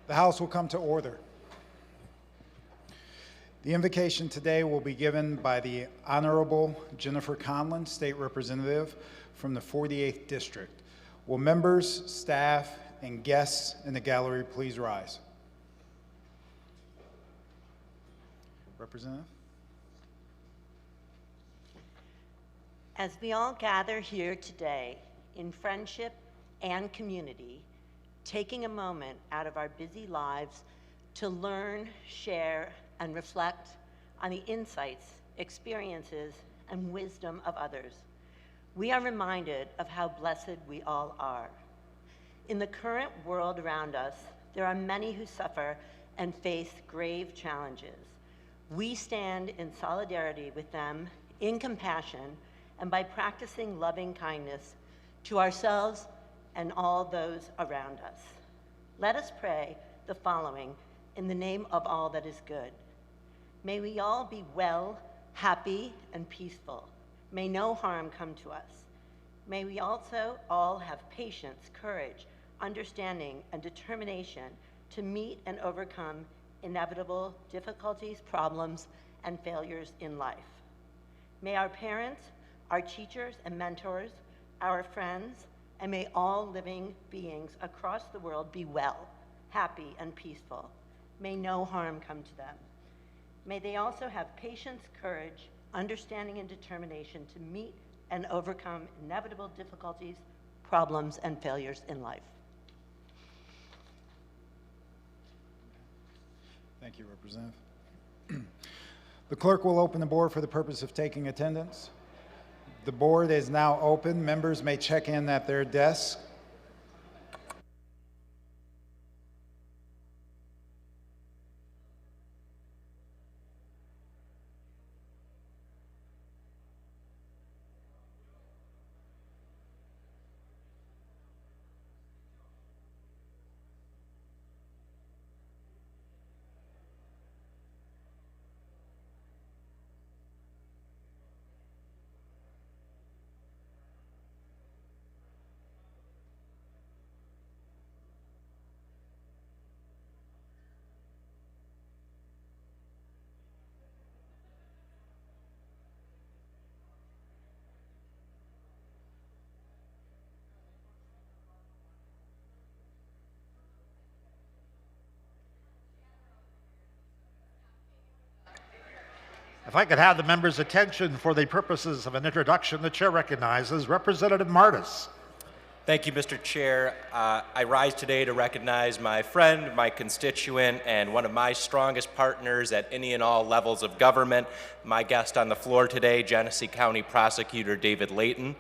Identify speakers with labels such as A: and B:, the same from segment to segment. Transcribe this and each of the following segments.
A: The House will come to order. The invocation today will be given by the Honorable Jennifer Conlon, State Representative from the 48th District. Will members, staff, and guests in the gallery please rise? Representative?
B: As we all gather here today in friendship and community, taking a moment out of our busy lives to learn, share, and reflect on the insights, experiences, and wisdom of others, we are reminded of how blessed we all are. In the current world around us, there are many who suffer and face grave challenges. We stand in solidarity with them in compassion and by practicing loving kindness to ourselves and all those around us. Let us pray the following in the name of all that is good. May we all be well, happy, and peaceful. May no harm come to us. May we also all have patience, courage, understanding, and determination to meet and overcome inevitable difficulties, problems, and failures in life. May our parents, our teachers and mentors, our friends, and may all living beings across the world be well, happy, and peaceful. May no harm come to them. May they also have patience, courage, understanding, and determination to meet and overcome inevitable difficulties, problems, and failures in life.
A: Thank you, Representative. The clerk will open the board for the purpose of taking attendance. The board is now open. Members may check in at their desks.
C: If I could have the members' attention for the purposes of an introduction, the chair recognizes Representative Martis.
D: Thank you, Mr. Chair. I rise today to recognize my friend, my constituent, and one of my strongest partners at any and all levels of government, my guest on the floor today, Genesee County Prosecutor David Layton.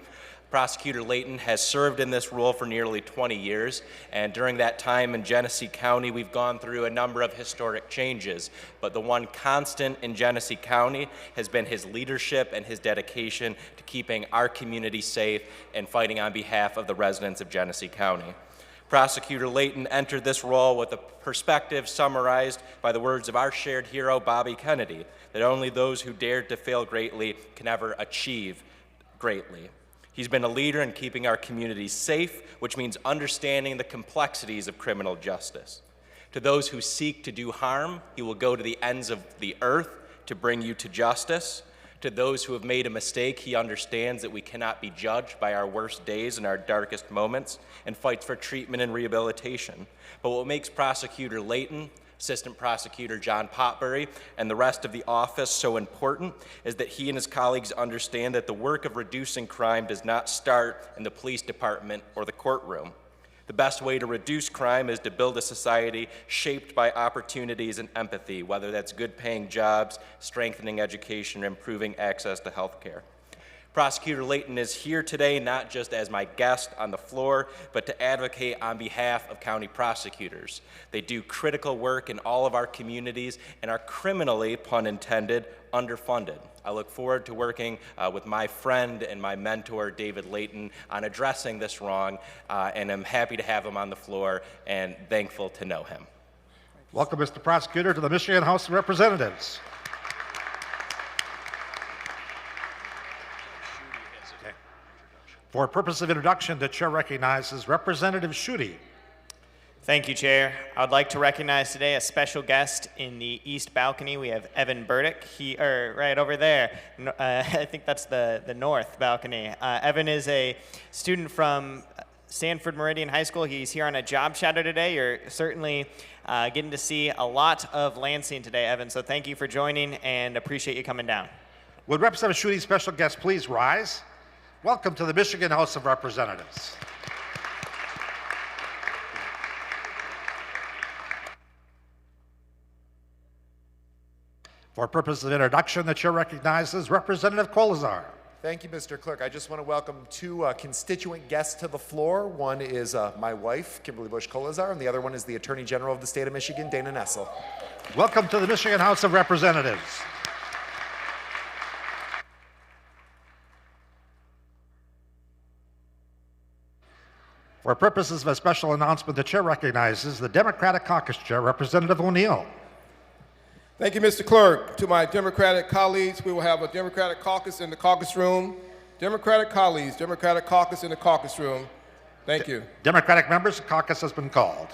D: Prosecutor Layton has served in this role for nearly 20 years, and during that time in Genesee County, we've gone through a number of historic changes, but the one constant in Genesee County has been his leadership and his dedication to keeping our community safe and fighting on behalf of the residents of Genesee County. Prosecutor Layton entered this role with a perspective summarized by the words of our shared hero, Bobby Kennedy, that only those who dared to fail greatly can ever achieve greatly. He's been a leader in keeping our communities safe, which means understanding the complexities of criminal justice. To those who seek to do harm, he will go to the ends of the earth to bring you to justice. To those who have made a mistake, he understands that we cannot be judged by our worst days and our darkest moments, and fights for treatment and rehabilitation. But what makes Prosecutor Layton, Assistant Prosecutor John Potbury, and the rest of the office so important is that he and his colleagues understand that the work of reducing crime does not start in the police department or the courtroom. The best way to reduce crime is to build a society shaped by opportunities and empathy, whether that's good paying jobs, strengthening education, or improving access to health care. Prosecutor Layton is here today not just as my guest on the floor, but to advocate on behalf of county prosecutors. They do critical work in all of our communities and are criminally, pun intended, underfunded. I look forward to working with my friend and my mentor, David Layton, on addressing this wrong, and I'm happy to have him on the floor and thankful to know him.
C: Welcome, Mr. Prosecutor, to the Michigan House of Representatives. For purpose of introduction, the chair recognizes Representative Schuette.
E: Thank you, Chair. I would like to recognize today a special guest in the east balcony. We have Evan Burdick, right over there. I think that's the north balcony. Evan is a student from Sanford Meridian High School. He's here on a job shadow today. You're certainly getting to see a lot of Lansing today, Evan, so thank you for joining and appreciate you coming down.
C: Would Representative Schuette's special guest please rise? Welcome to the Michigan House of Representatives. For purposes of introduction, the chair recognizes Representative Colazar.
F: Thank you, Mr. Clerk. I just want to welcome two constituent guests to the floor. One is my wife, Kimberly Bush Colazar, and the other one is the Attorney General of the State of Michigan, Dana Nessel.
C: Welcome to the Michigan House of Representatives. For purposes of a special announcement, the chair recognizes the Democratic Caucus Chair, Representative O'Neill.
G: Thank you, Mr. Clerk. To my Democratic colleagues, we will have a Democratic caucus in the caucus room. Democratic colleagues, Democratic caucus in the caucus room. Thank you.
C: Democratic members, the caucus has been called.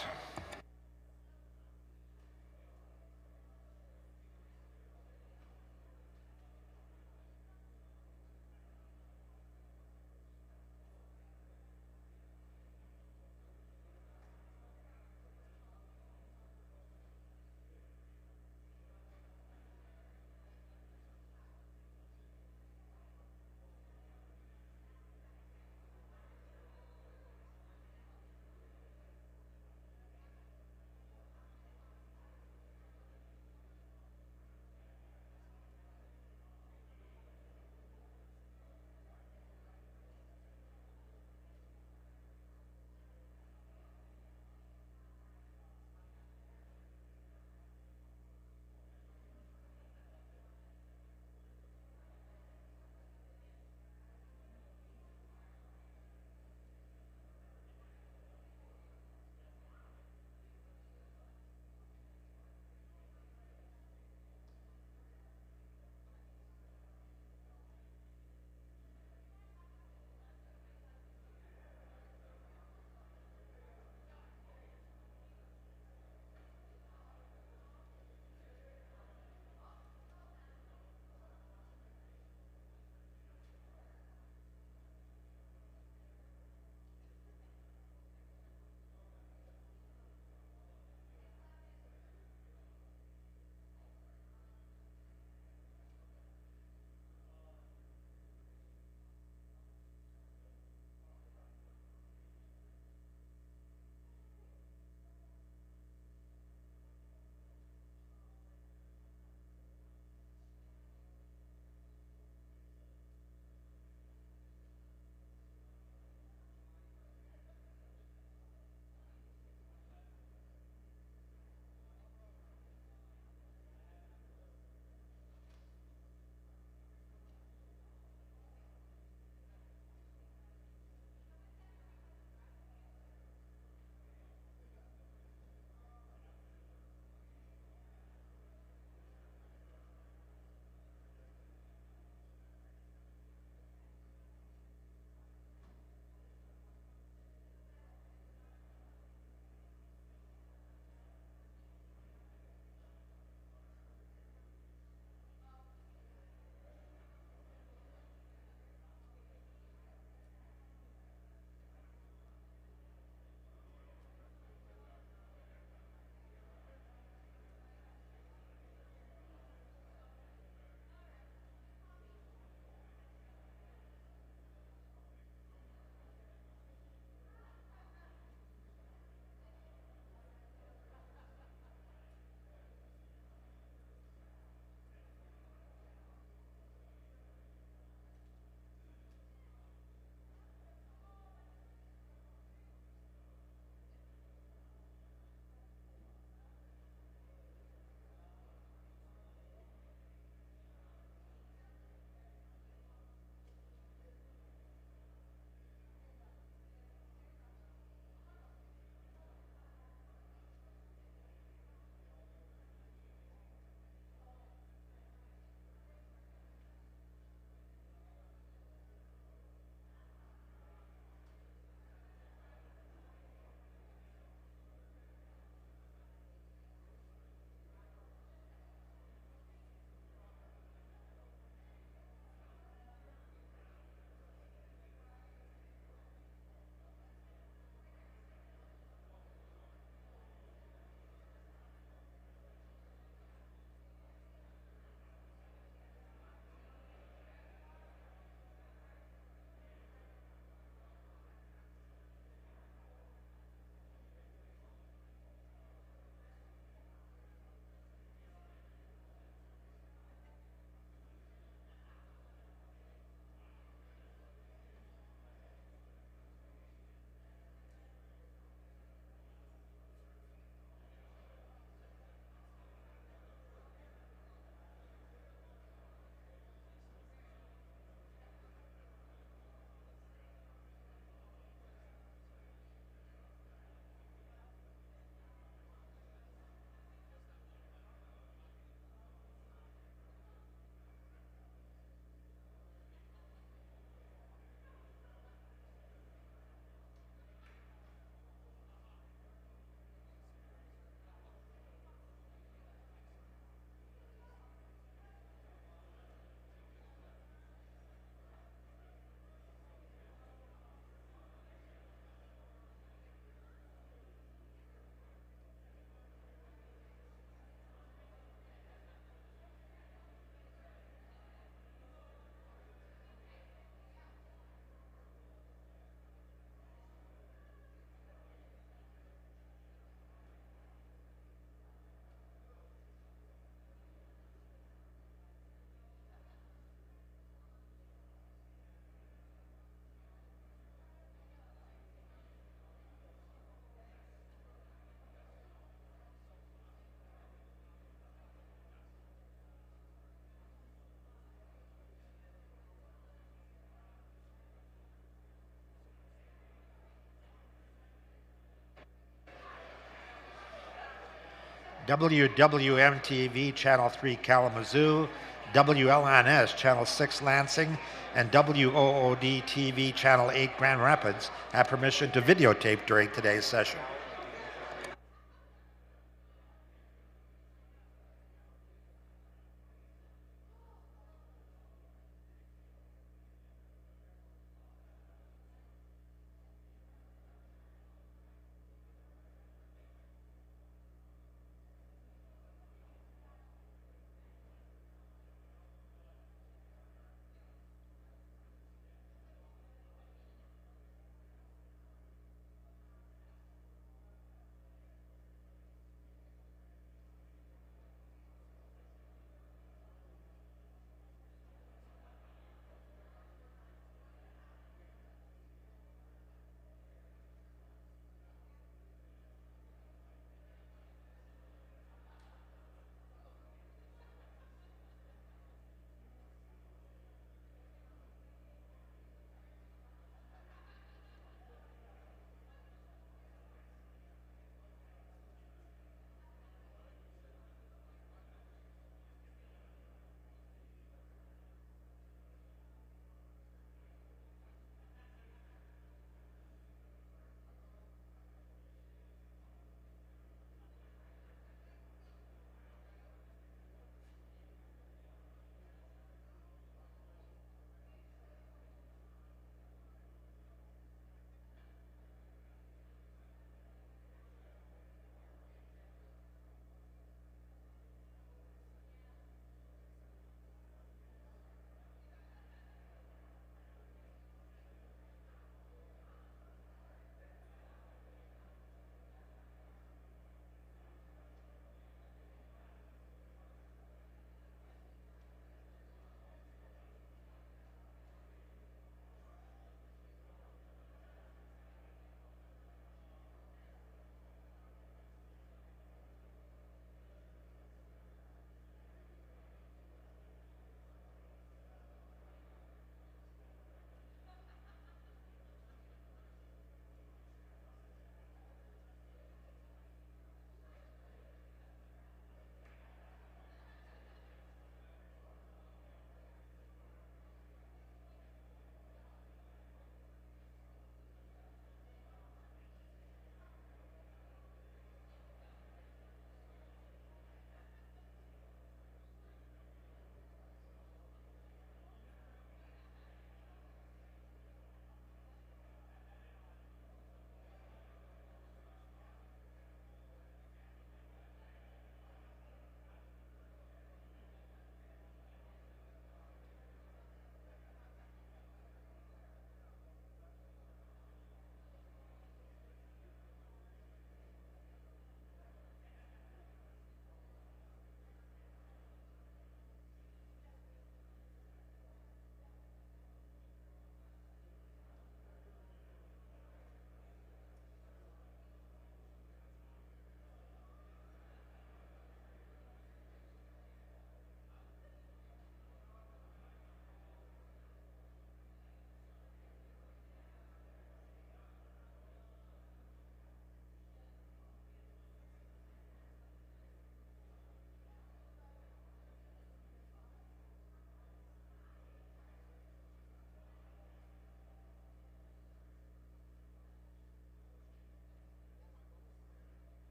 C: WWM-TV Channel 3 Kalamazoo, WLNS Channel 6 Lansing, and WOOD-TV Channel 8 Grand Rapids have permission to videotape during today's session.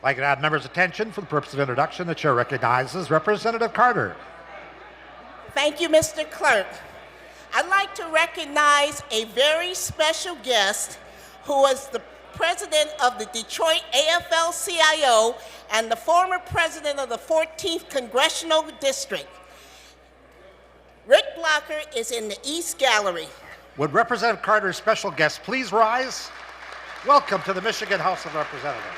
C: like to add members' attention for the purpose of introduction. The chair recognizes Representative Carter.
H: Thank you, Mr. Clerk. I'd like to recognize a very special guest who was the president of the Detroit AFL-CIO and the former president of the 14th Congressional District. Rick Blocker is in the East Gallery.
C: Would Representative Carter's special guest please rise? Welcome to the Michigan House of Representatives.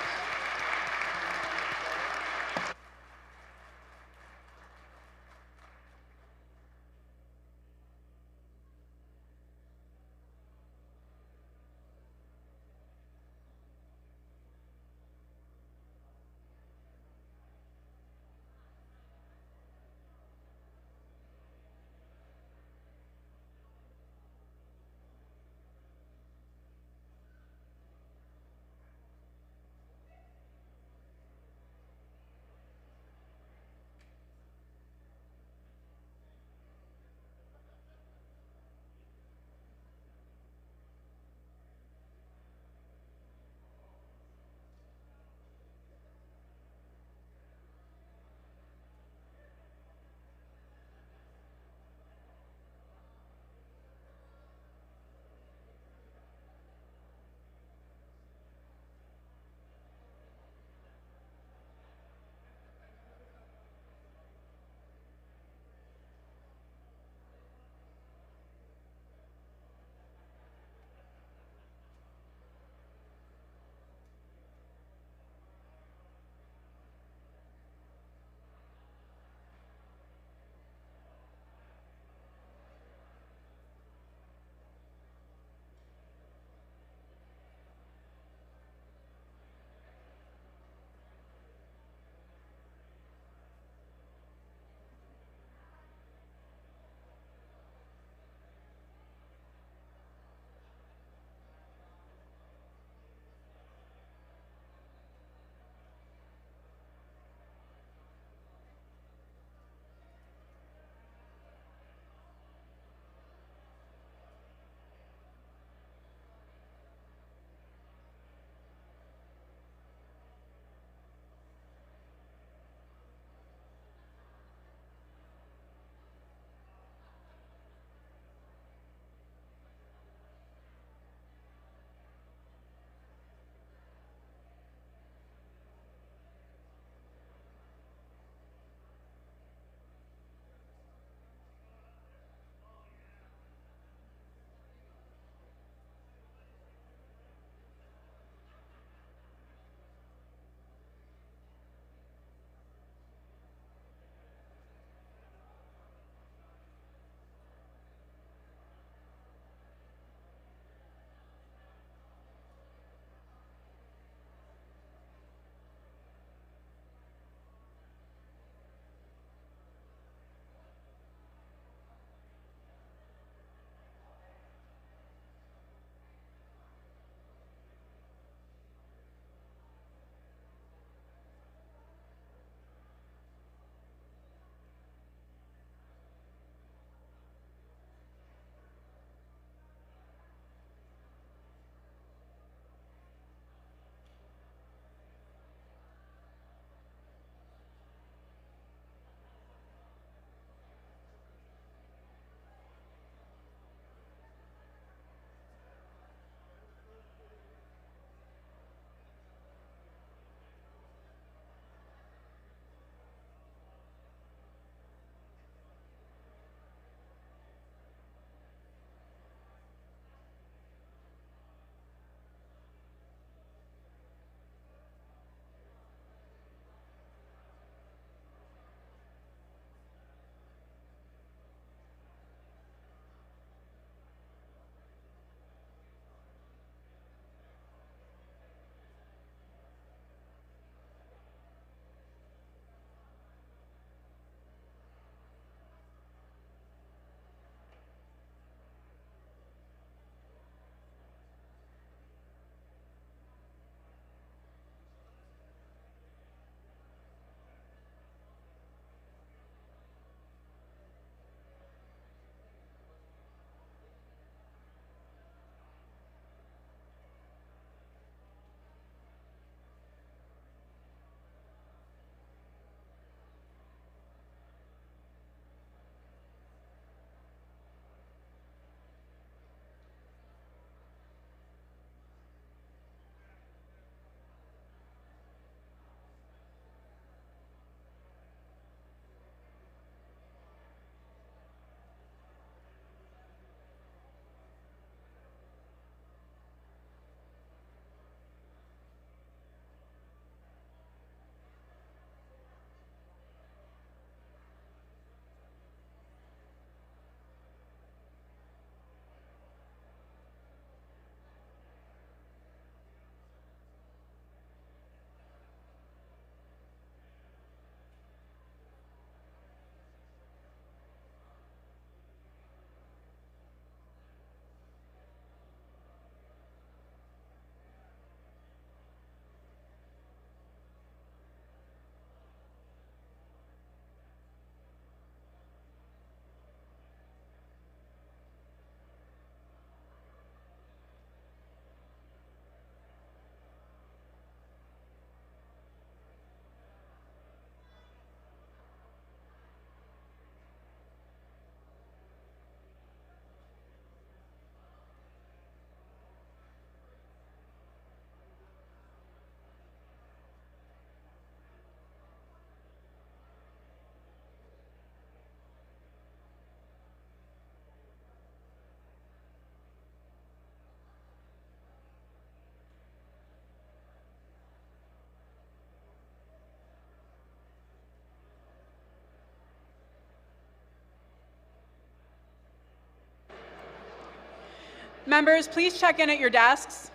I: Members, please check in at your desks.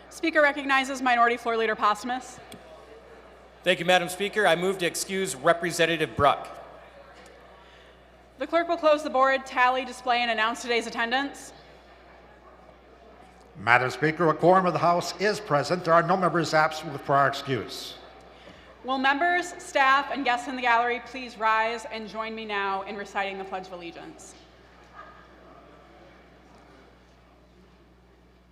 I: Speaker recognizes Minority Floor Leader Postumus.
J: Thank you, Madam Speaker. I move to excuse Representative Bruck.
I: The clerk will close the board, tally, display, and announce today's attendance.
C: Madam Speaker, a quorum of the House is present. There are no members absent for our excuse.
I: Will members, staff, and guests in the gallery please rise and join me now in reciting the Pledge of Allegiance.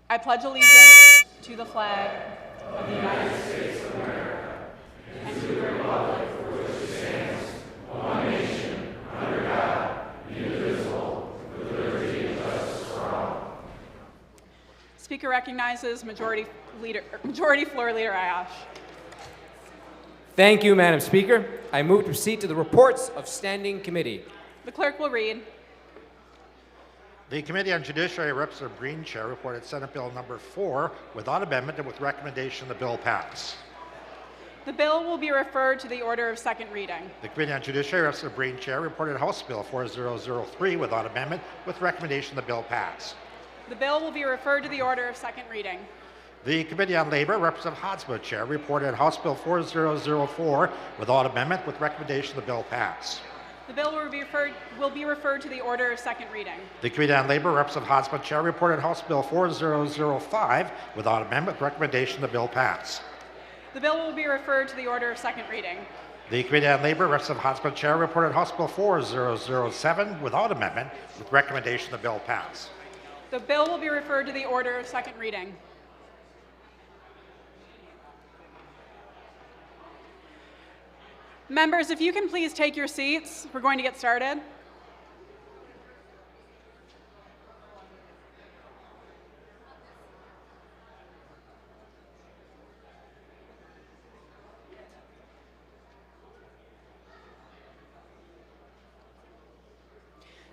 I: I pledge allegiance to the flag of the United States of America and to the republic for which it stands, one nation, under God, indivisible, with liberty and justice for all. Speaker recognizes Majority Floor Leader Ayash.
J: Thank you, Madam Speaker. I move to proceed to the reports of standing committee.
I: The clerk will read.
C: The Committee on Judiciary, Representative Green Chair, reported Senate Bill number 4 without amendment and with recommendation the bill pass.
I: The bill will be referred to the order of second reading.
C: The Committee on Judiciary, Representative Green Chair, reported House Bill 4003 without amendment with recommendation the bill pass.
I: The bill will be referred to the order of second reading.
C: The Committee on Labor, Representative Hosmer, Chair, reported House Bill 4004 without amendment with recommendation the bill pass.
I: The bill will be referred to the order of second reading.
C: The Committee on Labor, Representative Hosmer, Chair, reported House Bill 4005 without amendment with recommendation the bill pass.
I: The bill will be referred to the order of second reading.
C: The Committee on Labor, Representative Hosmer, Chair, reported House Bill 4007 without amendment with recommendation the bill pass.
I: The bill will be referred to the order of second reading. Members, if you can please take your seats, we're going to get started.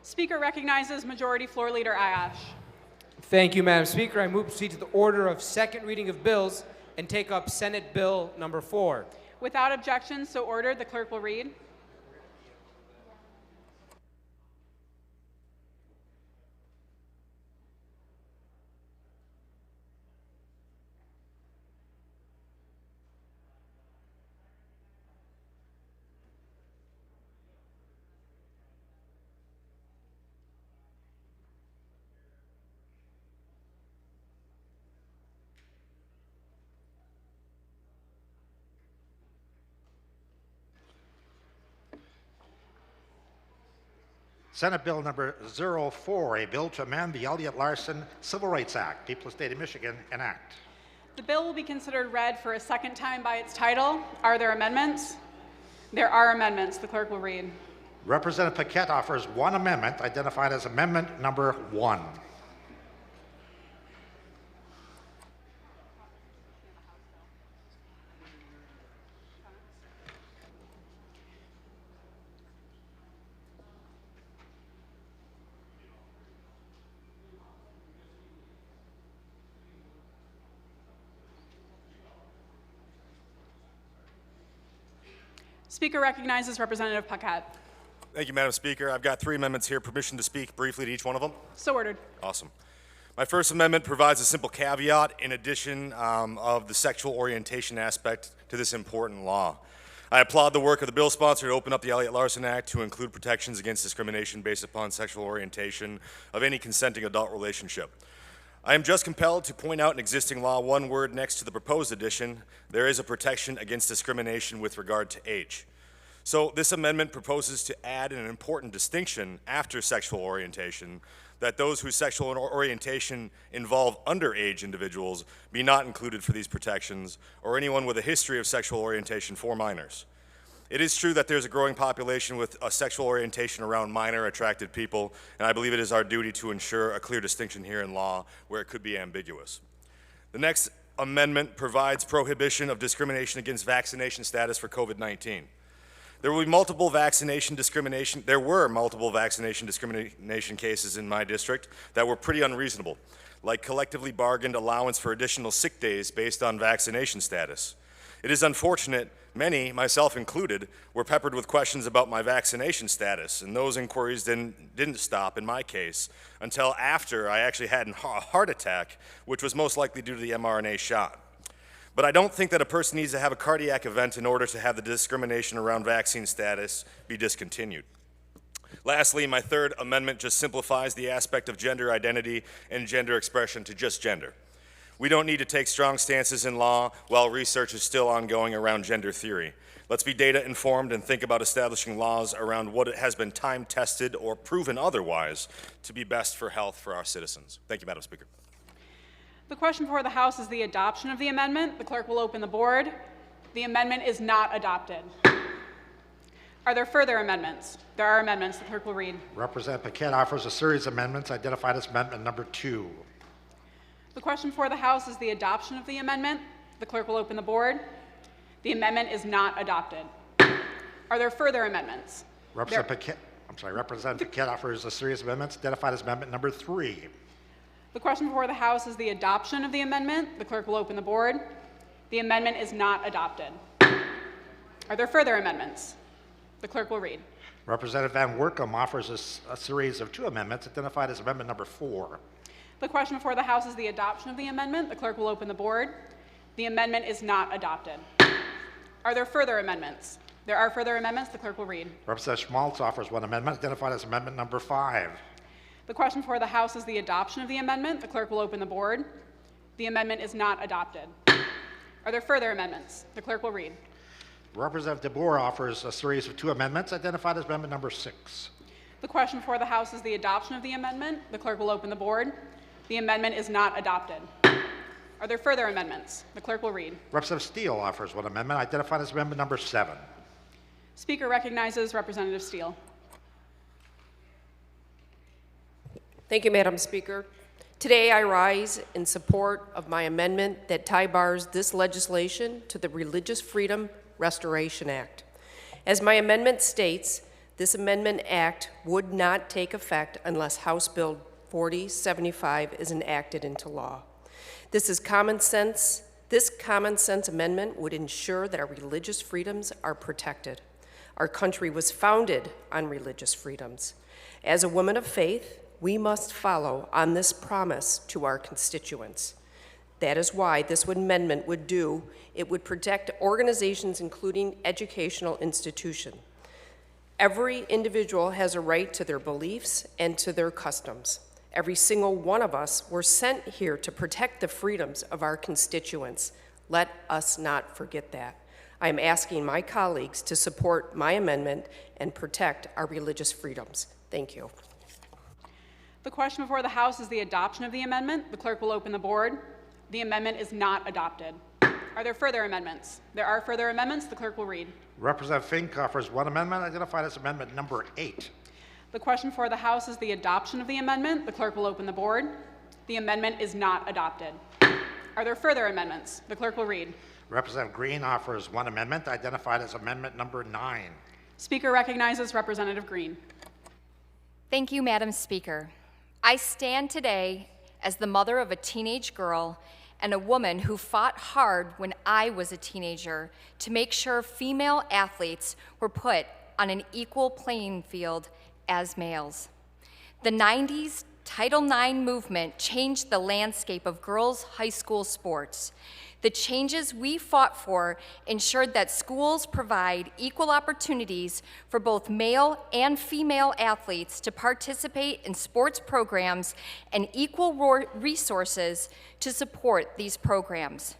I: Speaker recognizes Majority Floor Leader Ayash.
J: Thank you, Madam Speaker. I move to proceed to the order of second reading of bills and take up Senate Bill number 4.
I: Without objection, so ordered, the clerk will read.
C: Senate Bill number 04, a bill to amend the Elliott Larson Civil Rights Act, People of the State of Michigan, enact.
I: The bill will be considered read for a second time by its title. Are there amendments? There are amendments. The clerk will read.
C: Representative Paquette offers one amendment identified as amendment number 1.
I: Speaker recognizes Representative Paquette.
K: Thank you, Madam Speaker. I've got 3 amendments here. Permission to speak briefly to each one of them?
I: So ordered.
K: Awesome. My first amendment provides a simple caveat in addition of the sexual orientation aspect to this important law. I applaud the work of the bill sponsor to open up the Elliott Larson Act to include protections against discrimination based upon sexual orientation of any consenting adult relationship. I am just compelled to point out in existing law, one word next to the proposed addition, there is a protection against discrimination with regard to age. So this amendment proposes to add an important distinction after sexual orientation, that those whose sexual orientation involve underage individuals be not included for these protections, or anyone with a history of sexual orientation for minors. It is true that there's a growing population with a sexual orientation around minor attracted people, and I believe it is our duty to ensure a clear distinction here in law where it could be ambiguous. The next amendment provides prohibition of discrimination against vaccination status for COVID-19. There were multiple vaccination discrimination cases in my district that were pretty unreasonable, like collectively bargained allowance for additional sick days based on vaccination status. It is unfortunate many, myself included, were peppered with questions about my vaccination status, and those inquiries didn't stop in my case until after I actually had a heart attack, which was most likely due to the mRNA shot. But I don't think that a person needs to have a cardiac event in order to have the discrimination around vaccine status be discontinued. Lastly, my third amendment just simplifies the aspect of gender identity and gender expression to just gender. We don't need to take strong stances in law while research is still ongoing around gender theory. Let's be data informed and think about establishing laws around what has been time tested or proven otherwise to be best for health for our citizens. Thank you, Madam Speaker.
I: The question before the House is the adoption of the amendment. The clerk will open the board. The amendment is not adopted. Are there further amendments? There are amendments. The clerk will read.
C: Representative Paquette offers a series of amendments identified as amendment number 2.
I: The question before the House is the adoption of the amendment. The clerk will open the board. The amendment is not adopted. Are there further amendments?
C: Representative Paquette offers a series of amendments identified as amendment number 3.
I: The question before the House is the adoption of the amendment. The clerk will open the board. The amendment is not adopted. Are there further amendments? The clerk will read.
C: Representative Van Workum offers a series of 2 amendments identified as amendment number 4.
I: The question before the House is the adoption of the amendment. The clerk will open the board. The amendment is not adopted. Are there further amendments? There are further amendments. The clerk will read.
C: Representative Schmaltz offers 1 amendment identified as amendment number 5.
I: The question before the House is the adoption of the amendment. The clerk will open the board. The amendment is not adopted. Are there further amendments? The clerk will read.
C: Representative DeBoer offers a series of 2 amendments identified as amendment number 6.
I: The question before the House is the adoption of the amendment. The clerk will open the board. The amendment is not adopted. Are there further amendments? The clerk will read.
C: Representative Steele offers 1 amendment identified as amendment number 7.
I: Speaker recognizes Representative Steele.
L: Thank you, Madam Speaker. Today I rise in support of my amendment that tie bars this legislation to the Religious Freedom Restoration Act. As my amendment states, this Amendment Act would not take effect unless House Bill 4075 is enacted into law. This common sense amendment would ensure that our religious freedoms are protected. Our country was founded on religious freedoms. As a woman of faith, we must follow on this promise to our constituents. That is why this amendment would do. It would protect organizations, including educational institutions. Every individual has a right to their beliefs and to their customs. Every single one of us were sent here to protect the freedoms of our constituents. Let us not forget that. I am asking my colleagues to support my amendment and protect our religious freedoms. Thank you.
I: The question before the House is the adoption of the amendment. The clerk will open the board. The amendment is not adopted. Are there further amendments? There are further amendments. The clerk will read.
C: Representative Fink offers 1 amendment identified as amendment number 8.
I: The question before the House is the adoption of the amendment. The clerk will open the board. The amendment is not adopted. Are there further amendments? The clerk will read.
C: Representative Green offers 1 amendment identified as amendment number 9.
I: Speaker recognizes Representative Green.
M: Thank you, Madam Speaker. I stand today as the mother of a teenage girl and a woman who fought hard when I was a teenager to make sure female athletes were put on an equal playing field as males. The 90s Title IX movement changed the landscape of girls' high school sports. The changes we fought for ensured that schools provide equal opportunities for both male and female athletes to participate in sports programs and equal resources to support these programs.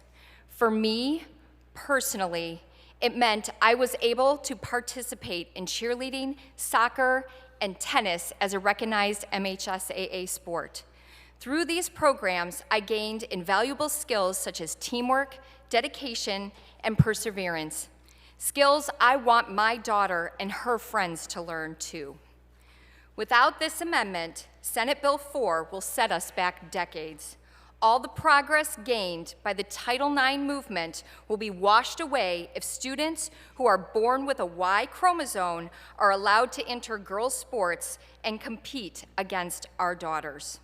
M: For me, personally, it meant I was able to participate in cheerleading, soccer, and tennis as a recognized MHSAA sport. Through these programs, I gained invaluable skills such as teamwork, dedication, and perseverance. Skills I want my daughter and her friends to learn too. Without this amendment, Senate Bill 4 will set us back decades. All the progress gained by the Title IX movement will be washed away if students who are born with a Y chromosome are allowed to enter girls' sports and compete against our daughters.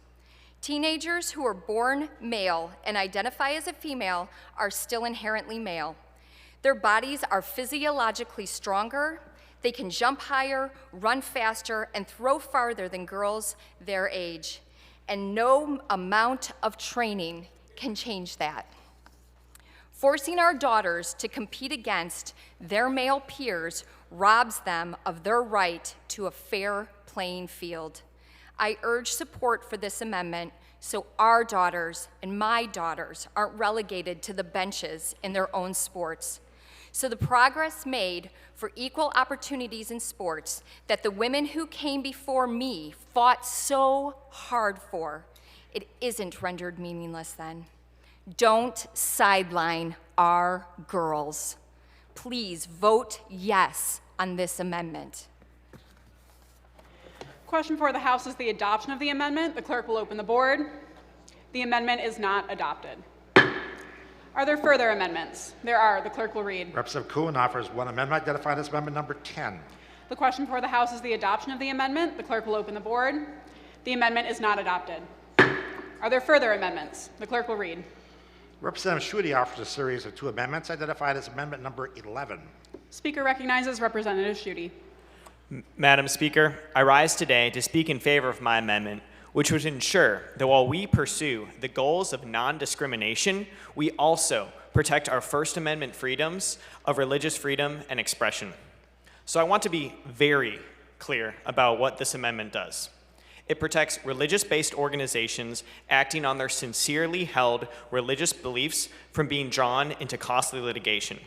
M: Teenagers who are born male and identify as a female are still inherently male. Their bodies are physiologically stronger, they can jump higher, run faster, and throw farther than girls their age. And no amount of training can change that. Forcing our daughters to compete against their male peers robs them of their right to a fair playing field. I urge support for this amendment so our daughters and my daughters aren't relegated to the benches in their own sports. So the progress made for equal opportunities in sports that the women who came before me fought so hard for, it isn't rendered meaningless then. Don't sideline our girls. Please vote yes on this amendment.
I: Question for the House is the adoption of the amendment. The clerk will open the board. The amendment is not adopted. Are there further amendments? There are. The clerk will read.
C: Representative Kuhn offers one amendment identified as amendment number 10.
I: The question for the House is the adoption of the amendment. The clerk will open the board. The amendment is not adopted. Are there further amendments? The clerk will read.
C: Representative Schuette offers a series of 2 amendments identified as amendment number 11.
I: Speaker recognizes Representative Schuette.
E: Madam Speaker, I rise today to speak in favor of my amendment, which would ensure that while we pursue the goals of non-discrimination, we also protect our First Amendment freedoms of religious freedom and expression. So I want to be very clear about what this amendment does. It protects religious-based organizations acting on their sincerely held religious beliefs from being drawn into costly litigation.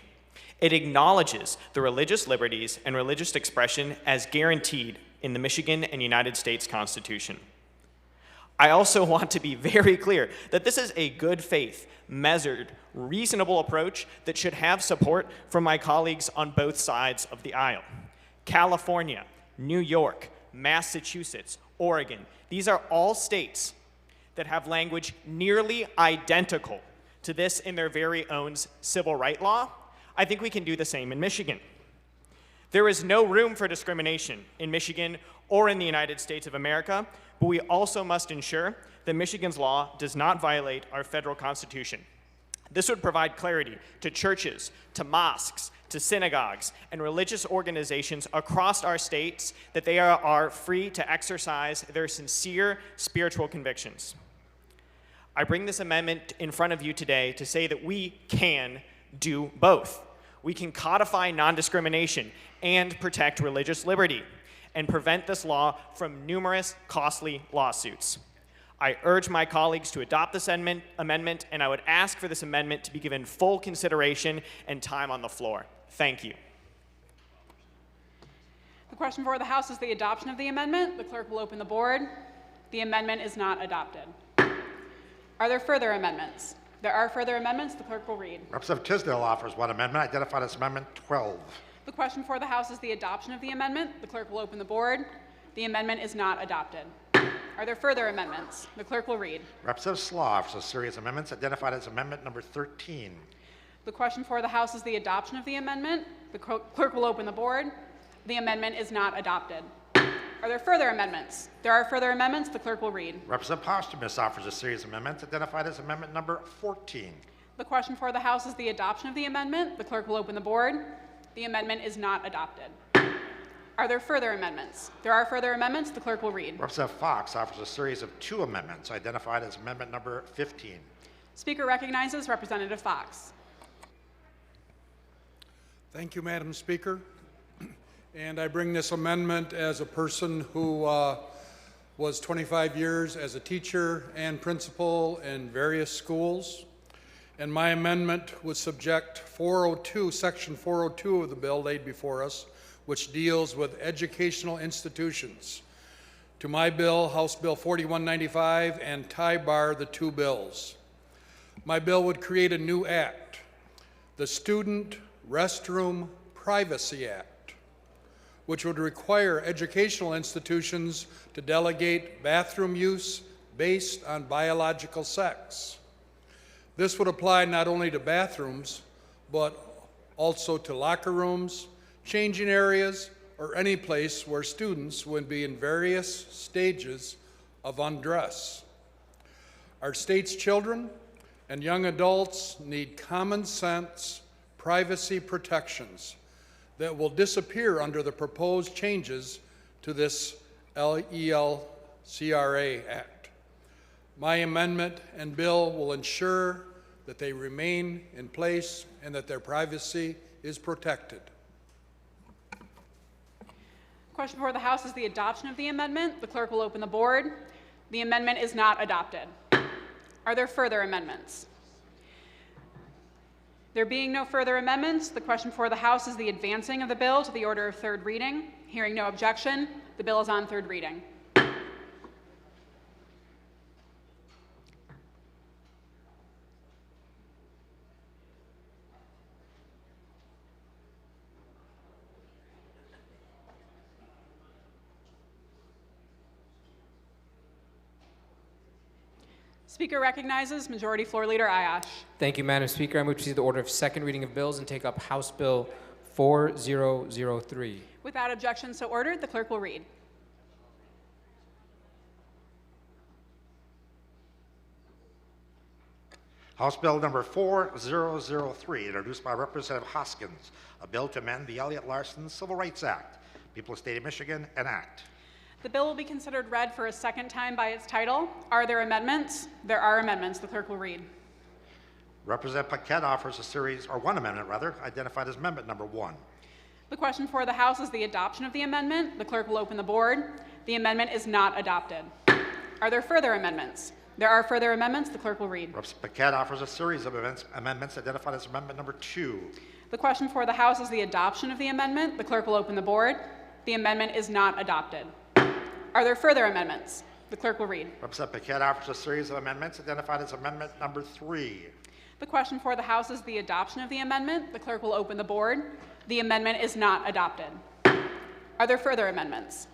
E: It acknowledges the religious liberties and religious expression as guaranteed in the Michigan and United States Constitution. I also want to be very clear that this is a good faith, measured, reasonable approach that should have support from my colleagues on both sides of the aisle. California, New York, Massachusetts, Oregon, these are all states that have language nearly identical to this in their very own civil right law. I think we can do the same in Michigan. There is no room for discrimination in Michigan or in the United States of America, but we also must ensure that Michigan's law does not violate our federal constitution. This would provide clarity to churches, to mosques, to synagogues, and religious organizations across our states that they are free to exercise their sincere spiritual convictions. I bring this amendment in front of you today to say that we can do both. We can codify non-discrimination and protect religious liberty and prevent this law from numerous costly lawsuits. I urge my colleagues to adopt this amendment, and I would ask for this amendment to be given full consideration and time on the floor. Thank you.
I: The question for the House is the adoption of the amendment. The clerk will open the board. The amendment is not adopted. Are there further amendments? There are further amendments. The clerk will read.
C: Representative Tisdale offers one amendment identified as amendment 12.
I: The question for the House is the adoption of the amendment. The clerk will open the board. The amendment is not adopted. Are there further amendments? The clerk will read.
C: Representative Slaw offers a series of amendments identified as amendment number 13.
I: The question for the House is the adoption of the amendment. The clerk will open the board. The amendment is not adopted. Are there further amendments? There are further amendments. The clerk will read.
C: Representative Posthumus offers a series of amendments identified as amendment number 14.
I: The question for the House is the adoption of the amendment. The clerk will open the board. The amendment is not adopted. Are there further amendments? There are further amendments. The clerk will read.
C: Representative Fox offers a series of 2 amendments identified as amendment number 15.
I: Speaker recognizes Representative Fox.
N: Thank you, Madam Speaker. And I bring this amendment as a person who was 25 years as a teacher and principal in various schools. And my amendment would subject 402, Section 402 of the bill laid before us, which deals with educational institutions, to my bill, House Bill 4195, and tie bar the 2 bills. My bill would create a new act, the Student Restroom Privacy Act, which would require educational institutions to delegate bathroom use based on biological sex. This would apply not only to bathrooms, but also to locker rooms, changing areas, or any place where students would be in various stages of undress. Our state's children and young adults need common sense privacy protections that will disappear under the proposed changes to this LELCRA Act. My amendment and bill will ensure that they remain in place and that their privacy is protected.
I: Question before the House is the adoption of the amendment. The clerk will open the board. The amendment is not adopted. Are there further amendments? There being no further amendments, the question before the House is the advancing of the bill to the order of third reading. Hearing no objection, the bill is on third reading. Speaker recognizes Majority Floor Leader Ayash.
J: Thank you, Madam Speaker. I move to see the order of second reading of bills and take up House Bill 4003.
I: Without objection so ordered, the clerk will read.
C: House Bill number 4003, introduced by Representative Hoskins, a bill to amend the Elliott Larson Civil Rights Act. People of the State of Michigan, enact.
I: The bill will be considered read for a second time by its title. Are there amendments? There are amendments. The clerk will read.
C: Representative Paquette offers a series, or one amendment rather, identified as amendment number 1.
I: The question for the House is the adoption of the amendment. The clerk will open the board. The amendment is not adopted. Are there further amendments? There are further amendments. The clerk will read.
C: Representative Paquette offers a series of amendments identified as amendment number 2.
I: The question for the House is the adoption of the amendment. The clerk will open the board. The amendment is not adopted. Are there further amendments? The clerk will read.
C: Representative Paquette offers a series of amendments identified as amendment number 3.
I: The question for the House is the adoption of the amendment. The clerk will open the board. The amendment is not adopted. Are there further amendments?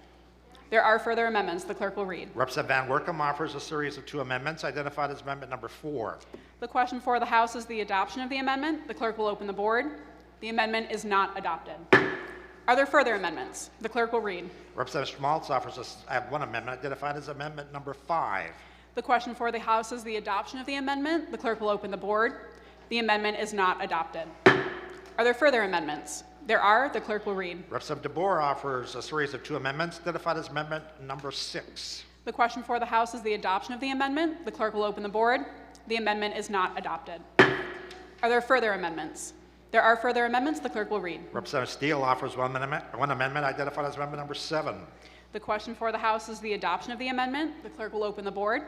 I: There are further amendments. The clerk will read.
C: Representative Van Werkum offers a series of 2 amendments identified as amendment number 4.
I: The question for the House is the adoption of the amendment. The clerk will open the board. The amendment is not adopted. Are there further amendments? The clerk will read.
C: Representative Schmaltz offers one amendment identified as amendment number 5.
I: The question for the House is the adoption of the amendment. The clerk will open the board. The amendment is not adopted. Are there further amendments? There are. The clerk will read.
C: Representative DeBoer offers a series of 2 amendments identified as amendment number 6.
I: The question for the House is the adoption of the amendment. The clerk will open the board. The amendment is not adopted. Are there further amendments? There are further amendments. The clerk will read.
C: Representative Steele offers one amendment identified as amendment number 7.
I: The question for the House is the adoption of the amendment. The clerk will open the board.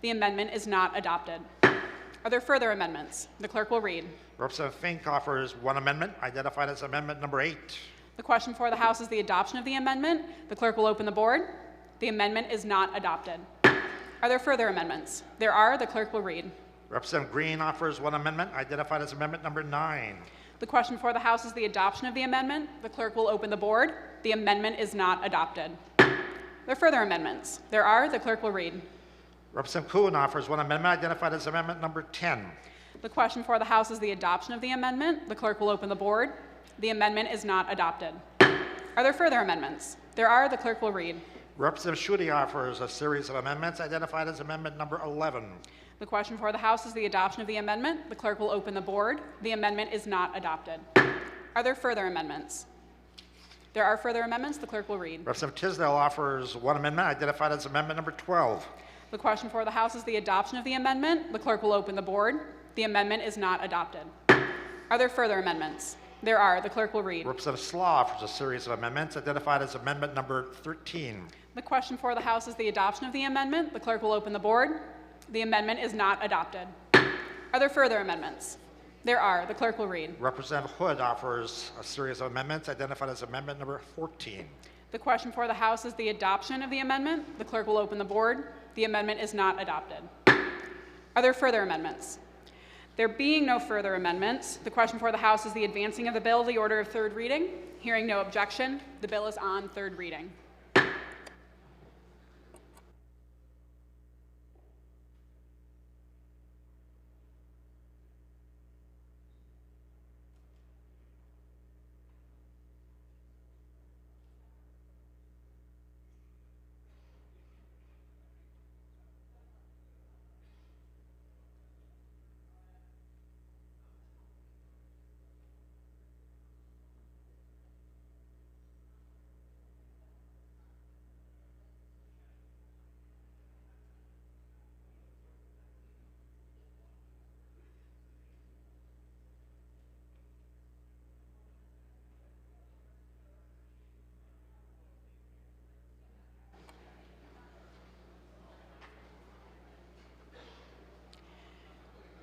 I: The amendment is not adopted. Are there further amendments? The clerk will read.
C: Representative Fink offers one amendment identified as amendment number 8.
I: The question for the House is the adoption of the amendment. The clerk will open the board. The amendment is not adopted. Are there further amendments? There are. The clerk will read.
C: Representative Green offers one amendment identified as amendment number 9.
I: The question for the House is the adoption of the amendment. The clerk will open the board. The amendment is not adopted. Are there further amendments? There are. The clerk will read.
C: Representative Kuhn offers one amendment identified as amendment number 10.
I: The question for the House is the adoption of the amendment. The clerk will open the board. The amendment is not adopted. Are there further amendments? There are. The clerk will read.
C: Representative Schuette offers a series of amendments identified as amendment number 11.
I: The question for the House is the adoption of the amendment. The clerk will open the board. The amendment is not adopted. Are there further amendments? There are further amendments. The clerk will read.
C: Representative Tisdale offers one amendment identified as amendment number 12.
I: The question for the House is the adoption of the amendment. The clerk will open the board. The amendment is not adopted. Are there further amendments? There are. The clerk will read.
C: Representative Slaw offers a series of amendments identified as amendment number 13.
I: The question for the House is the adoption of the amendment. The clerk will open the board. The amendment is not adopted. Are there further amendments? There are. The clerk will read.
C: Representative Hood offers a series of amendments identified as amendment number 14.
I: The question for the House is the adoption of the amendment. The clerk will open the board. The amendment is not adopted. Are there further amendments? There being no further amendments, the question for the House is the advancing of the bill to the order of third reading. Hearing no objection, the bill is on third reading.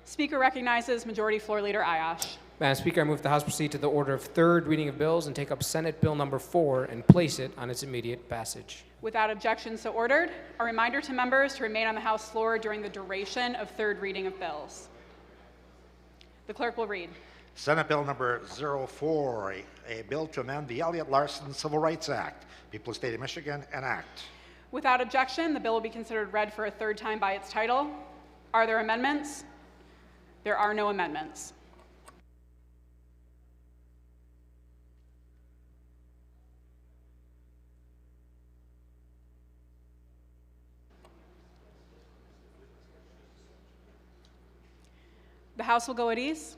I: Speaker recognizes Majority Floor Leader Ayash.
J: Madam Speaker, I move the House proceed to the order of third reading of bills and take up Senate Bill number 4 and place it on its immediate passage.
I: Without objection, so ordered. A reminder to members to remain on the House floor during the duration of third reading of bills. The clerk will read.
C: Senate Bill number 04, a bill to amend the Elliott Larson Civil Rights Act. People of the State of Michigan, enact.
I: Without objection, the bill will be considered read for a third time by its title. Are there amendments? There are no amendments. The House will go at ease.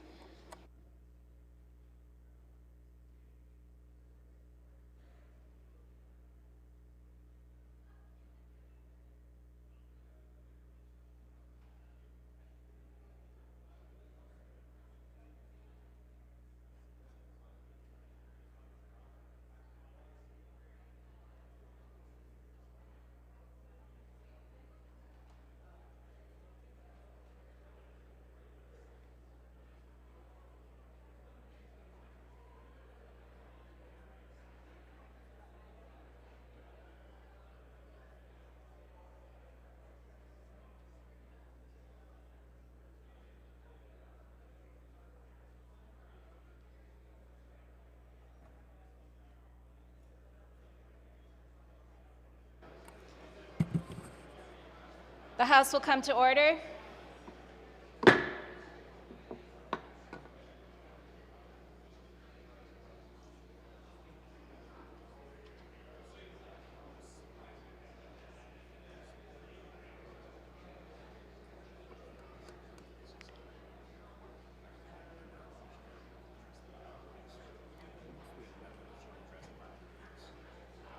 O: The House will come to order.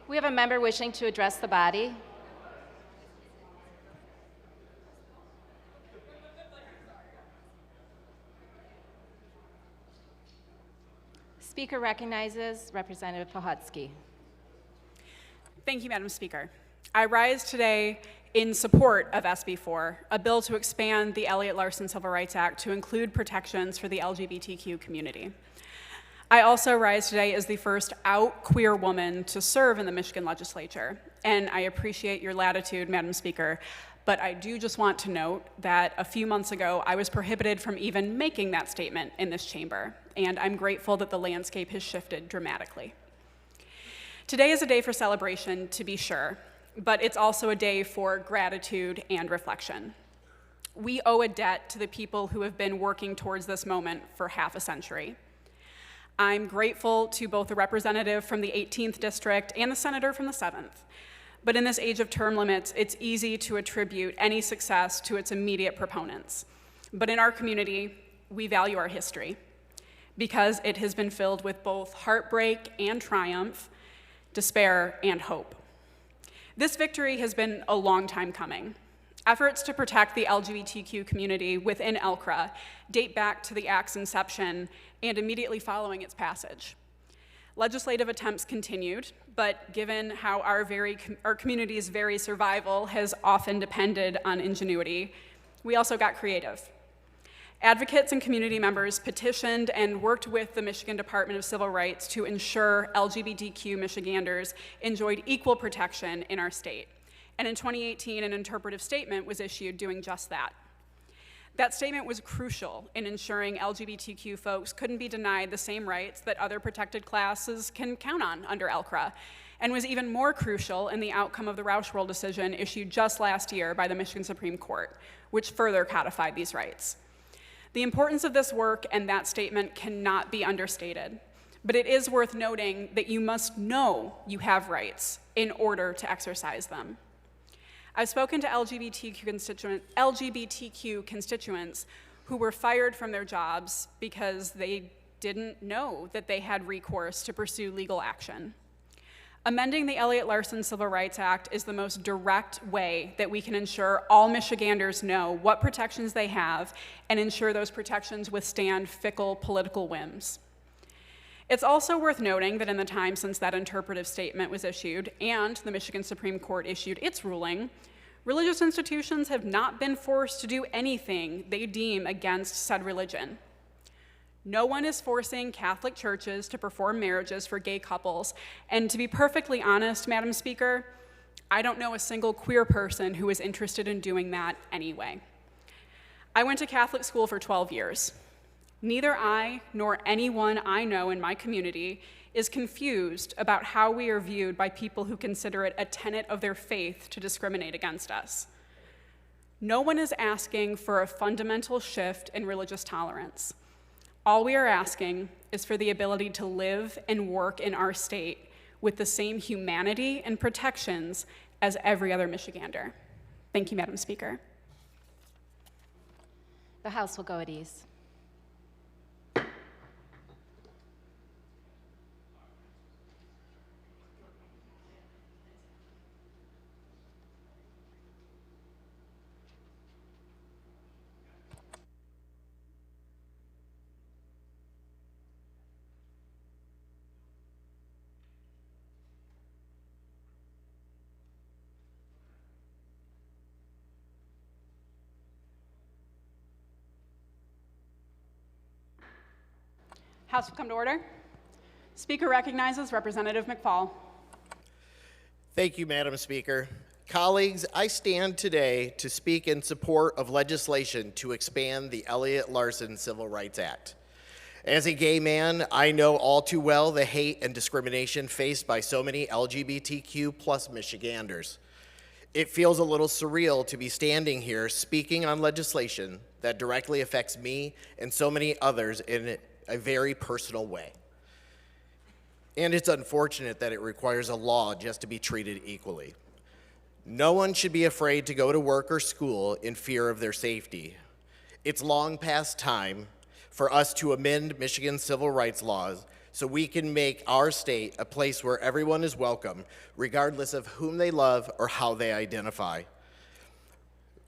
O: We have a member wishing to address the body. Speaker recognizes Representative Pohutsky.
I: Thank you, Madam Speaker. I rise today in support of SB 4, a bill to expand the Elliott Larson Civil Rights Act to include protections for the LGBTQ community. I also rise today as the first out queer woman to serve in the Michigan legislature, and I appreciate your latitude, Madam Speaker, but I do just want to note that a few months ago, I was prohibited from even making that statement in this chamber, and I'm grateful that the landscape has shifted dramatically. Today is a day for celebration, to be sure, but it's also a day for gratitude and reflection. We owe a debt to the people who have been working towards this moment for half a century. I'm grateful to both the representative from the 18th district and the senator from the 7th. But in this age of term limits, it's easy to attribute any success to its immediate proponents. But in our community, we value our history because it has been filled with both heartbreak and triumph, despair and hope. This victory has been a long time coming. Efforts to protect the LGBTQ community within ELCRA date back to the Act's inception and immediately following its passage. Legislative attempts continued, but given how our community's very survival has often depended on ingenuity, we also got creative. Advocates and community members petitioned and worked with the Michigan Department of Civil Rights to ensure LGBTQ Michiganders enjoyed equal protection in our state. And in 2018, an interpretive statement was issued doing just that. That statement was crucial in ensuring LGBTQ folks couldn't be denied the same rights that other protected classes can count on under ELCRA, and was even more crucial in the outcome of the Rauschwald decision issued just last year by the Michigan Supreme Court, which further codified these rights. The importance of this work and that statement cannot be understated, but it is worth noting that you must know you have rights in order to exercise them. I've spoken to LGBTQ constituents who were fired from their jobs because they didn't know that they had recourse to pursue legal action. Amending the Elliott Larson Civil Rights Act is the most direct way that we can ensure all Michiganders know what protections they have and ensure those protections withstand fickle political whims. It's also worth noting that in the time since that interpretive statement was issued and the Michigan Supreme Court issued its ruling, Religious institutions have not been forced to do anything they deem against said religion. No one is forcing Catholic churches to perform marriages for gay couples, and to be perfectly honest, Madam Speaker, I don't know a single queer person who is interested in doing that anyway. I went to Catholic school for 12 years. Neither I nor anyone I know in my community is confused about how we are viewed by people who consider it a tenet of their faith to discriminate against us. No one is asking for a fundamental shift in religious tolerance. All we are asking is for the ability to live and work in our state with the same humanity and protections as every other Michigander. Thank you, Madam Speaker.
O: The House will go at ease. House will come to order. Speaker recognizes Representative McFall.
P: Thank you, Madam Speaker. Colleagues, I stand today to speak in support of legislation to expand the Elliott Larson Civil Rights Act. As a gay man, I know all too well the hate and discrimination faced by so many LGBTQ plus Michiganders. It feels a little surreal to be standing here speaking on legislation that directly affects me and so many others in a very personal way. And it's unfortunate that it requires a law just to be treated equally. No one should be afraid to go to work or school in fear of their safety. It's long past time for us to amend Michigan's civil rights laws so we can make our state a place where everyone is welcome, regardless of whom they love or how they identify.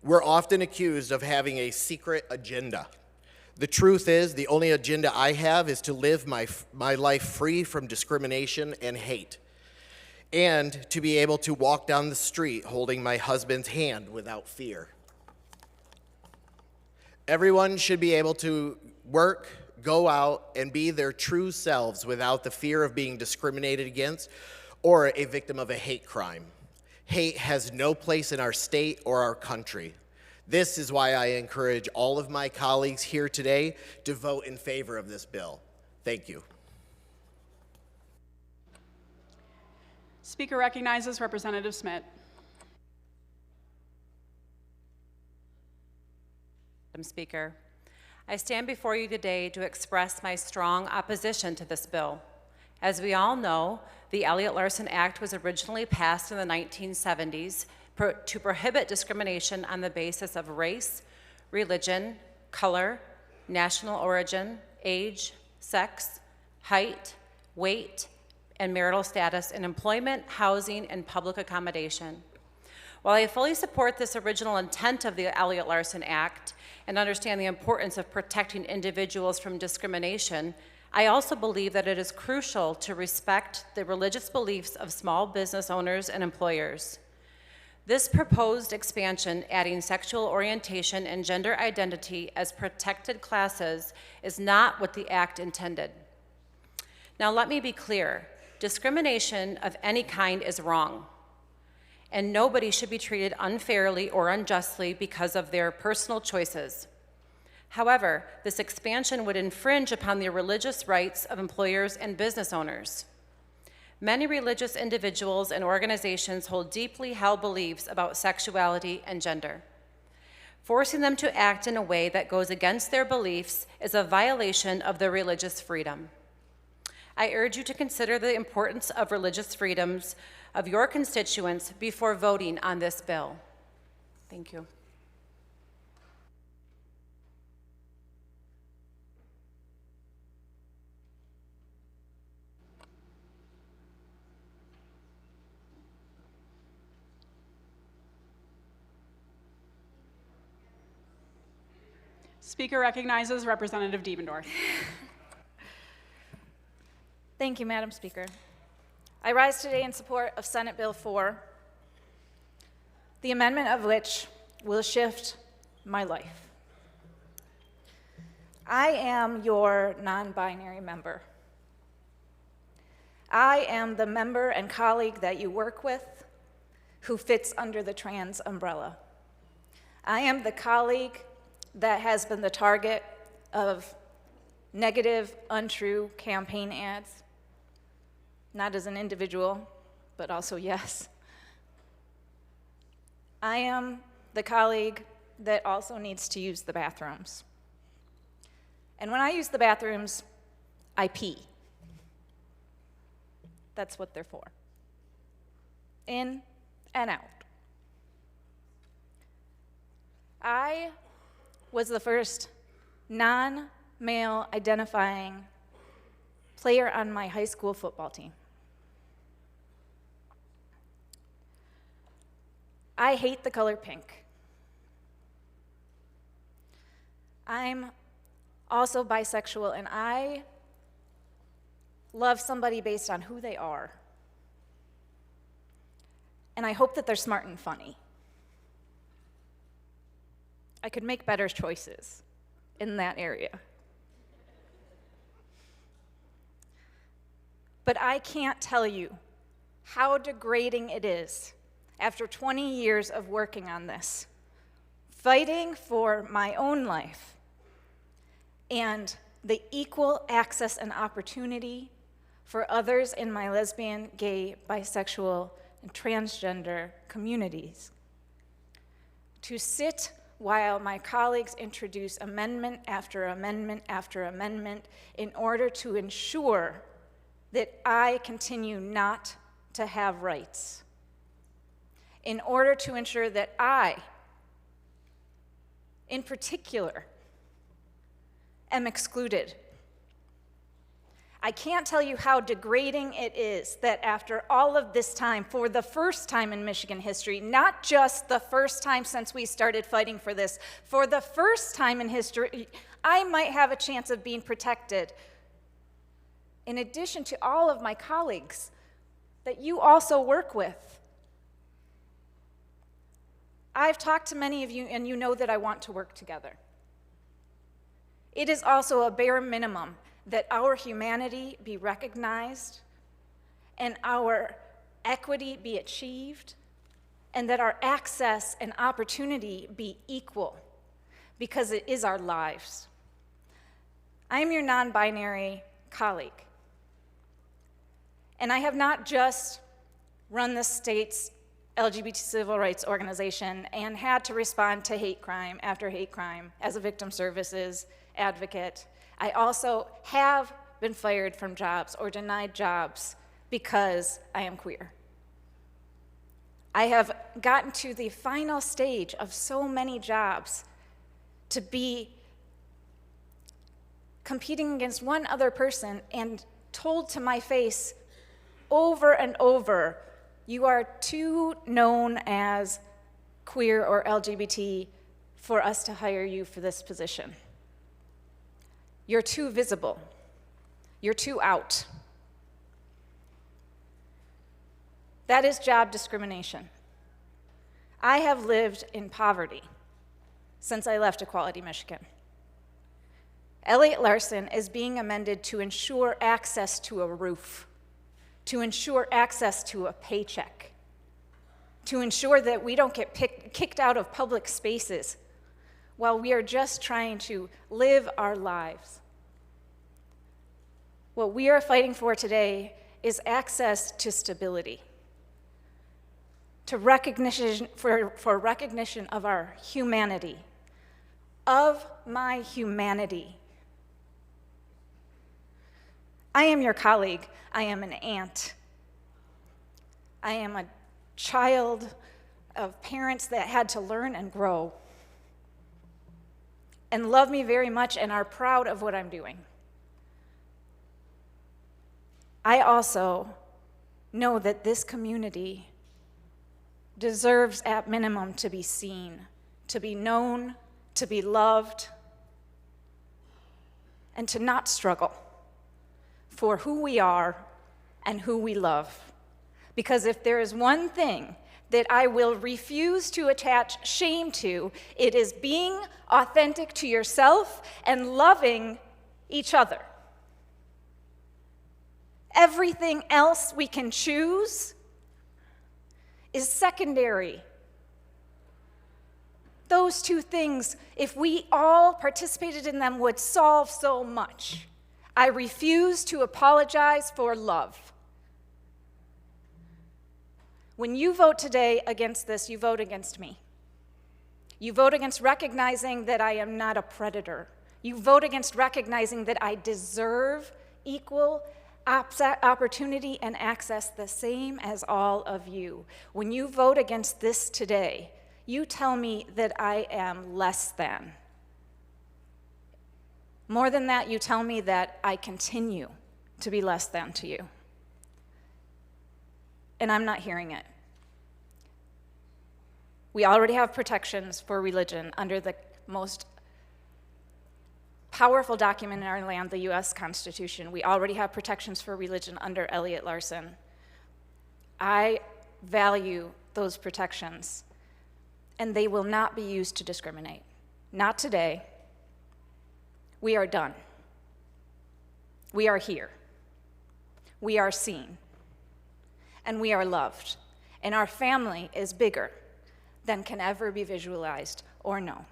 P: We're often accused of having a secret agenda. The truth is, the only agenda I have is to live my life free from discrimination and hate, and to be able to walk down the street holding my husband's hand without fear. Everyone should be able to work, go out, and be their true selves without the fear of being discriminated against or a victim of a hate crime. Hate has no place in our state or our country. This is why I encourage all of my colleagues here today to vote in favor of this bill. Thank you.
I: Speaker recognizes Representative Smith.
Q: Madam Speaker, I stand before you today to express my strong opposition to this bill. As we all know, the Elliott Larson Act was originally passed in the 1970s to prohibit discrimination on the basis of race, religion, color, national origin, age, sex, height, weight, and marital status in employment, housing, and public accommodation. While I fully support this original intent of the Elliott Larson Act and understand the importance of protecting individuals from discrimination, I also believe that it is crucial to respect the religious beliefs of small business owners and employers. This proposed expansion, adding sexual orientation and gender identity as protected classes, is not what the Act intended. Now, let me be clear. Discrimination of any kind is wrong, and nobody should be treated unfairly or unjustly because of their personal choices. However, this expansion would infringe upon the religious rights of employers and business owners. Many religious individuals and organizations hold deeply held beliefs about sexuality and gender. Forcing them to act in a way that goes against their beliefs is a violation of their religious freedom. I urge you to consider the importance of religious freedoms of your constituents before voting on this bill. Thank you.
I: Speaker recognizes Representative Diebendorf.
R: Thank you, Madam Speaker. I rise today in support of Senate Bill 4. the amendment of which will shift my life. I am your non-binary member. I am the member and colleague that you work with who fits under the trans umbrella. I am the colleague that has been the target of negative, untrue campaign ads, not as an individual, but also yes. I am the colleague that also needs to use the bathrooms. And when I use the bathrooms, I pee. That's what they're for. In and out. I was the first non-male identifying player on my high school football team. I hate the color pink. I'm also bisexual, and I love somebody based on who they are. And I hope that they're smart and funny. I could make better choices in that area. But I can't tell you how degrading it is after 20 years of working on this, fighting for my own life and the equal access and opportunity for others in my lesbian, gay, bisexual, and transgender communities. To sit while my colleagues introduce amendment after amendment after amendment in order to ensure that I continue not to have rights, in order to ensure that I, in particular, am excluded. I can't tell you how degrading it is that after all of this time, for the first time in Michigan history, not just the first time since we started fighting for this, for the first time in history, I might have a chance of being protected. In addition to all of my colleagues that you also work with. I've talked to many of you, and you know that I want to work together. It is also a bare minimum that our humanity be recognized and our equity be achieved and that our access and opportunity be equal because it is our lives. I'm your non-binary colleague, and I have not just run the state's LGBT civil rights organization and had to respond to hate crime after hate crime as a victim services advocate. I also have been fired from jobs or denied jobs because I am queer. I have gotten to the final stage of so many jobs to be competing against one other person and told to my face over and over, you are too known as queer or LGBT for us to hire you for this position. You're too visible. You're too out. That is job discrimination. I have lived in poverty since I left Equality Michigan. Elliott Larson is being amended to ensure access to a roof, to ensure access to a paycheck, to ensure that we don't get kicked out of public spaces while we are just trying to live our lives. What we are fighting for today is access to stability, to recognition, for recognition of our humanity, of my humanity. I am your colleague. I am an aunt. I am a child of parents that had to learn and grow and love me very much and are proud of what I'm doing. I also know that this community deserves at minimum to be seen, to be known, to be loved, and to not struggle for who we are and who we love. Because if there is one thing that I will refuse to attach shame to. It is being authentic to yourself and loving each other. Everything else we can choose is secondary. Those two things, if we all participated in them, would solve so much. I refuse to apologize for love. When you vote today against this, you vote against me. You vote against recognizing that I am not a predator. You vote against recognizing that I deserve equal opportunity and access the same as all of you. When you vote against this today, you tell me that I am less than. More than that, you tell me that I continue to be less than to you. And I'm not hearing it. We already have protections for religion under the most powerful document in our land, the US Constitution. We already have protections for religion under Elliott Larson. I value those protections, and they will not be used to discriminate. Not today. We are done. We are here. We are seen. And we are loved. And our family is bigger than can ever be visualized or known.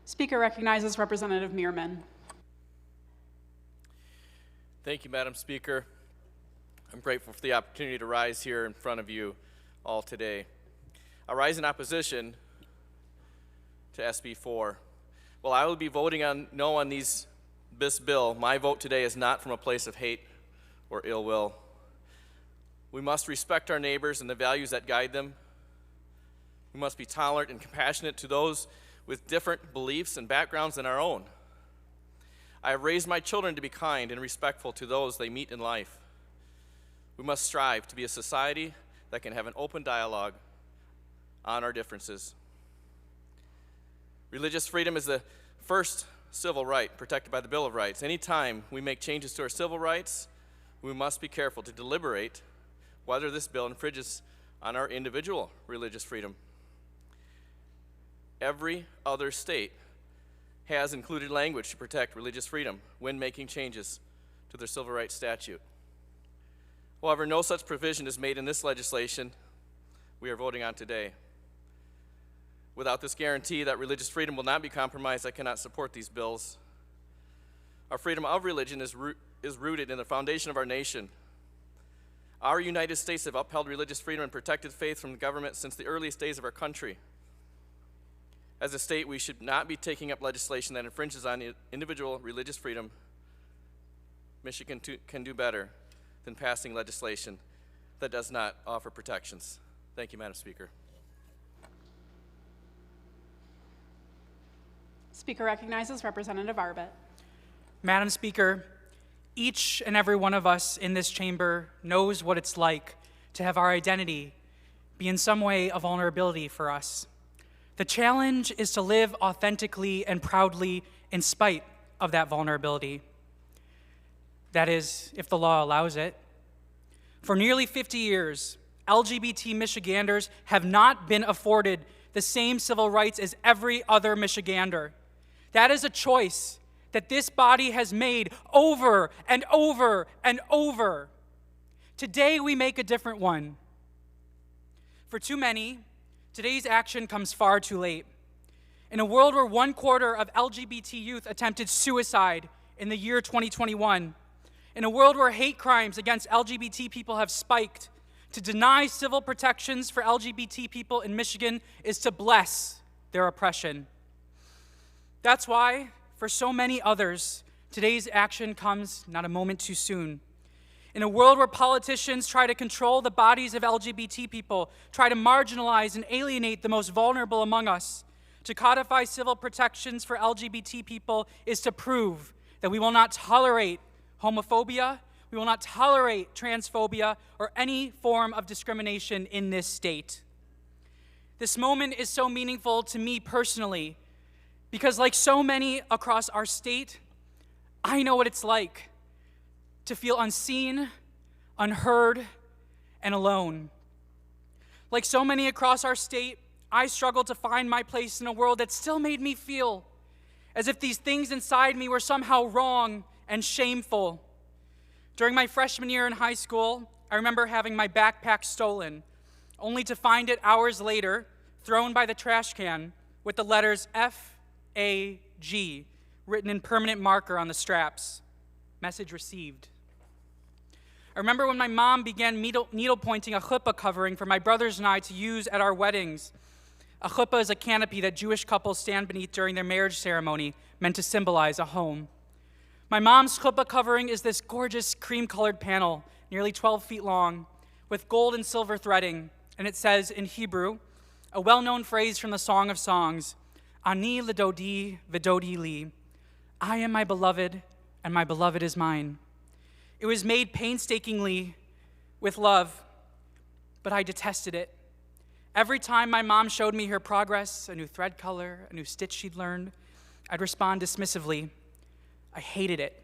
O: Speaker recognizes Representative Meerman.
S: Thank you, Madam Speaker. I'm grateful for the opportunity to rise here in front of you all today. I rise in opposition to SB 4. While I will be voting no on this bill, my vote today is not from a place of hate or ill will. We must respect our neighbors and the values that guide them. We must be tolerant and compassionate to those with different beliefs and backgrounds than our own. I have raised my children to be kind and respectful to those they meet in life. We must strive to be a society that can have an open dialogue on our differences. Religious freedom is the first civil right protected by the Bill of Rights. Anytime we make changes to our civil rights, we must be careful to deliberate whether this bill infringes on our individual religious freedom. Every other state has included language to protect religious freedom when making changes to their civil rights statute. However, no such provision is made in this legislation we are voting on today. Without this guarantee that religious freedom will not be compromised, I cannot support these bills. Our freedom of religion is rooted in the foundation of our nation. Our United States have upheld religious freedom and protected faith from the government since the earliest days of our country. As a state, we should not be taking up legislation that infringes on individual religious freedom. Michigan can do better than passing legislation that does not offer protections. Thank you, Madam Speaker.
O: Speaker recognizes Representative Arbit.
T: Madam Speaker, each and every one of us in this chamber knows what it's like to have our identity be in some way a vulnerability for us. The challenge is to live authentically and proudly in spite of that vulnerability. That is, if the law allows it. For nearly 50 years, LGBT Michiganders have not been afforded the same civil rights as every other Michigander. That is a choice that this body has made over and over and over. Today we make a different one. For too many, today's action comes far too late. In a world where 1/4 of LGBT youth attempted suicide in the year 2021, in a world where hate crimes against LGBT people have spiked, to deny civil protections for LGBT people in Michigan is to bless their oppression. That's why, for so many others, today's action comes not a moment too soon. In a world where politicians try to control the bodies of LGBT people, try to marginalize and alienate the most vulnerable among us, to codify civil protections for LGBT people is to prove that we will not tolerate homophobia, we will not tolerate transphobia, or any form of discrimination in this state. This moment is so meaningful to me personally, because like so many across our state, I know what it's like to feel unseen, unheard, and alone. Like so many across our state, I struggled to find my place in a world that still made me feel as if these things inside me were somehow wrong and shameful. During my freshman year in high school, I remember having my backpack stolen, only to find it hours later thrown by the trash can with the letters F-A-G written in permanent marker on the straps. Message received. I remember when my mom began needle-pointing a chuppah covering for my brothers and I to use at our weddings. A chuppah is a canopy that Jewish couples stand beneath during their marriage ceremony, meant to symbolize a home. My mom's chuppah covering is this gorgeous cream-colored panel, nearly 12 feet long, with gold and silver threading, and it says in Hebrew, a well-known phrase from the Song of Songs, Ani l'dodi v'dodi li. I am my beloved, and my beloved is mine. It was made painstakingly with love, but I detested it. Every time my mom showed me her progress, a new thread color, a new stitch she'd learned, I'd respond dismissively. I hated it.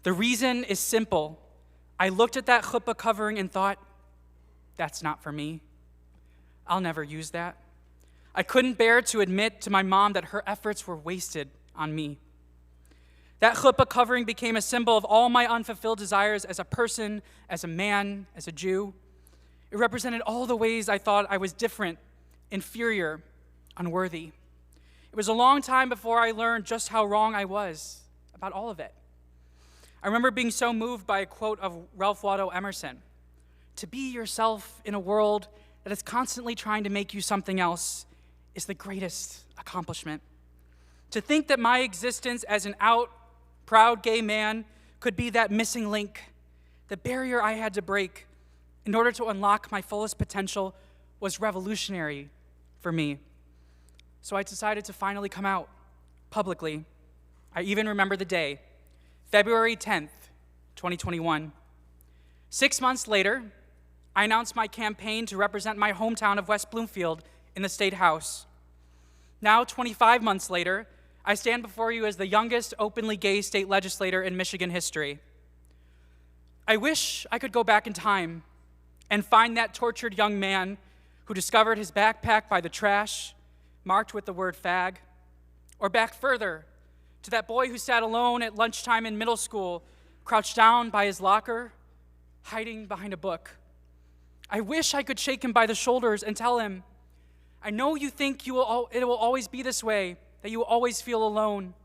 T: The reason is simple. I looked at that chuppah covering and thought, that's not for me. I'll never use that. I couldn't bear to admit to my mom that her efforts were wasted on me. That chuppah covering became a symbol of all my unfulfilled desires as a person, as a man, as a Jew. It represented all the ways I thought I was different, inferior, unworthy. It was a long time before I learned just how wrong I was about all of it. I remember being so moved by a quote of Ralph Waldo Emerson. To be yourself in a world that is constantly trying to make you something else is the greatest accomplishment. To think that my existence as an out, proud gay man could be that missing link, the barrier I had to break in order to unlock my fullest potential was revolutionary for me. So I decided to finally come out publicly. I even remember the day, February 10th, 2021. 6 months later, I announced my campaign to represent my hometown of West Bloomfield in the State House. Now, 25 months later, I stand before you as the youngest openly gay state legislator in Michigan history. I wish I could go back in time and find that tortured young man who discovered his backpack by the trash, marked with the word fag, or back further to that boy who sat alone at lunchtime in middle school, crouched down by his locker, hiding behind a book. I wish I could shake him by the shoulders and tell him, I know you think it will always be this way, that you will always feel alone.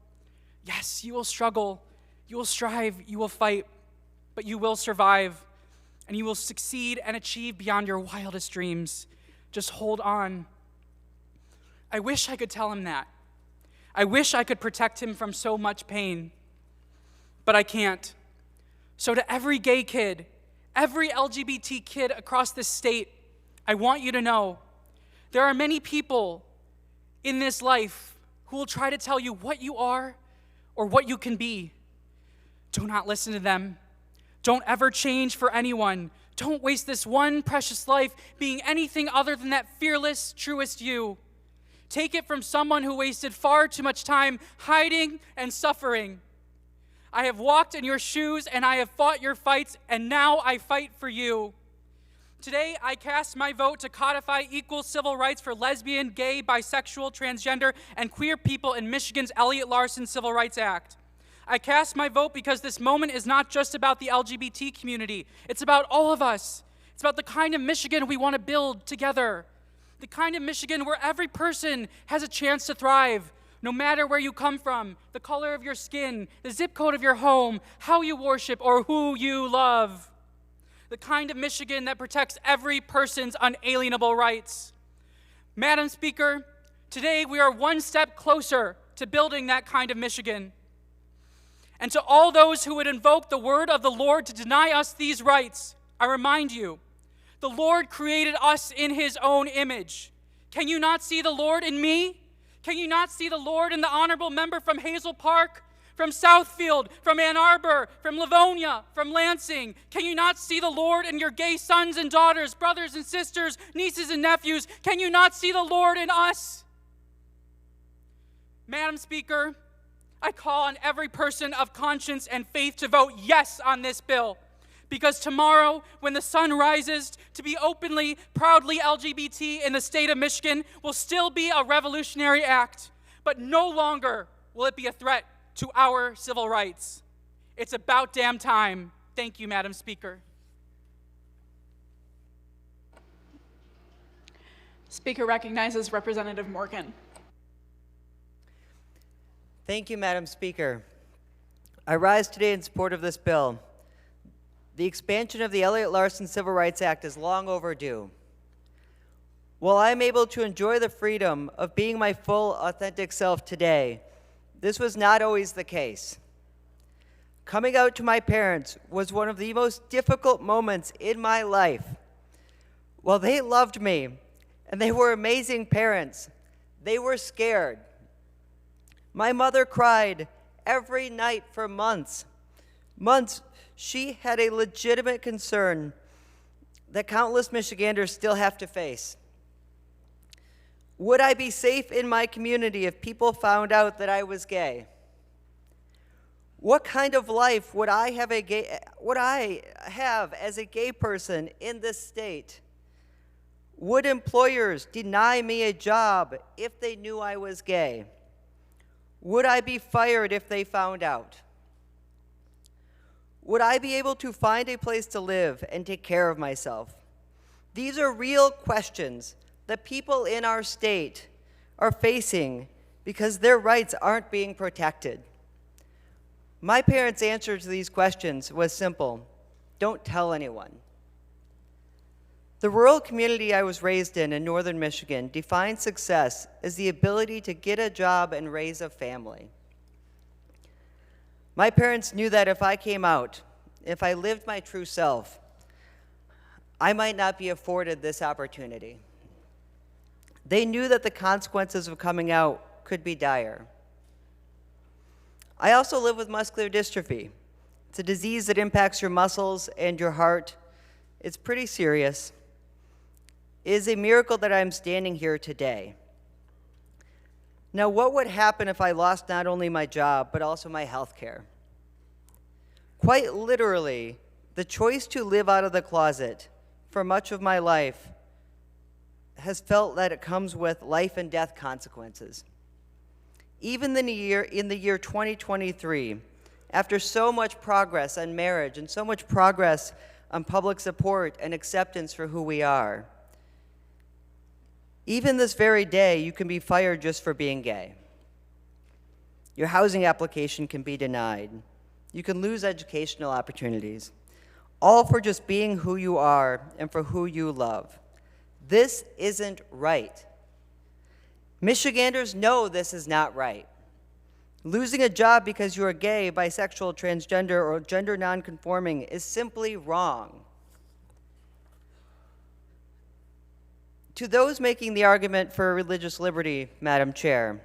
T: Yes, you will struggle, you will strive, you will fight, but you will survive, and you will succeed and achieve beyond your wildest dreams. Just hold on. I wish I could tell him that. I wish I could protect him from so much pain, but I can't. So to every gay kid, every LGBT kid across this state, I want you to know, there are many people in this life who will try to tell you what you are or what you can be. Do not listen to them. Don't ever change for anyone. Don't waste this one precious life being anything other than that fearless, truest you. Take it from someone who wasted far too much time hiding and suffering. I have walked in your shoes and I have fought your fights, and now I fight for you. Today, I cast my vote to codify equal civil rights for lesbian, gay, bisexual, transgender, and queer people in Michigan's Elliott Larson Civil Rights Act. I cast my vote because this moment is not just about the LGBT community. It's about all of us. It's about the kind of Michigan we want to build together. The kind of Michigan where every person has a chance to thrive, no matter where you come from, the color of your skin, the zip code of your home, how you worship, or who you love. The kind of Michigan that protects every person's unalienable rights. Madam Speaker, today we are one step closer to building that kind of Michigan. And to all those who would invoke the word of the Lord to deny us these rights, I remind you, the Lord created us in his own image. Can you not see the Lord in me? Can you not see the Lord in the honorable member from Hazel Park, from Southfield, from Ann Arbor, from Livonia, from Lansing? Can you not see the Lord in your gay sons and daughters, brothers and sisters, nieces and nephews? Can you not see the Lord in us? Madam Speaker, I call on every person of conscience and faith to vote yes on this bill. Because tomorrow, when the sun rises, to be openly, proudly LGBT in the state of Michigan will still be a revolutionary act, but no longer will it be a threat to our civil rights. It's about damn time. Thank you, Madam Speaker.
O: Speaker recognizes Representative Morgan.
U: Thank you, Madam Speaker. I rise today in support of this bill. The expansion of the Elliott Larson Civil Rights Act is long overdue. While I am able to enjoy the freedom of being my full, authentic self today, this was not always the case. Coming out to my parents was one of the most difficult moments in my life. While they loved me, and they were amazing parents, they were scared. My mother cried every night for months. Months, she had a legitimate concern that countless Michiganders still have to face. Would I be safe in my community if people found out that I was gay? What kind of life would I have as a gay person in this state? Would employers deny me a job if they knew I was gay? Would I be fired if they found out? Would I be able to find a place to live and take care of myself? These are real questions that people in our state are facing because their rights aren't being protected. My parents' answer to these questions was simple: don't tell anyone. The rural community I was raised in northern Michigan defined success as the ability to get a job and raise a family. My parents knew that if I came out, if I lived my true self, I might not be afforded this opportunity. They knew that the consequences of coming out could be dire. I also live with muscular dystrophy. It's a disease that impacts your muscles and your heart. It's pretty serious. It is a miracle that I'm standing here today. Now, what would happen if I lost not only my job, but also my health care? Quite literally, the choice to live out of the closet for much of my life has felt that it comes with life and death consequences. Even in the year 2023, after so much progress on marriage and so much progress on public support and acceptance for who we are, even this very day, you can be fired just for being gay. Your housing application can be denied. You can lose educational opportunities, all for just being who you are and for who you love. This isn't right. Michiganders know this is not right. Losing a job because you are gay, bisexual, transgender, or gender nonconforming is simply wrong. To those making the argument for religious liberty, Madam Chair,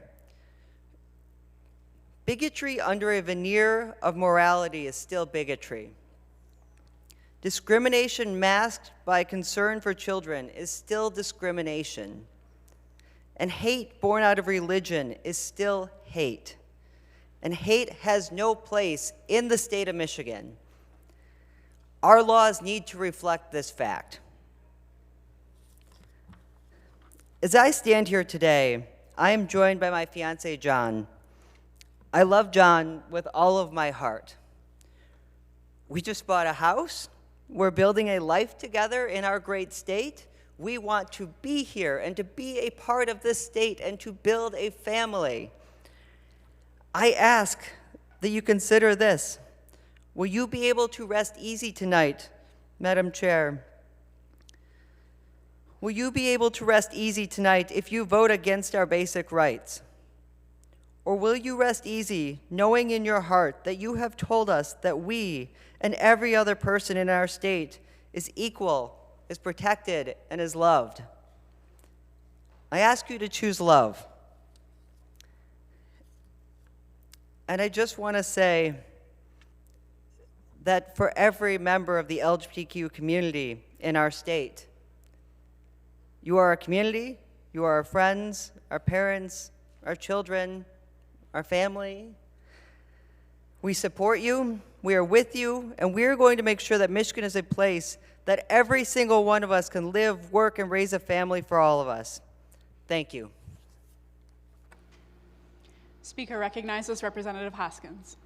U: bigotry under a veneer of morality is still bigotry. Discrimination masked by concern for children is still discrimination. And hate born out of religion is still hate. And hate has no place in the state of Michigan. Our laws need to reflect this fact. As I stand here today, I am joined by my fiancé, John. I love John with all of my heart. We just bought a house. We're building a life together in our great state. We want to be here and to be a part of this state and to build a family. I ask that you consider this. Will you be able to rest easy tonight, Madam Chair? Will you be able to rest easy tonight if you vote against our basic rights? Or will you rest easy knowing in your heart that you have told us that we and every other person in our state is equal, is protected, and is loved? I ask you to choose love. And I just want to say that for every member of the LGBTQ community in our state, you are our community, you are our friends, our parents, our children, our family. We support you, we are with you, and we are going to make sure that Michigan is a place that every single one of us can live, work, and raise a family for all of us. Thank you.
O: Speaker recognizes Representative Hoskins.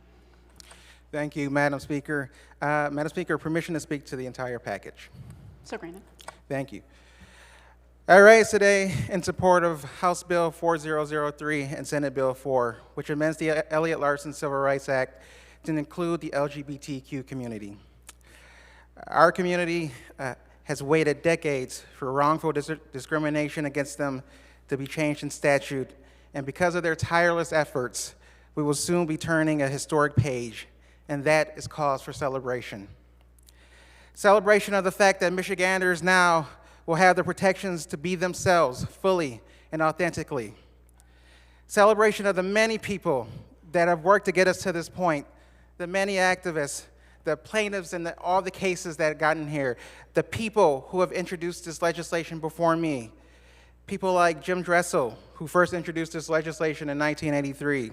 B: Thank you, Madam Speaker. Madam Speaker, permission to speak to the entire package.
O: So granted.
B: Thank you. I rise today in support of House Bill 4003 and Senate Bill 4, which amends the Elliott Larson Civil Rights Act to include the LGBTQ community. Our community has waited decades for wrongful discrimination against them to be changed in statute, and because of their tireless efforts, we will soon be turning a historic page, and that is cause for celebration. Celebration of the fact that Michiganders now will have the protections to be themselves fully and authentically. Celebration of the many people that have worked to get us to this point, the many activists, the plaintiffs in all the cases that have gotten here, the people who have introduced this legislation before me, people like Jim Dressel, who first introduced this legislation in 1983,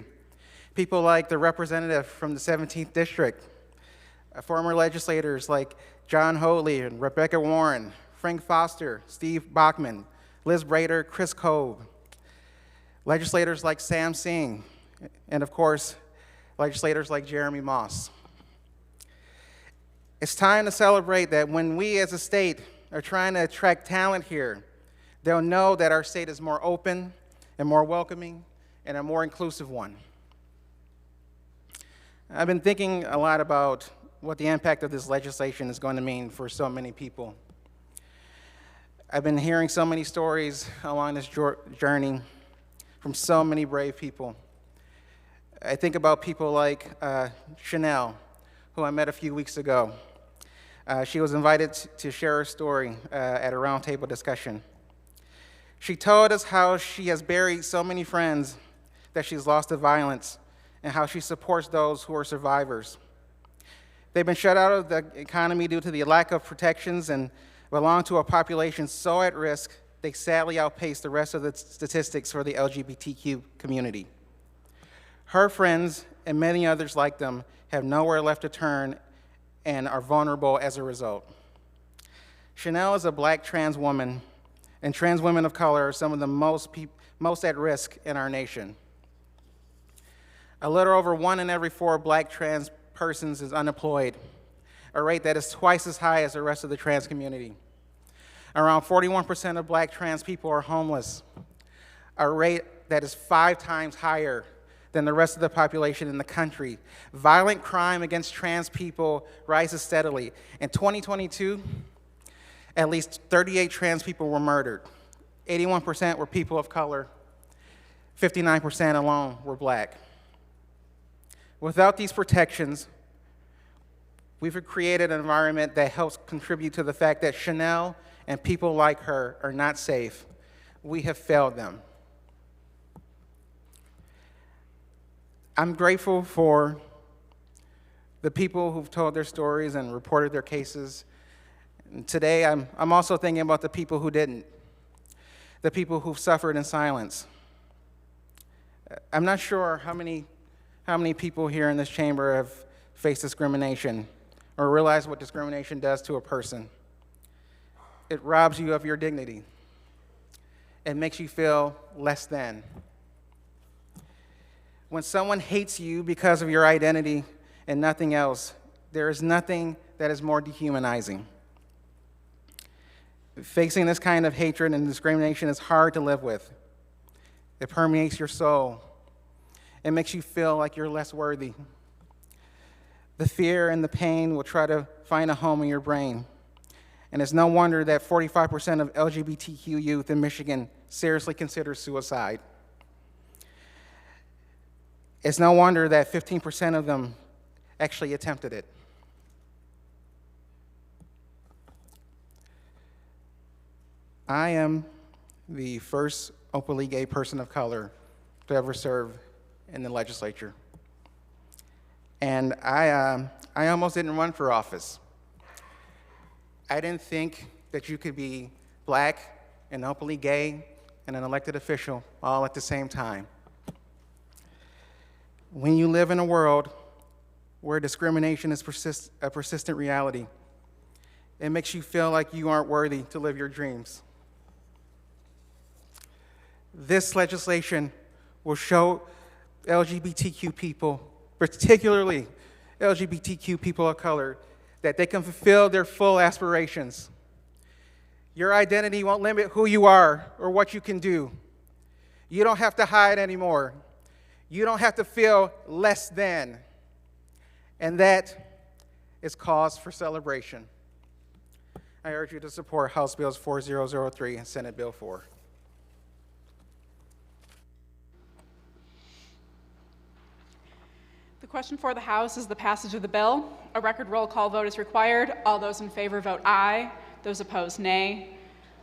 B: people like the representative from the 17th District, former legislators like John Hoadley and Rebecca Warren, Frank Foster, Steve Bachman, Liz Brader, Chris Cove, legislators like Sam Singh, and of course, legislators like Jeremy Moss. It's time to celebrate that when we as a state are trying to attract talent here, they'll know that our state is more open and more welcoming and a more inclusive one. I've been thinking a lot about what the impact of this legislation is going to mean for so many people. I've been hearing so many stories along this journey from so many brave people. I think about people like Chanel, who I met a few weeks ago. She was invited to share her story at a roundtable discussion. She told us how she has buried so many friends that she's lost to violence and how she supports those who are survivors. They've been shut out of the economy due to the lack of protections and belong to a population so at risk, they sadly outpace the rest of the statistics for the LGBTQ community. Her friends and many others like them have nowhere left to turn and are vulnerable as a result. Chanel is a black trans woman, and trans women of color are some of the most at risk in our nation. A little over 1 in every 4 black trans persons is unemployed, a rate that is twice as high as the rest of the trans community. Around 41% of black trans people are homeless, a rate that is 5 times higher than the rest of the population in the country. Violent crime against trans people rises steadily. In 2022, at least 38 trans people were murdered. 81% were people of color. 59% alone were black. Without these protections, we've created an environment that helps contribute to the fact that Chanel and people like her are not safe. We have failed them. I'm grateful for the people who've told their stories and reported their cases. And today, I'm also thinking about the people who didn't, the people who've suffered in silence. I'm not sure how many people here in this chamber have faced discrimination or realize what discrimination does to a person. It robs you of your dignity. It makes you feel less than. When someone hates you because of your identity and nothing else, there is nothing that is more dehumanizing. Facing this kind of hatred and discrimination is hard to live with. It permeates your soul. It makes you feel like you're less worthy. The fear and the pain will try to find a home in your brain. And it's no wonder that 45% of LGBTQ youth in Michigan seriously consider suicide. It's no wonder that 15% of them actually attempted it. I am the first openly gay person of color to ever serve in the legislature. And I almost didn't run for office. I didn't think that you could be black and openly gay and an elected official all at the same time. When you live in a world where discrimination is a persistent reality. It makes you feel like you aren't worthy to live your dreams. This legislation will show LGBTQ people, particularly LGBTQ people of color, that they can fulfill their full aspirations. Your identity won't limit who you are or what you can do. You don't have to hide anymore. You don't have to feel less than. And that is cause for celebration. I urge you to support House Bills 4003 and Senate Bill 4.
O: The question for the House is the passage of the bill. A record roll call vote is required. All those in favor vote aye. Those opposed, nay.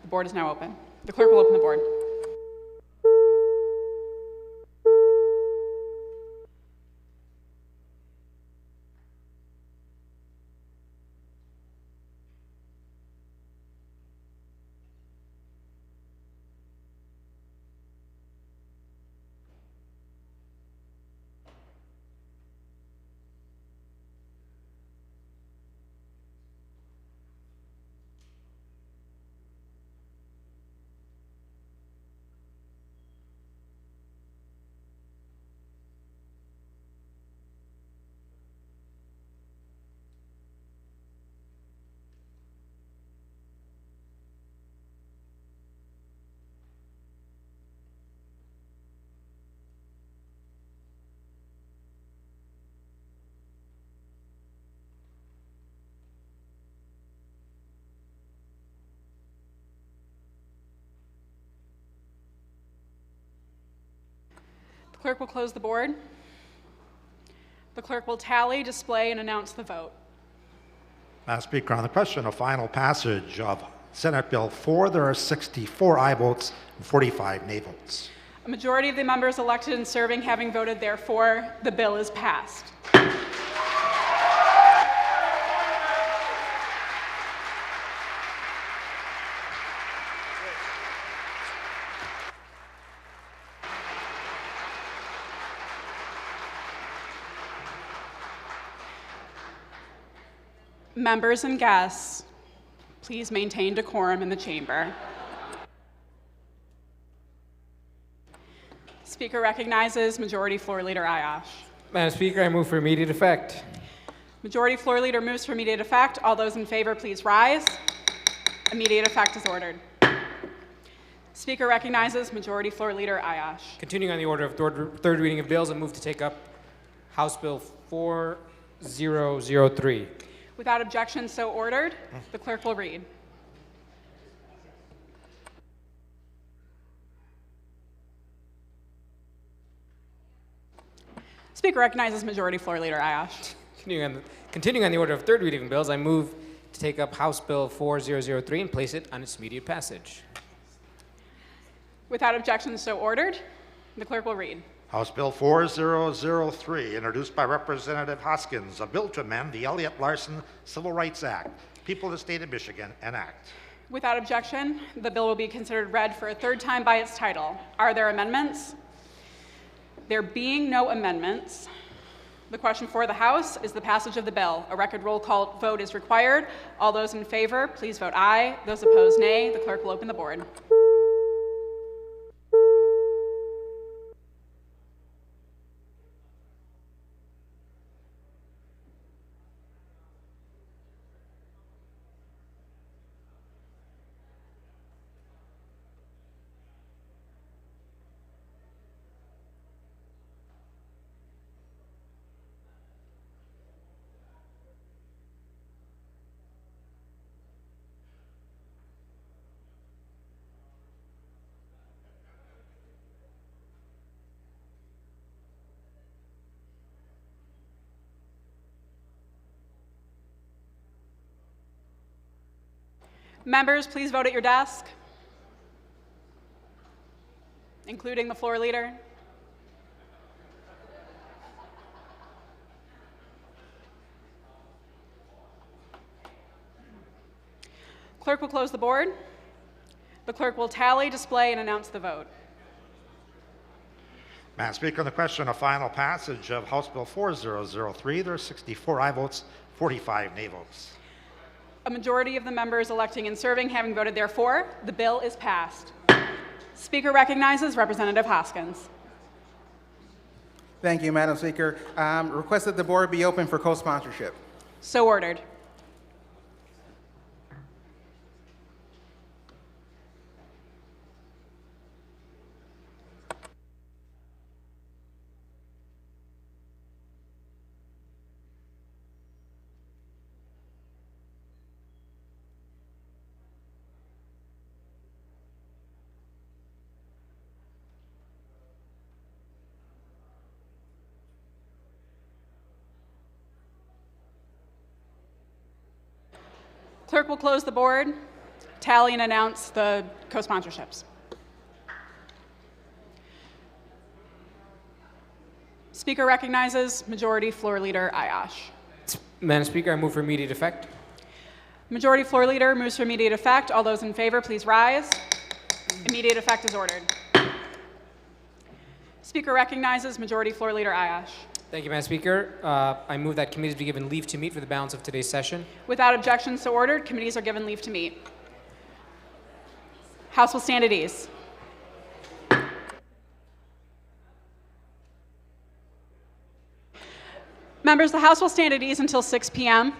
O: The board is now open. The clerk will open the board. The clerk will close the board. The clerk will tally, display, and announce the vote.
C: Madam Speaker, on the question of final passage of Senate Bill 4, there are 64 aye votes and 45 nay votes.
O: A majority of the members elected and serving having voted therefore, the bill is passed. Members and guests, please maintain decorum in the chamber. Speaker recognizes Majority Floor Leader Ayash.
J: Madam Speaker, I move for immediate effect.
O: Majority Floor Leader moves for immediate effect. All those in favor, please rise. Immediate effect is ordered. Speaker recognizes Majority Floor Leader Ayash.
J: Continuing on the order of third reading of bills, I move to take up House Bill 4003.
O: Without objection, so ordered. The clerk will read. Speaker recognizes Majority Floor Leader Ayash.
J: Continuing on the order of third reading of bills, I move to take up House Bill 4003 and place it on its immediate passage.
O: Without objection, so ordered. The clerk will read.
C: House Bill 4003, introduced by Representative Hoskins, a bill to amend the Elliott Larson Civil Rights Act. People of the State of Michigan, enact.
O: Without objection, the bill will be considered read for a third time by its title. Are there amendments? There being no amendments, the question for the House is the passage of the bill. A record roll call vote is required. All those in favor, please vote aye. Those opposed, nay. The clerk will open the board. Members, please vote at your desk, including the floor leader. Clerk will close the board. The clerk will tally, display, and announce the vote.
C: Madam Speaker, on the question of final passage of House Bill 4003, there are 64 aye votes, 45 nay votes.
O: A majority of the members electing and serving having voted therefore, the bill is passed. Speaker recognizes Representative Hoskins.
B: Thank you, Madam Speaker. Request that the board be open for co-sponsorship.
O: So ordered. Clerk will close the board, tally and announce the co-sponsorships. Speaker recognizes Majority Floor Leader Ayash.
J: Madam Speaker, I move for immediate effect.
O: Majority Floor Leader moves for immediate effect. All those in favor, please rise. Immediate effect is ordered. Speaker recognizes Majority Floor Leader Ayash.
J: Thank you, Madam Speaker. I move that committees be given leave to meet for the balance of today's session.
O: Without objection, so ordered. Committees are given leave to meet. House will stand at ease. Members, the House will stand at ease until 6 p.m.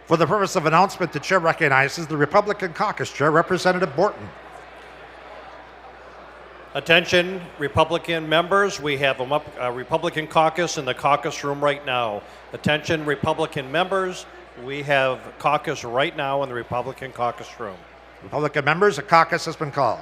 C: For the purpose of announcement, the chair recognizes the Republican Caucus Chair, Representative Borton.
A: Attention, Republican members, we have a Republican caucus in the caucus room right now. Attention, Republican members, we have caucus right now in the Republican caucus room.
C: Republican members, a caucus has been called.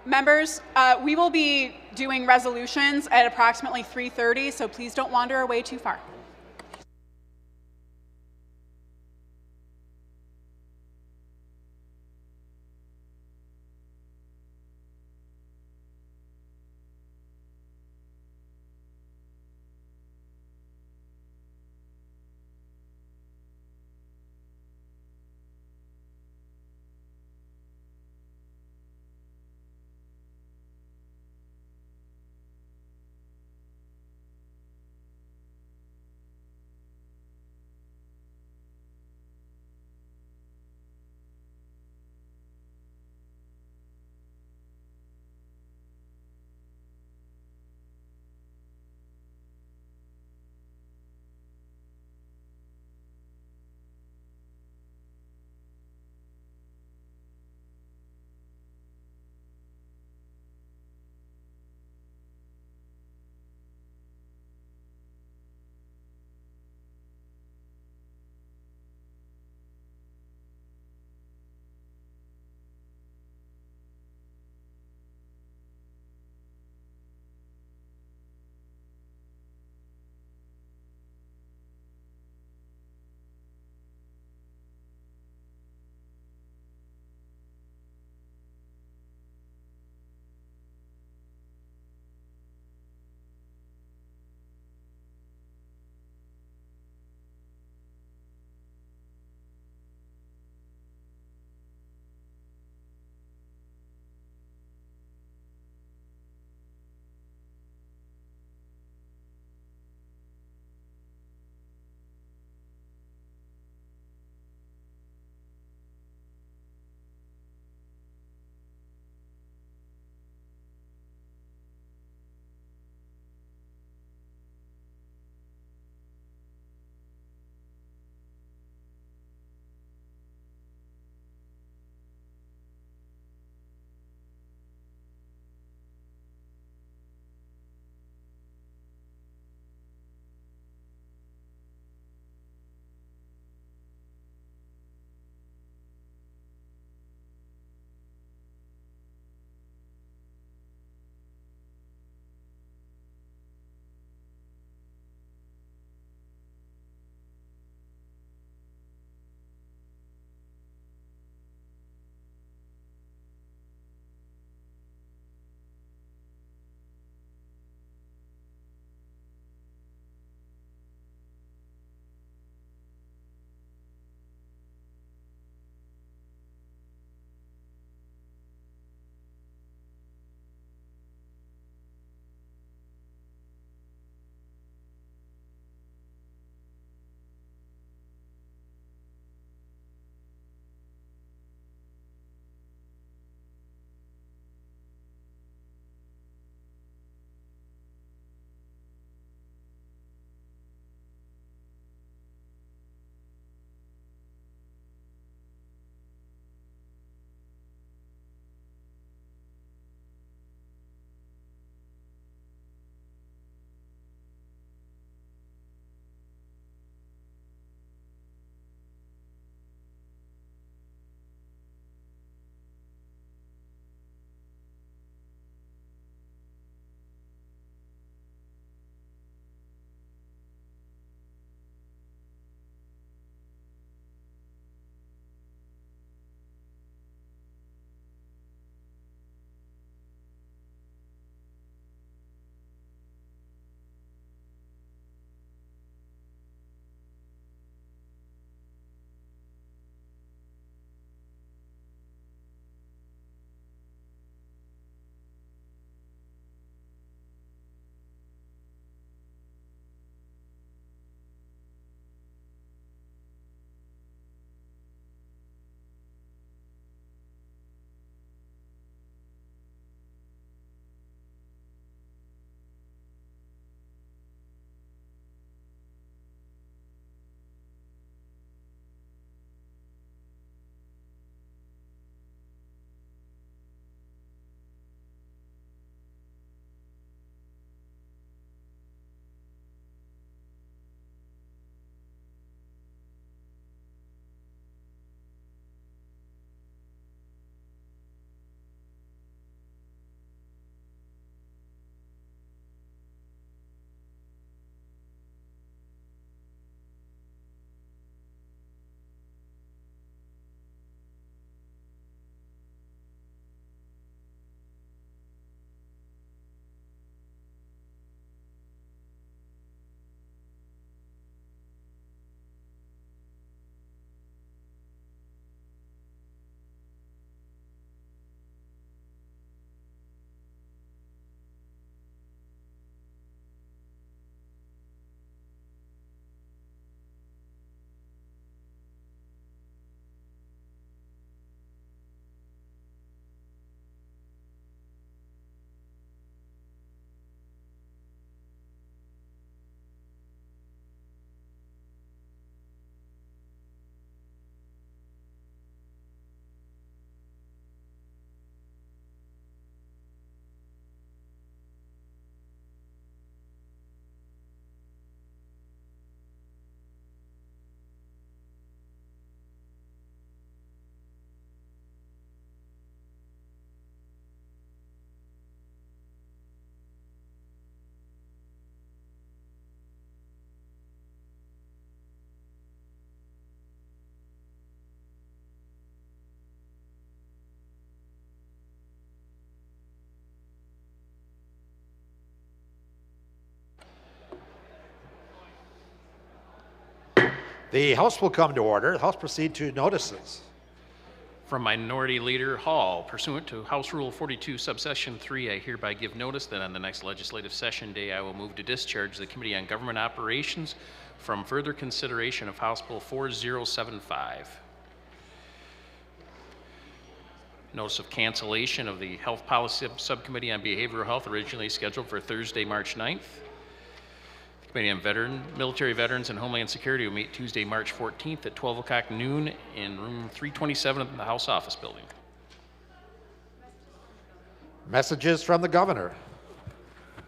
O: Members, we will be doing resolutions at approximately 3:30, so please don't wander away too far.
C: The House will come to order. The House proceed to notices.
D: From Minority Leader Hall, pursuant to House Rule 42, subsection 3, I hereby give notice that on the next legislative session day, I will move to discharge the Committee on Government Operations from further consideration of House Bill 4075. Notice of cancellation of the Health Policy Subcommittee on Behavioral Health, originally scheduled for Thursday, March 9th. The Committee on Military Veterans and Homeland Security will meet Tuesday, March 14th at 12 o'clock noon in room 327 of the House Office Building.
C: Messages from the Governor.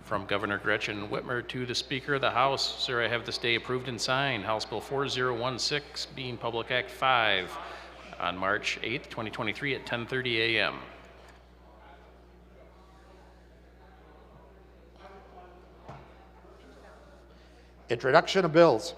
D: From Governor Gretchen Whitmer to the Speaker of the House. Sir, I have this day approved and signed House Bill 4016, being Public Act 5, on March 8th, 2023 at 10:30 a.m.
C: Introduction of bills.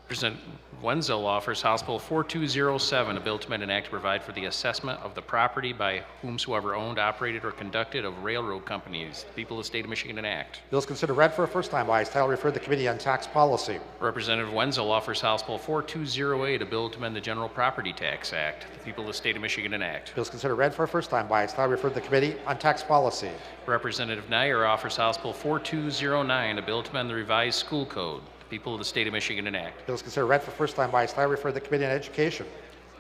D: President Wenzel offers House Bill 4207, a bill to amend an act to provide for the assessment of the property by whomsoever owned, operated, or conducted of railroad companies. The people of the state of Michigan enact.
C: Bills considered read for a first time by its title, referred to the Committee on Tax Policy.
D: Representative Wenzel offers House Bill 4208, a bill to amend the General Property Tax Act. The people of the state of Michigan enact.
C: Bills considered read for a first time by its title, referred to the Committee on Tax Policy.
D: Representative Nyer offers House Bill 4209, a bill to amend the revised school code. The people of the state of Michigan enact.
C: Bills considered read for first time by its title, referred to the Committee on Education.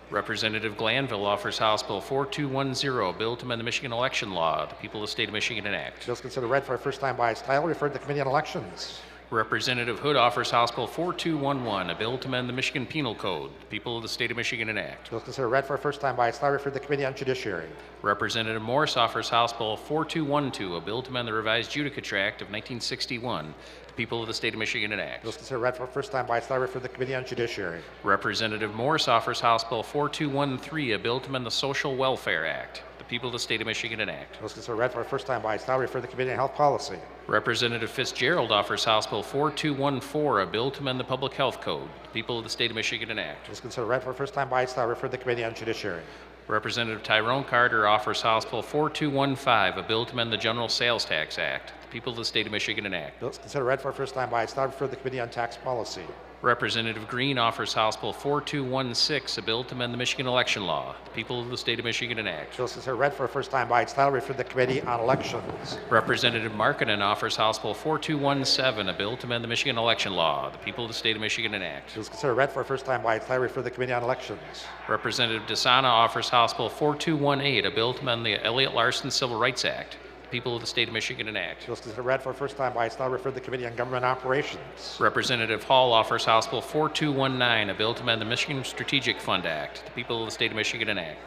D: Representative Glanville offers House Bill 4210, a bill to amend the Michigan election law. The people of the state of Michigan enact.
C: Bills considered read for a first time by its title, referred to the Committee on Elections.
D: Representative Hood offers House Bill 4211, a bill to amend the Michigan Penal Code. The people of the state of Michigan enact.
C: Bills considered read for a first time by its title, referred to the Committee on Judiciary.
D: Representative Morse offers House Bill 4212, a bill to amend the revised Judicature Act of 1961. The people of the state of Michigan enact.
C: Bills considered read for a first time by its title, referred to the Committee on Judiciary.
D: Representative Morse offers House Bill 4213, a bill to amend the Social Welfare Act. The people of the state of Michigan enact.
C: Bills considered read for a first time by its title, referred to the Committee on Health Policy.
D: Representative Fitzgerald offers House Bill 4214, a bill to amend the Public Health Code. The people of the state of Michigan enact.
C: Bills considered read for a first time by its title, referred to the Committee on Judiciary.
D: Representative Tyrone Carter offers House Bill 4215, a bill to amend the General Sales Tax Act. The people of the state of Michigan enact.
C: Bills considered read for a first time by its title, referred to the Committee on Tax Policy.
D: Representative Green offers House Bill 4216, a bill to amend the Michigan election law. The people of the state of Michigan enact.
C: Bills considered read for a first time by its title, referred to the Committee on Elections.
D: Representative Markkinen offers House Bill 4217, a bill to amend the Michigan election law. The people of the state of Michigan enact.
C: Bills considered read for a first time by its title, referred to the Committee on Elections.
D: Representative DeSana offers House Bill 4218, a bill to amend the Elliott Larson Civil Rights Act. The people of the state of Michigan enact.
C: Bills considered read for a first time by its title, referred to the Committee on Government Operations.
D: Representative Hall offers House Bill 4219, a bill to amend the Michigan Strategic Fund Act. The people of the state of Michigan enact.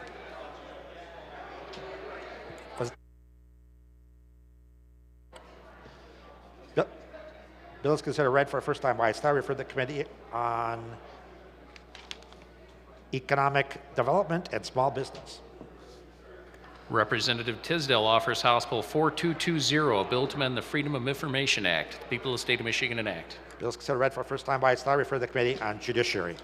C: Bills considered read for a first time by its title, referred to the Committee on Economic Development and Small Business.
D: Representative Tisdale offers House Bill 4220, a bill to amend the Freedom of Information Act. The people of the state of Michigan enact.
C: Bills considered read for a first time by its title, referred to the Committee on Judiciary.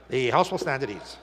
C: The House will stand at ease.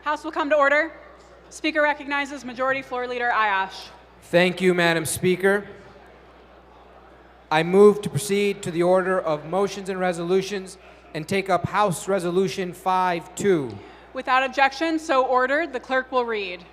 O: House will come to order. Speaker recognizes Majority Floor Leader Ayash.
J: Thank you, Madam Speaker. I move to proceed to the order of motions and resolutions and take up House Resolution 5-2.
O: Without objection, so ordered, the clerk will read.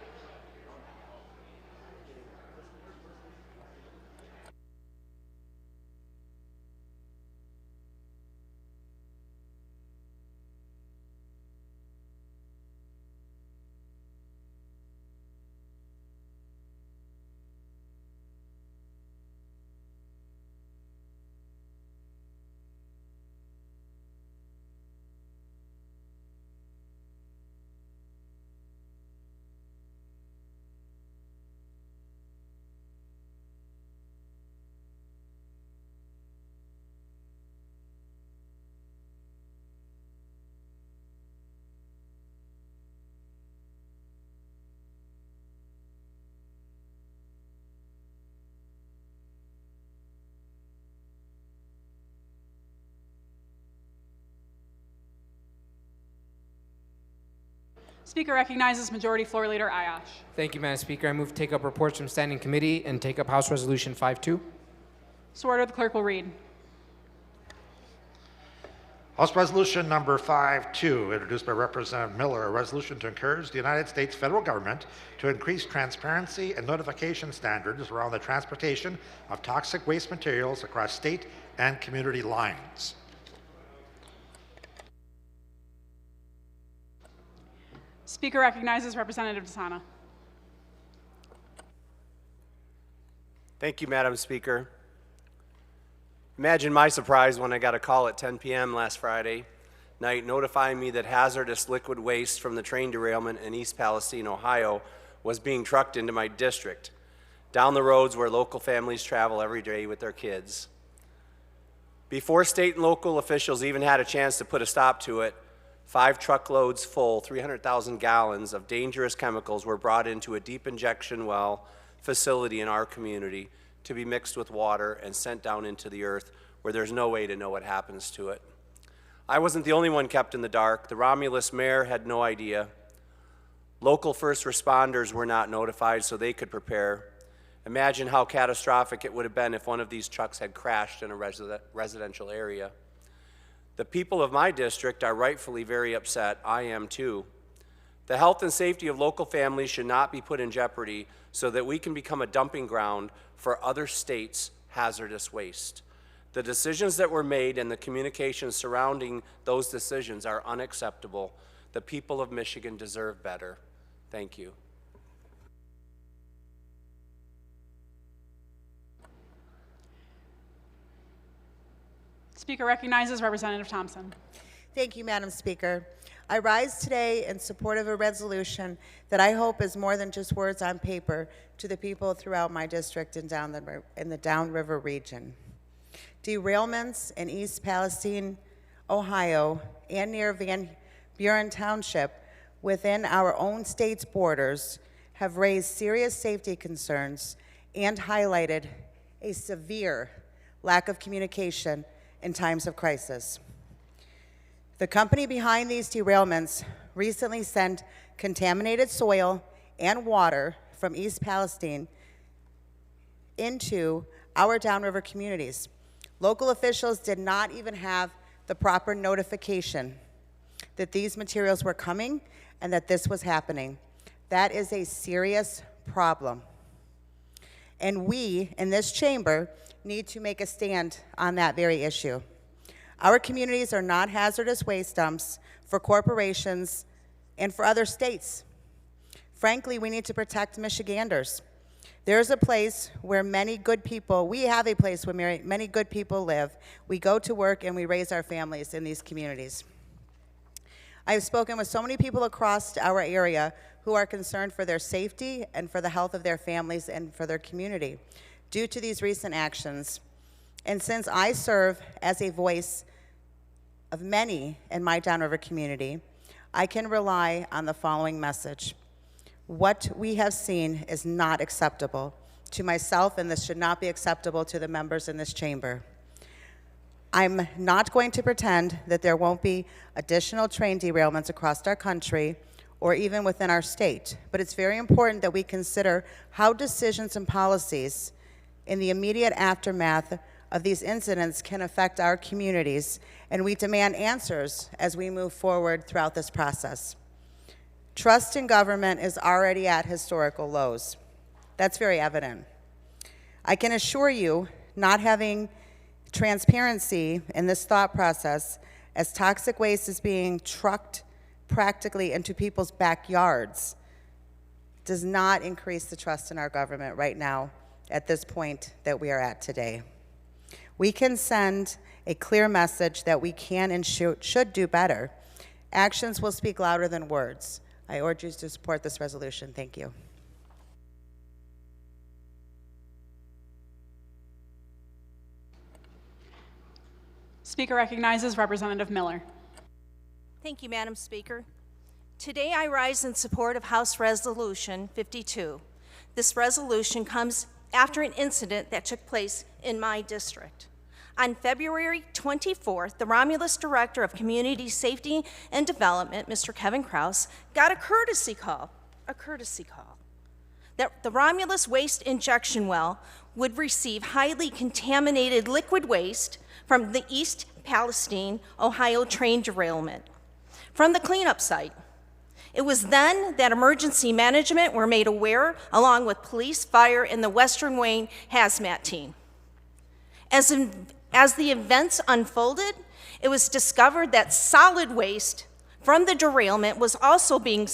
O: Speaker recognizes Majority Floor Leader Ayash.
J: Thank you, Madam Speaker. I move to take up reports from Standing Committee and take up House Resolution 5-2.
O: So ordered, the clerk will read.
C: House Resolution number 5-2, introduced by Representative Miller, a resolution to encourage the United States federal government to increase transparency and notification standards around the transportation of toxic waste materials across state and community lines.
O: Speaker recognizes Representative DeSana.
F: Thank you, Madam Speaker. Imagine my surprise when I got a call at 10 p.m. last Friday night notifying me that hazardous liquid waste from the train derailment in East Palestine, Ohio was being trucked into my district, down the roads where local families travel every day with their kids. Before state and local officials even had a chance to put a stop to it, 5 truckloads full, 300,000 gallons of dangerous chemicals were brought into a deep injection well facility in our community to be mixed with water and sent down into the earth where there's no way to know what happens to it. I wasn't the only one kept in the dark. The Romulus mayor had no idea. Local first responders were not notified so they could prepare. Imagine how catastrophic it would have been if one of these trucks had crashed in a residential area. The people of my district are rightfully very upset. I am too. The health and safety of local families should not be put in jeopardy so that we can become a dumping ground for other states' hazardous waste. The decisions that were made and the communications surrounding those decisions are unacceptable. The people of Michigan deserve better. Thank you.
O: Speaker recognizes Representative Thompson.
V: Thank you, Madam Speaker. I rise today in support of a resolution that I hope is more than just words on paper to the people throughout my district and in the Downriver region. Derailments in East Palestine, Ohio, and near Van Buren Township within our own state's borders have raised serious safety concerns and highlighted a severe lack of communication in times of crisis. The company behind these derailments recently sent contaminated soil and water from East Palestine into our downriver communities. Local officials did not even have the proper notification that these materials were coming and that this was happening. That is a serious problem. And we, in this chamber, need to make a stand on that very issue. Our communities are not hazardous waste dumps for corporations and for other states. Frankly, we need to protect Michiganders. There's a place where many good people, we have a place where many good people live. We go to work and we raise our families in these communities. I have spoken with so many people across our area who are concerned for their safety and for the health of their families and for their community due to these recent actions. And since I serve as a voice of many in my downriver community, I can rely on the following message. What we have seen is not acceptable to myself, and this should not be acceptable to the members in this chamber. I'm not going to pretend that there won't be additional train derailments across our country or even within our state. But it's very important that we consider how decisions and policies in the immediate aftermath of these incidents can affect our communities, and we demand answers as we move forward throughout this process. Trust in government is already at historical lows. That's very evident. I can assure you, not having transparency in this thought process as toxic waste is being trucked practically into people's backyards does not increase the trust in our government right now at this point that we are at today. We can send a clear message that we can and should do better. Actions will speak louder than words. I urge you to support this resolution. Thank you.
O: Speaker recognizes Representative Miller.
G: Thank you, Madam Speaker. Today I rise in support of House Resolution 52. This resolution comes after an incident that took place in my district. On February 24th, the Romulus Director of Community Safety and Development, Mr. Kevin Kraus, got a courtesy call, that the Romulus waste injection well would receive highly contaminated liquid waste from the East Palestine, Ohio train derailment from the cleanup site. It was then that emergency management were made aware, along with police, fire, and the Western Wayne hazmat team. As the events unfolded, it was discovered that solid waste from the derailment was also being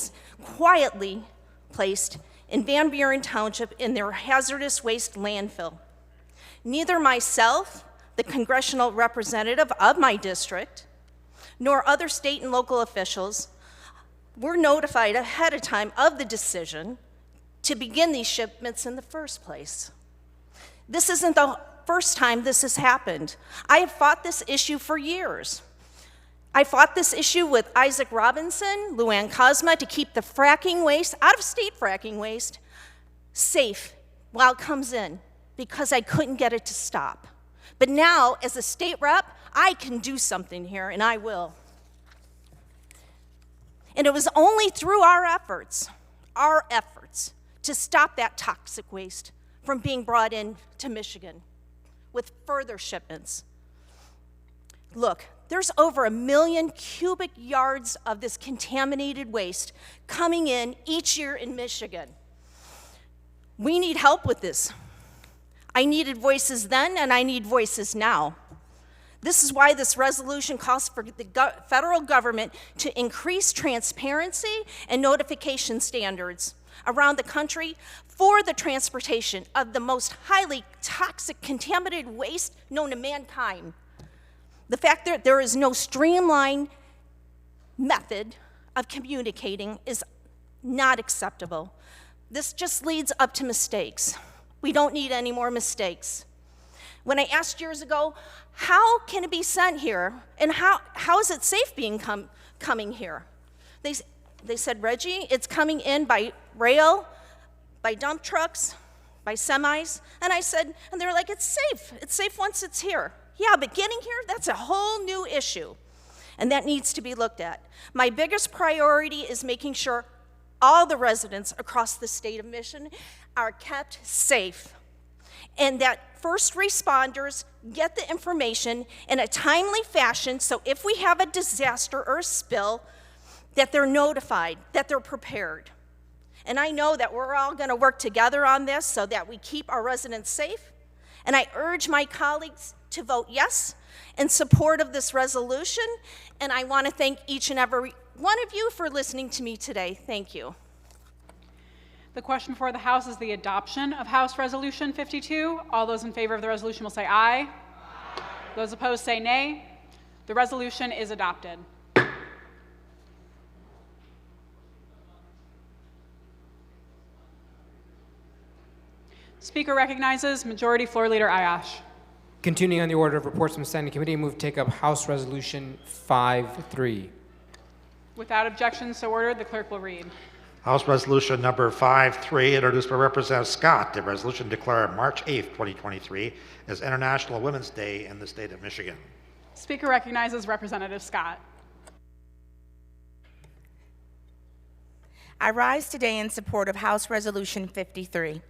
G: quietly placed in Van Buren Township in their hazardous waste landfill. Neither myself, the congressional representative of my district, nor other state and local officials were notified ahead of time of the decision to begin these shipments in the first place. This isn't the first time this has happened. I have fought this issue for years. I fought this issue with Isaac Robinson, Luann Cosma, to keep the fracking waste, out-of-state fracking waste, safe while it comes in, because I couldn't get it to stop. But now, as a state rep, I can do something here, and I will. And it was only through our efforts to stop that toxic waste from being brought in to Michigan with further shipments. Look, there's over 1 million cubic yards of this contaminated waste coming in each year in Michigan. We need help with this. I needed voices then, and I need voices now. This is why this resolution calls for the federal government to increase transparency and notification standards around the country for the transportation of the most highly toxic contaminated waste known to mankind. The fact that there is no streamlined method of communicating is not acceptable. This just leads up to mistakes. We don't need any more mistakes. When I asked years ago, how can it be sent here, and how is it safe being coming here? They said, Reggie, it's coming in by rail, by dump trucks, by semis. And I said, and they're like, it's safe. It's safe once it's here. Yeah, but getting here, that's a whole new issue. And that needs to be looked at. My biggest priority is making sure all the residents across the state of Michigan are kept safe, and that first responders get the information in a timely fashion, so if we have a disaster or a spill, that they're notified, that they're prepared. And I know that we're all going to work together on this so that we keep our residents safe. And I urge my colleagues to vote yes in support of this resolution. And I want to thank each and every one of you for listening to me today. Thank you.
O: The question before the House is the adoption of House Resolution 52. All those in favor of the resolution will say aye. Aye. Those opposed say nay. The resolution is adopted. Speaker recognizes Majority Floor Leader Ayash.
J: Continuing on the order of reports from the Standing Committee, move to take up House Resolution 5-3.
O: Without objection, so ordered, the clerk will read.
C: House Resolution number 5-3, introduced by Representative Scott. The resolution declared March 8, 2023 as International Women's Day in the state of Michigan.
O: Speaker recognizes Representative Scott.
H: I rise today in support of House Resolution 53.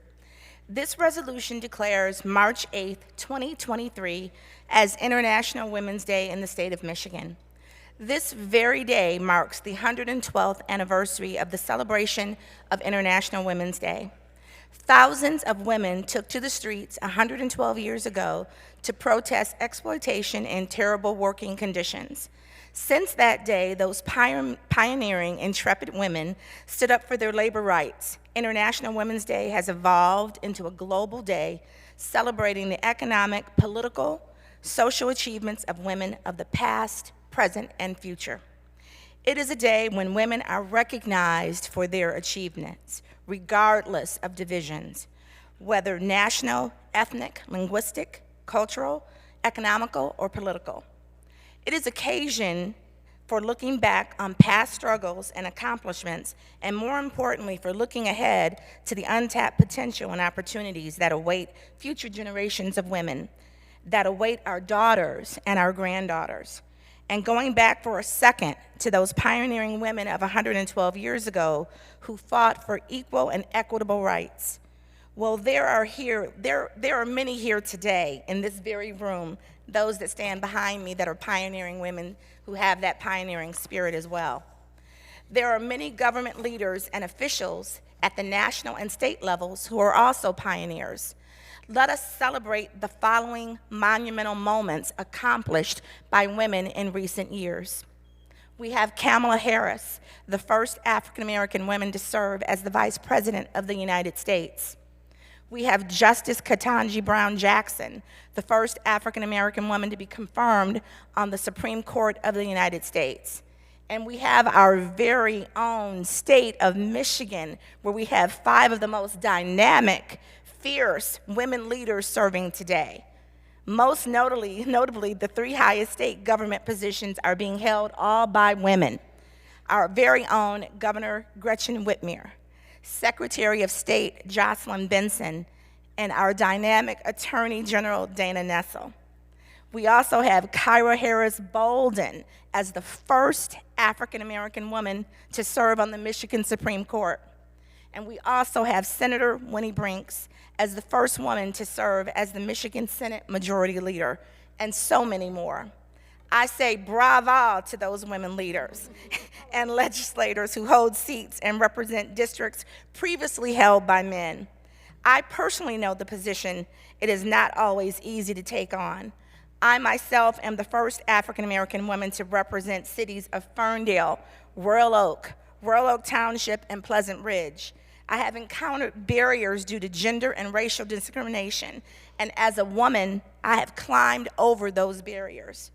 H: This resolution declares March 8, 2023 as International Women's Day in the state of Michigan. This very day marks the 112th anniversary of the celebration of International Women's Day. Thousands of women took to the streets 112 years ago to protest exploitation and terrible working conditions. Since that day, those pioneering, intrepid women stood up for their labor rights. International Women's Day has evolved into a global day celebrating the economic, political, social achievements of women of the past, present, and future. It is a day when women are recognized for their achievements, regardless of divisions, whether national, ethnic, linguistic, cultural, economical, or political. It is occasion for looking back on past struggles and accomplishments, and more importantly, for looking ahead to the untapped potential and opportunities that await future generations of women, that await our daughters and our granddaughters. And going back for a second to those pioneering women of 112 years ago who fought for equal and equitable rights. Well, there are many here today in this very room, those that stand behind me that are pioneering women who have that pioneering spirit as well. There are many government leaders and officials at the national and state levels who are also pioneers. Let us celebrate the following monumental moments accomplished by women in recent years. We have Kamala Harris, the first African American woman to serve as the Vice President of the United States. We have Justice Ketanji Brown Jackson, the first African American woman to be confirmed on the Supreme Court of the United States. And we have our very own state of Michigan, where we have 5 of the most dynamic, fierce women leaders serving today. Most notably, the 3 highest state government positions are being held all by women. Our very own Governor Gretchen Whitmer, Secretary of State Jocelyn Benson, and our dynamic Attorney General Dana Nessel. We also have Kyra Harris Bolden as the first African American woman to serve on the Michigan Supreme Court. And we also have Senator Winnie Brinks as the first woman to serve as the Michigan Senate Majority Leader, and so many more. I say bravo to those women leaders and legislators who hold seats and represent districts previously held by men. I personally know the position. It is not always easy to take on. I myself am the first African American woman to represent cities of Ferndale, Royal Oak Township, and Pleasant Ridge. I have encountered barriers due to gender and racial discrimination, and as a woman, I have climbed over those barriers.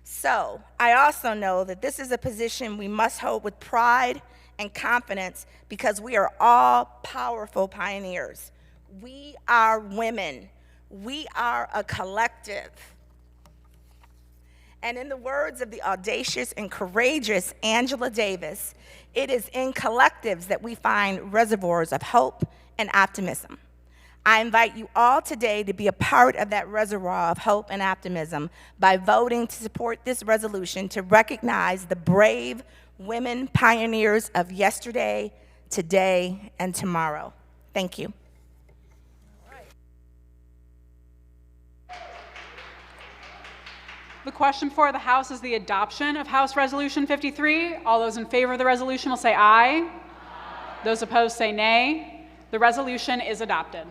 H: So, I also know that this is a position we must hold with pride and confidence because we are all powerful pioneers. We are women. We are a collective. And in the words of the audacious and courageous Angela Davis, it is in collectives that we find reservoirs of hope and optimism. I invite you all today to be a part of that reservoir of hope and optimism by voting to support this resolution to recognize the brave women pioneers of yesterday, today, and tomorrow. Thank you.
O: The question for the House is the adoption of House Resolution 53. All those in favor of the resolution will say aye. Those opposed say nay. The resolution is adopted.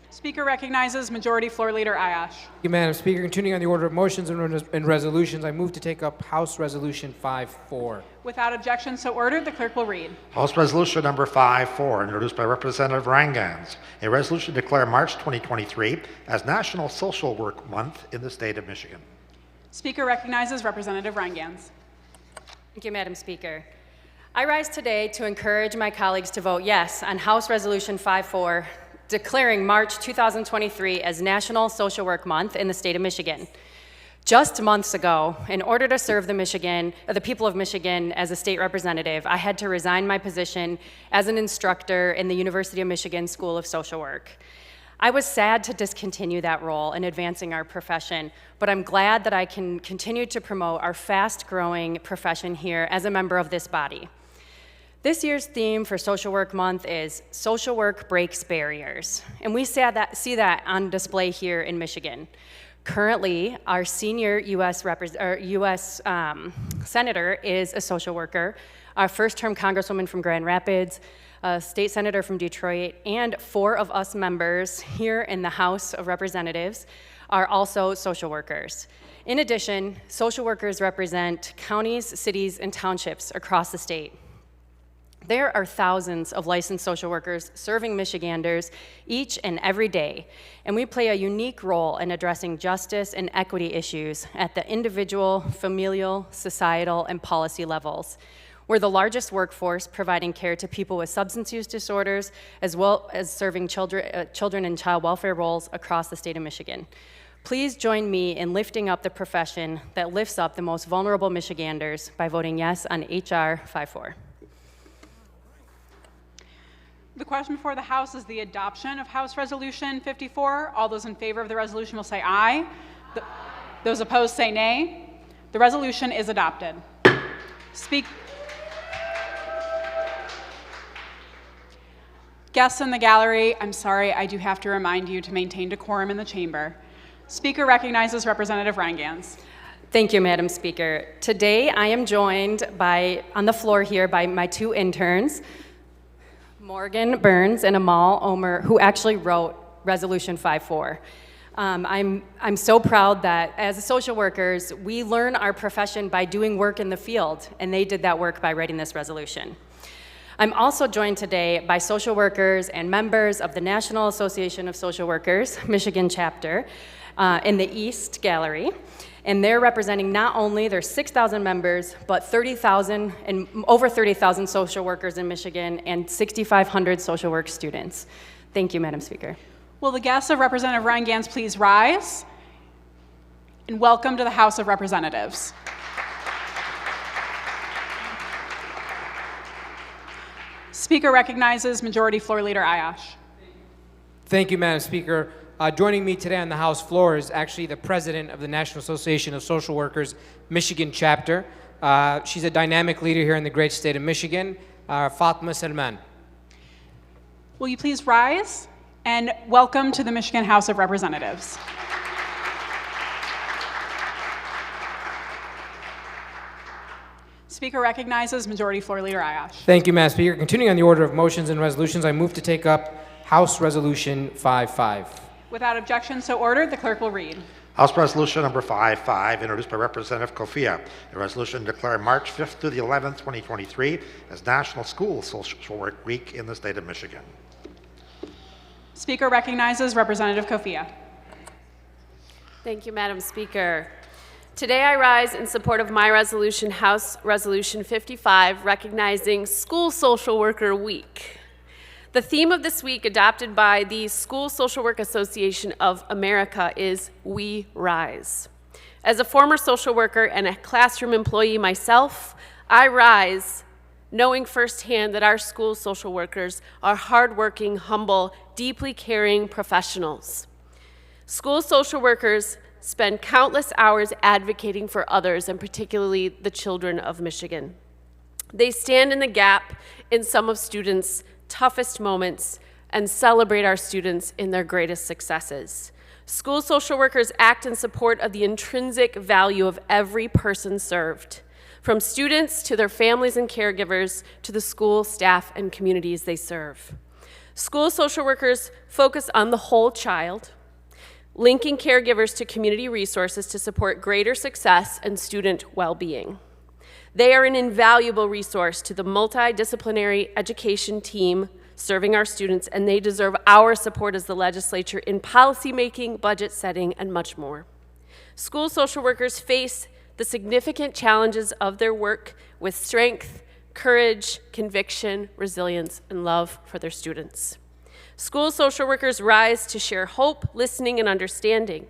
O: Speaker recognizes Majority Floor Leader Ayash.
J: Thank you, Madam Speaker. Continuing on the order of motions and resolutions, I move to take up House Resolution 5-4.
O: Without objection, so ordered, the clerk will read.
C: House Resolution number 5-4, introduced by Representative Rangans, a resolution to declare March 2023 as National Social Work Month in the state of Michigan.
O: Speaker recognizes Representative Rangans.
K: Thank you, Madam Speaker. I rise today to encourage my colleagues to vote yes on House Resolution 5-4, declaring March 2023 as National Social Work Month in the state of Michigan. Just months ago, in order to serve the people of Michigan as a state representative, I had to resign my position as an instructor in the University of Michigan School of Social Work. I was sad to discontinue that role in advancing our profession, but I'm glad that I can continue to promote our fast-growing profession here as a member of this body. This year's theme for Social Work Month is Social Work Breaks Barriers, and we see that on display here in Michigan. Currently, our senior U.S. Senator is a social worker, our first-term Congresswoman from Grand Rapids, a state senator from Detroit, and 4 of us members here in the House of Representatives are also social workers. In addition, social workers represent counties, cities, and townships across the state. There are thousands of licensed social workers serving Michiganders each and every day, and we play a unique role in addressing justice and equity issues at the individual, familial, societal, and policy levels. We're the largest workforce providing care to people with substance use disorders, as well as serving children in child welfare roles across the state of Michigan. Please join me in lifting up the profession that lifts up the most vulnerable Michiganders by voting yes on H.R. 54.
O: The question before the House is the adoption of House Resolution 54. All those in favor of the resolution will say aye. Those opposed say nay. The resolution is adopted. Guests in the gallery, I'm sorry, I do have to remind you to maintain decorum in the chamber. Speaker recognizes Representative Reingans.
K: Thank you, Madam Speaker. Today, I am joined on the floor here by my 2 interns, Morgan Burns and Amal Omer, who actually wrote Resolution 54. I'm so proud that as social workers, we learn our profession by doing work in the field, and they did that work by writing this resolution. I'm also joined today by social workers and members of the National Association of Social Workers, Michigan chapter, in the East Gallery. And they're representing not only their 6,000 members, but 30,000 and over 30,000 social workers in Michigan and 6,500 social work students. Thank you, Madam Speaker.
O: Will the guests of Representative Reingans please rise? And welcome to the House of Representatives. Speaker recognizes Majority Floor Leader Ayash.
J: Thank you, Madam Speaker. Joining me today on the House floor is actually the president of the National Association of Social Workers Michigan chapter. She's a dynamic leader here in the great state of Michigan, Fatma Salman.
O: Will you please rise and welcome to the Michigan House of Representatives. Speaker recognizes Majority Floor Leader Ayash.
J: Thank you, Madam Speaker. Continuing on the order of motions and resolutions, I move to take up House Resolution 55.
O: Without objection, so ordered, the clerk will read.
C: House Resolution number 55, introduced by Representative Kofia, a resolution declaring March 5th through the 11th, 2023 as National School Social Work Week in the state of Michigan.
O: Speaker recognizes Representative Kofia.
L: Thank you, Madam Speaker. Today I rise in support of my resolution, House Resolution 55, recognizing School Social Worker Week. The theme of this week, adopted by the School Social Work Association of America, is We Rise. As a former social worker and a classroom employee myself, I rise knowing firsthand that our school social workers are hardworking, humble, deeply caring professionals. School social workers spend countless hours advocating for others, and particularly the children of Michigan. They stand in the gap in some of students' toughest moments and celebrate our students in their greatest successes. School social workers act in support of the intrinsic value of every person served, from students to their families and caregivers to the school staff and communities they serve. School social workers focus on the whole child, linking caregivers to community resources to support greater success and student well-being. They are an invaluable resource to the multidisciplinary education team serving our students, and they deserve our support as the legislature in policymaking, budget setting, and much more. School social workers face the significant challenges of their work with strength, courage, conviction, resilience, and love for their students. School social workers rise to share hope, listening, and understanding.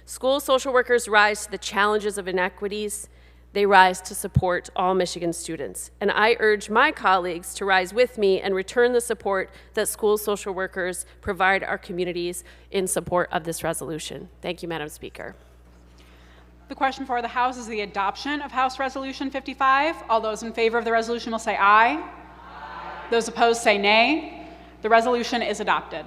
L: School social workers rise to the challenges of inequities. They rise to support all Michigan students. And I urge my colleagues to rise with me and return the support that school social workers provide our communities in support of this resolution. Thank you, Madam Speaker.
O: The question for the House is the adoption of House Resolution 55. All those in favor of the resolution will say aye. Aye. Those opposed say nay. The resolution is adopted.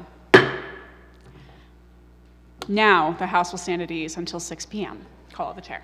O: Now the House will stand at ease until 6 p.m. Call of the chair.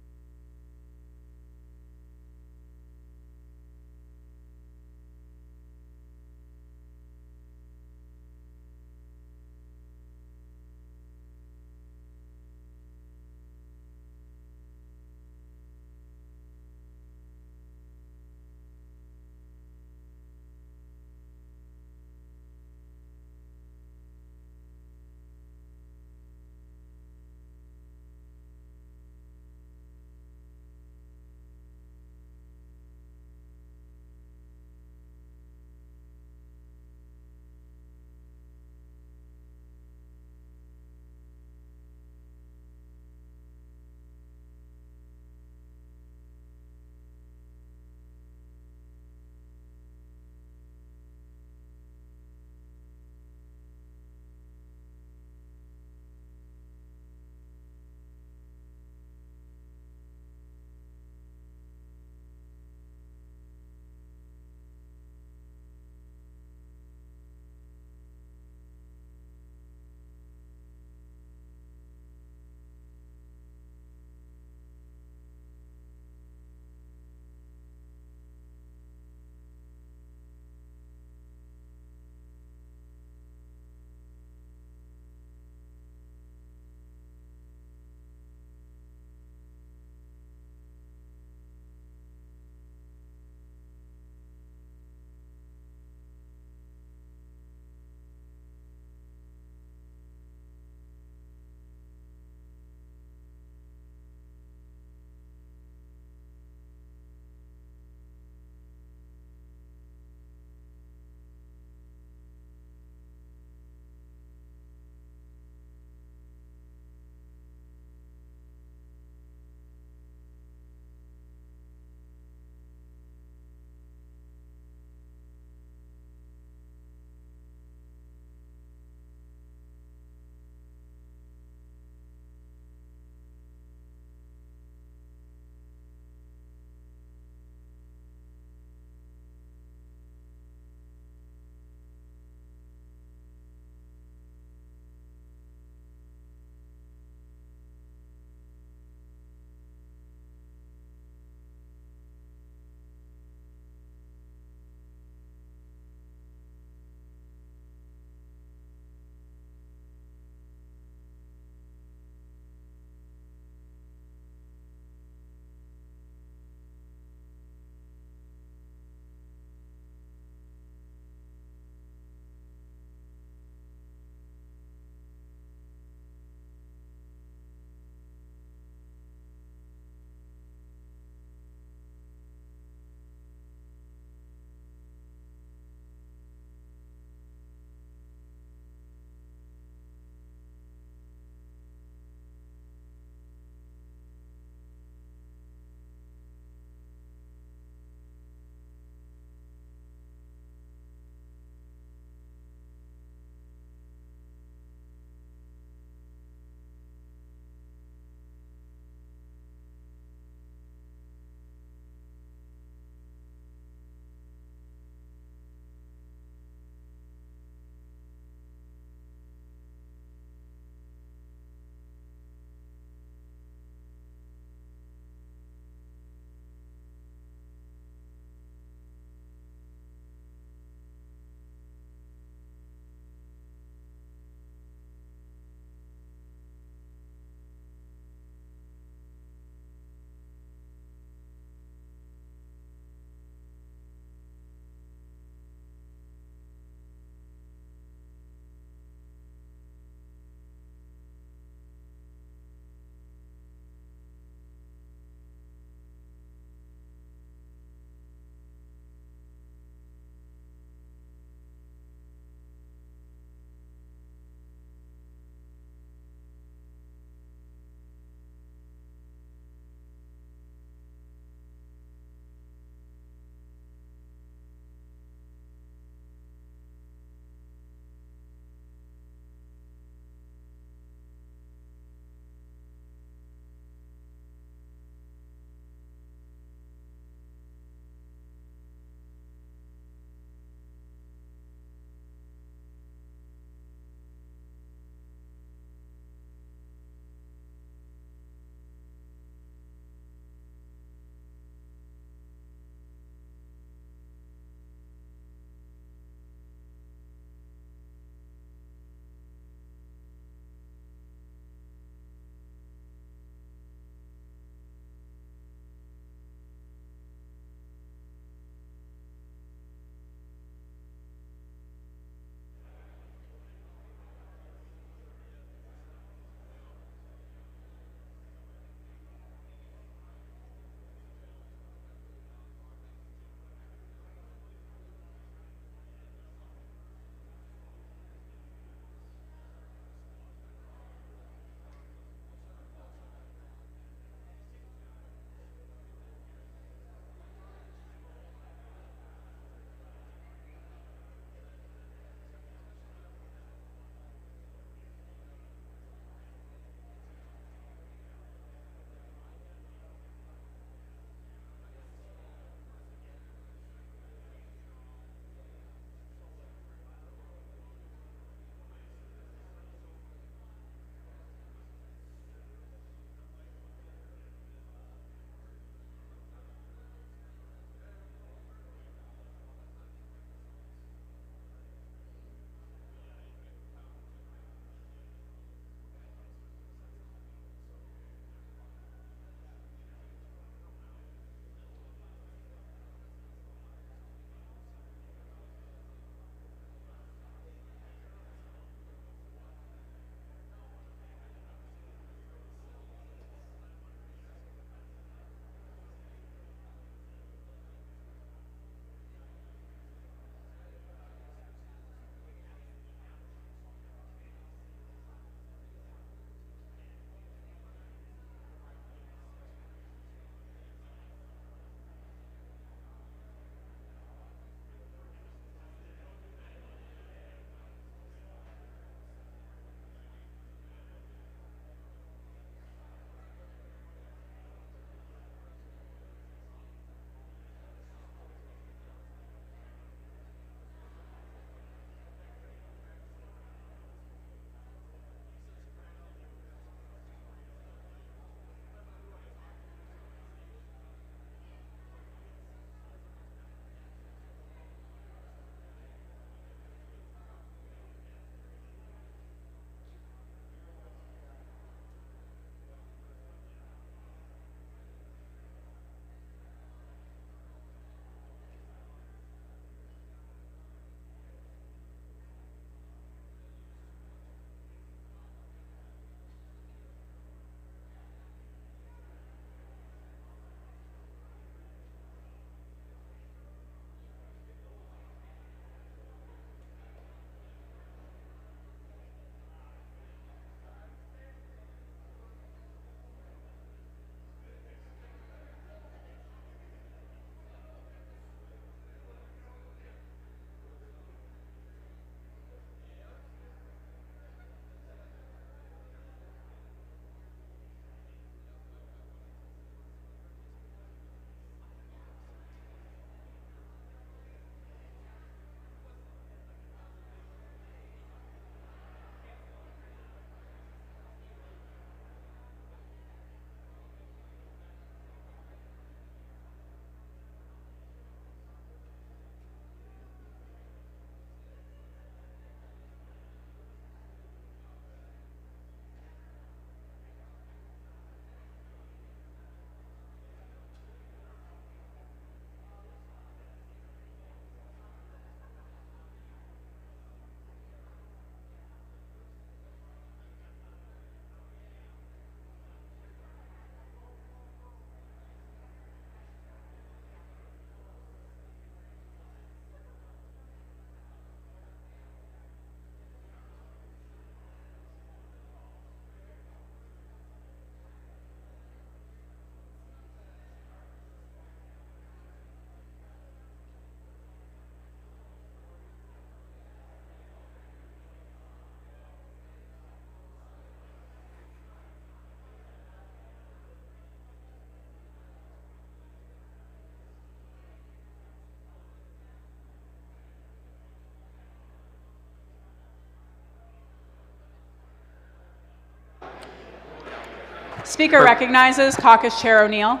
O: Speaker recognizes Caucus Chair O'Neill.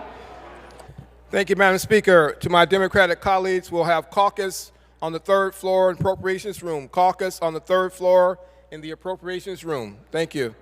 E: Thank you, Madam Speaker. To my Democratic colleagues, we'll have caucus on the third floor in Appropriations Room. Caucus on the third floor in the Appropriations Room. Thank you.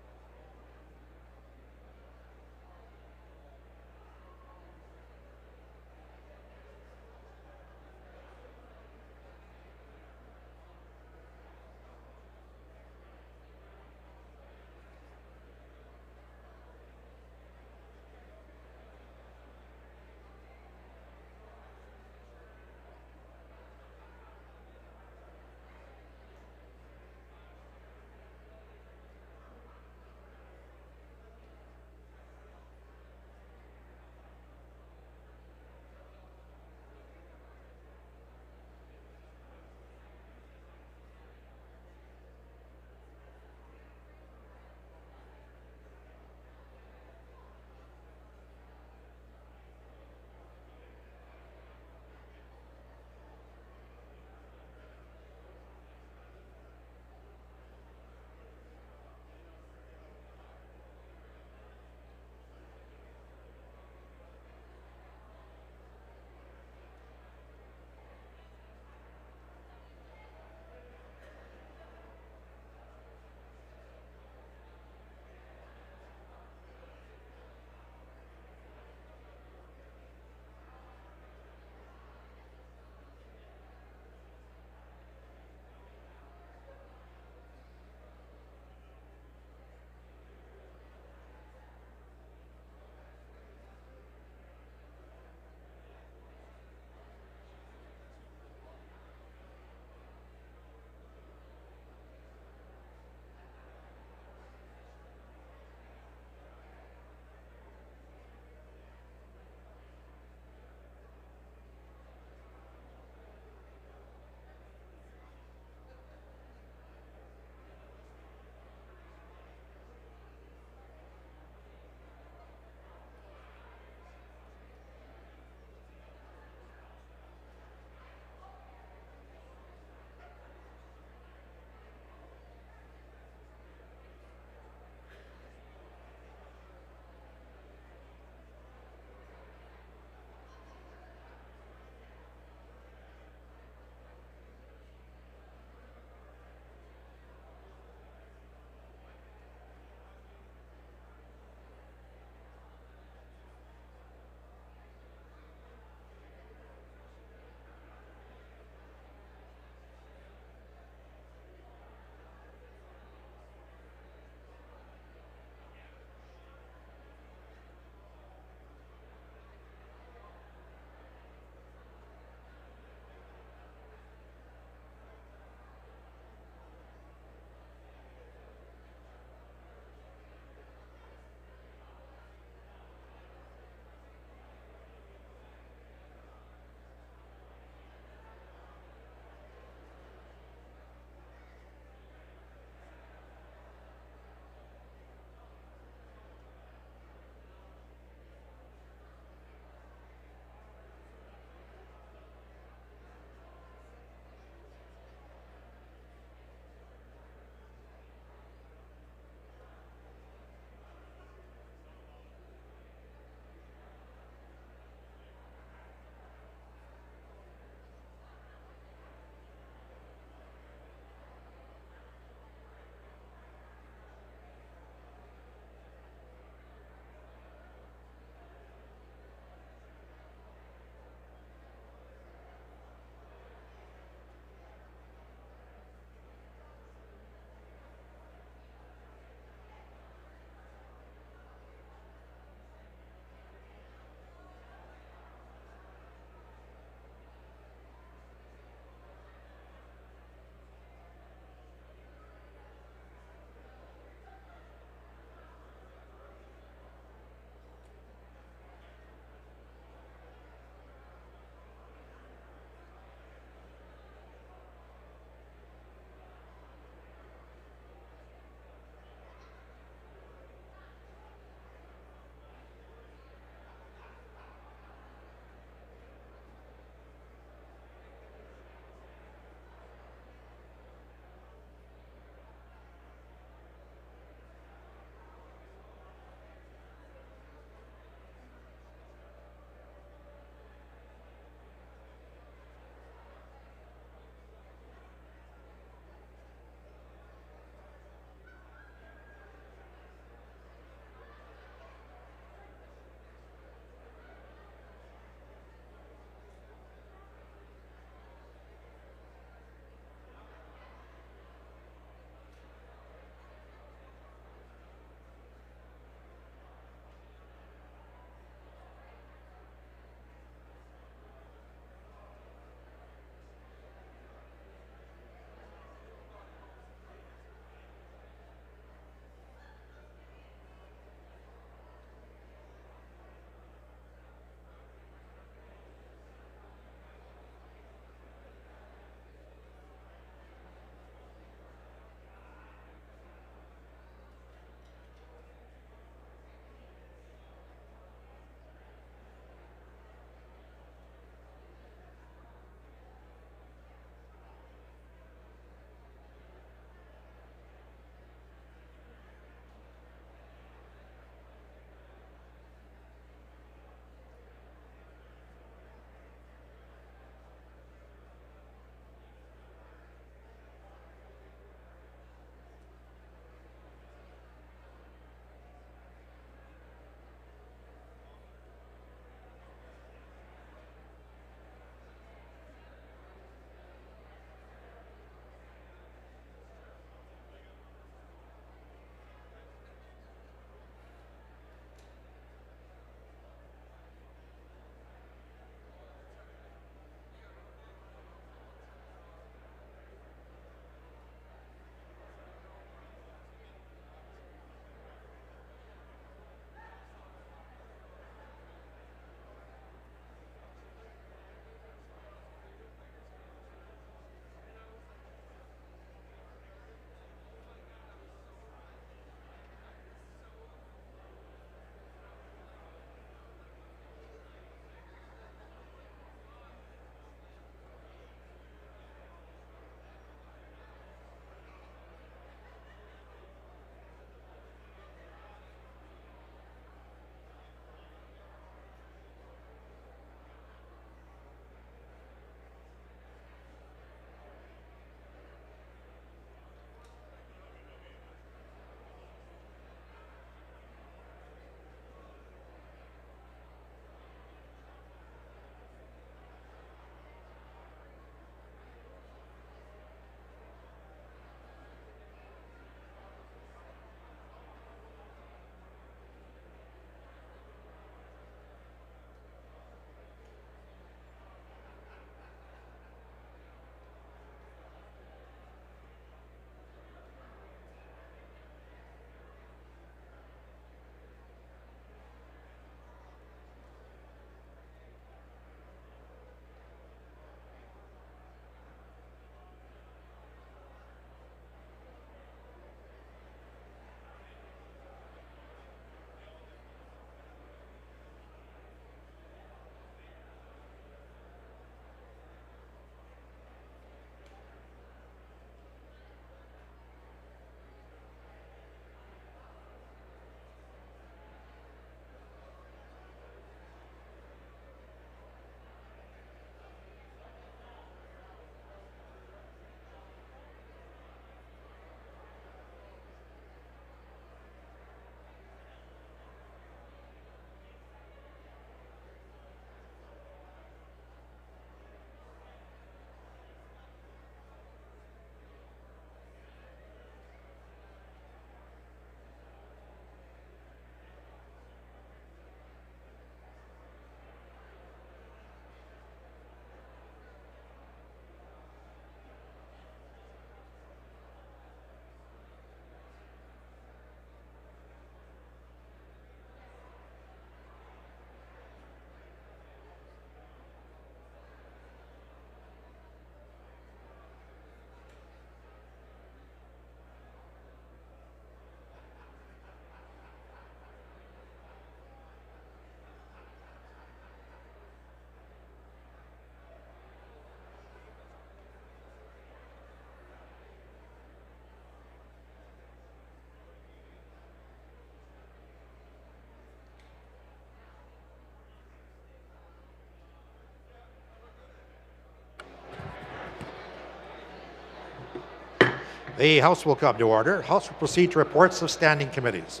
C: The House will come to order. House will proceed to reports of standing committees.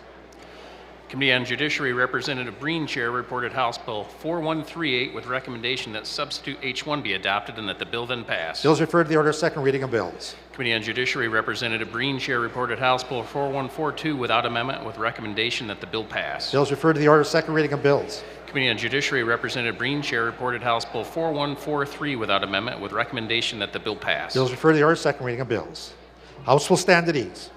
D: Committee on Judiciary, Representative Breen Chair, reported House Bill 4138 with recommendation that substitute H1 be adopted and that the bill then pass.
C: Bills referred to the order of second reading of bills.
D: Committee on Judiciary, Representative Breen Chair, reported House Bill 4142 without amendment with recommendation that the bill pass.
C: Bills referred to the order of second reading of bills.
D: Committee on Judiciary, Representative Breen Chair, reported House Bill 4143 without amendment with recommendation that the bill pass.
C: Bills referred to the order of second reading of bills. House will stand at ease.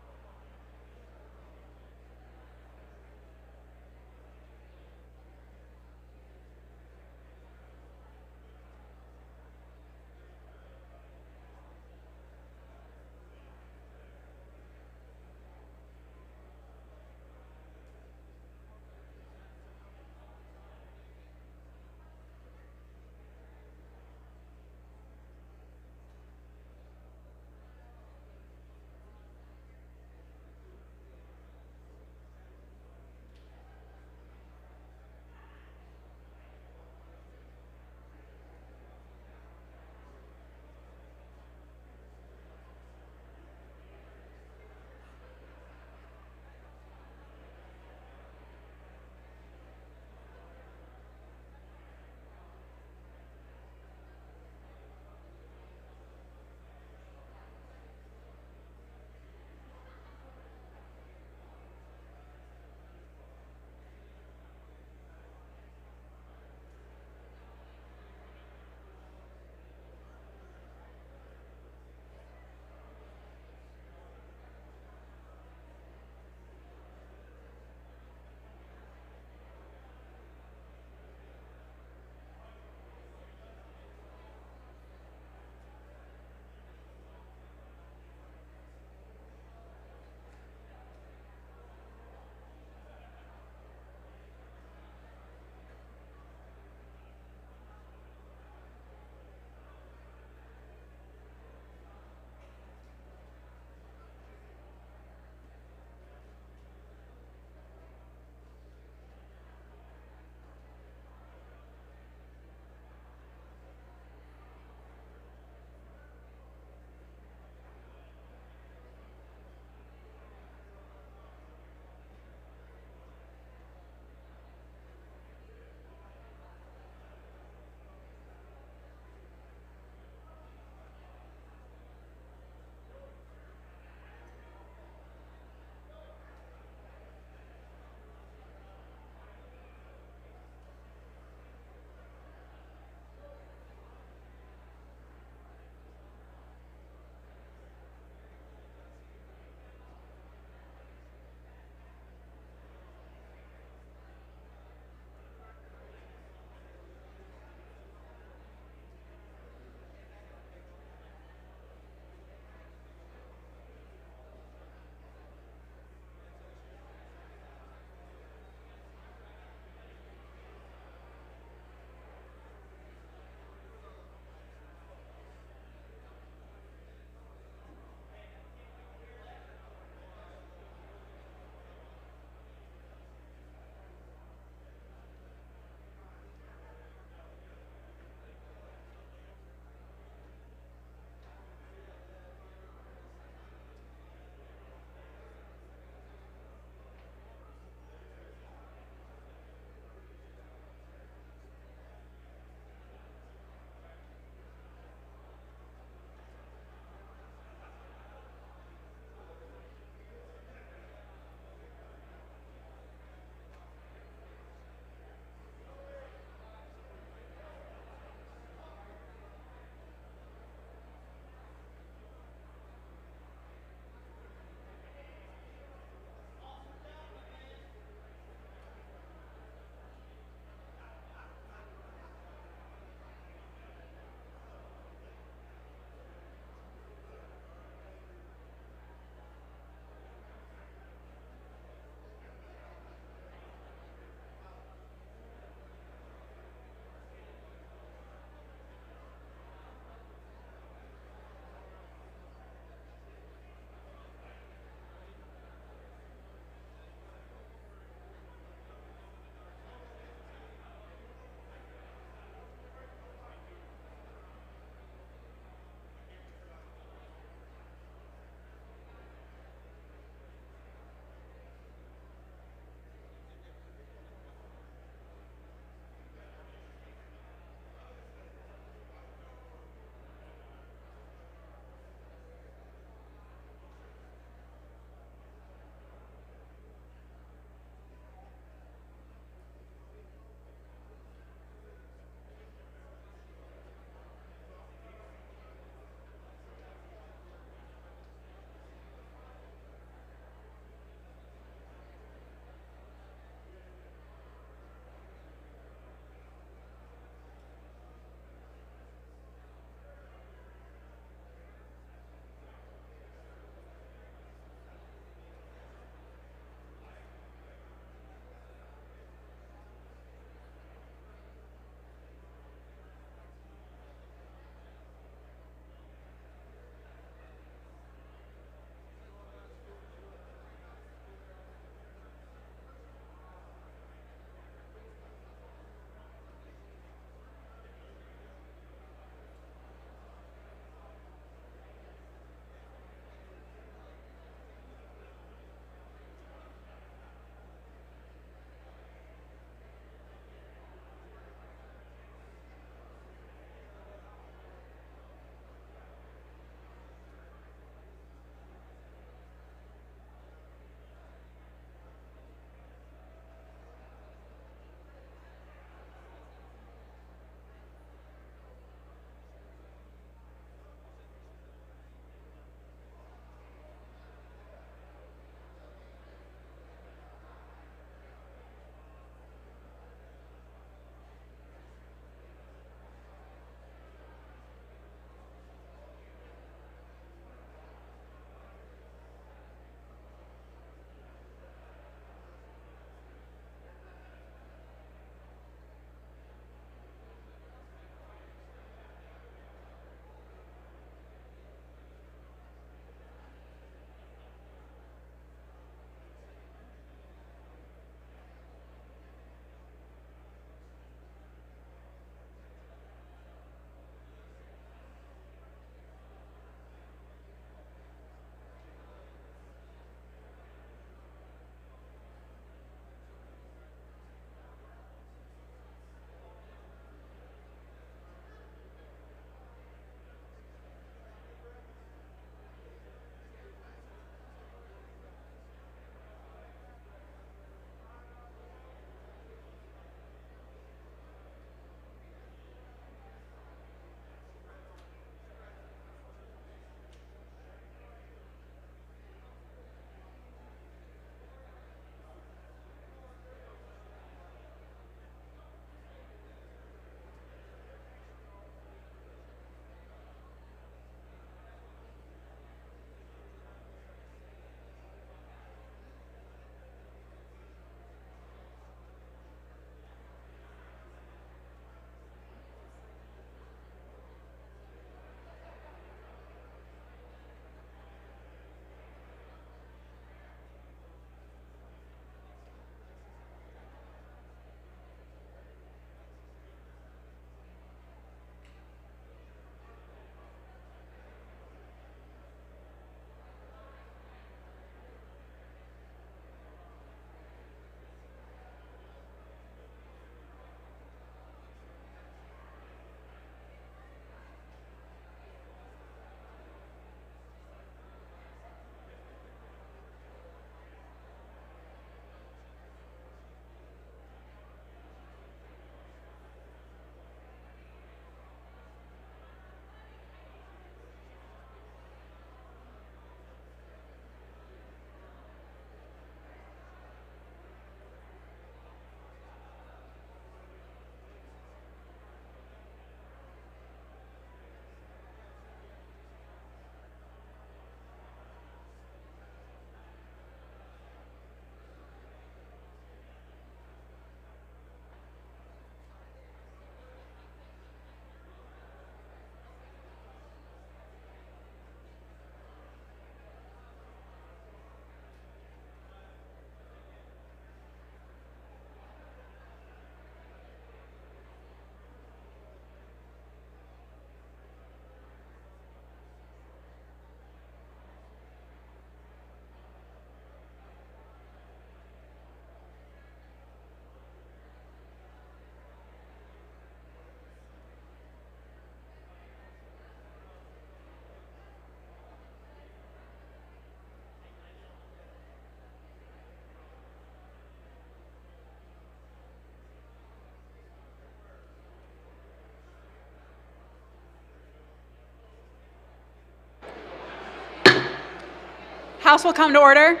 O: House will come to order.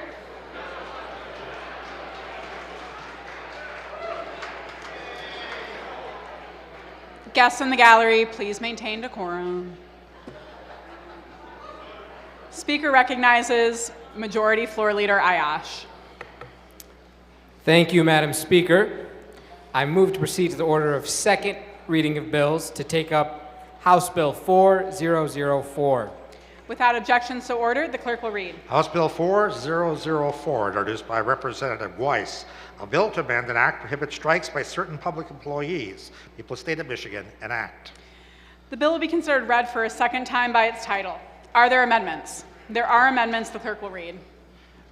O: Guests in the gallery, please maintain decorum. Speaker recognizes Majority Floor Leader Ayash.
J: Thank you, Madam Speaker. I move to proceed to the order of second reading of bills to take up House Bill 4004.
O: Without objection, so ordered. The clerk will read.
C: House Bill 4004, introduced by Representative Weiss, a bill to amend an act prohibit strikes by certain public employees. People of the State of Michigan, an act.
O: The bill will be considered read for a second time by its title. Are there amendments? There are amendments. The clerk will read.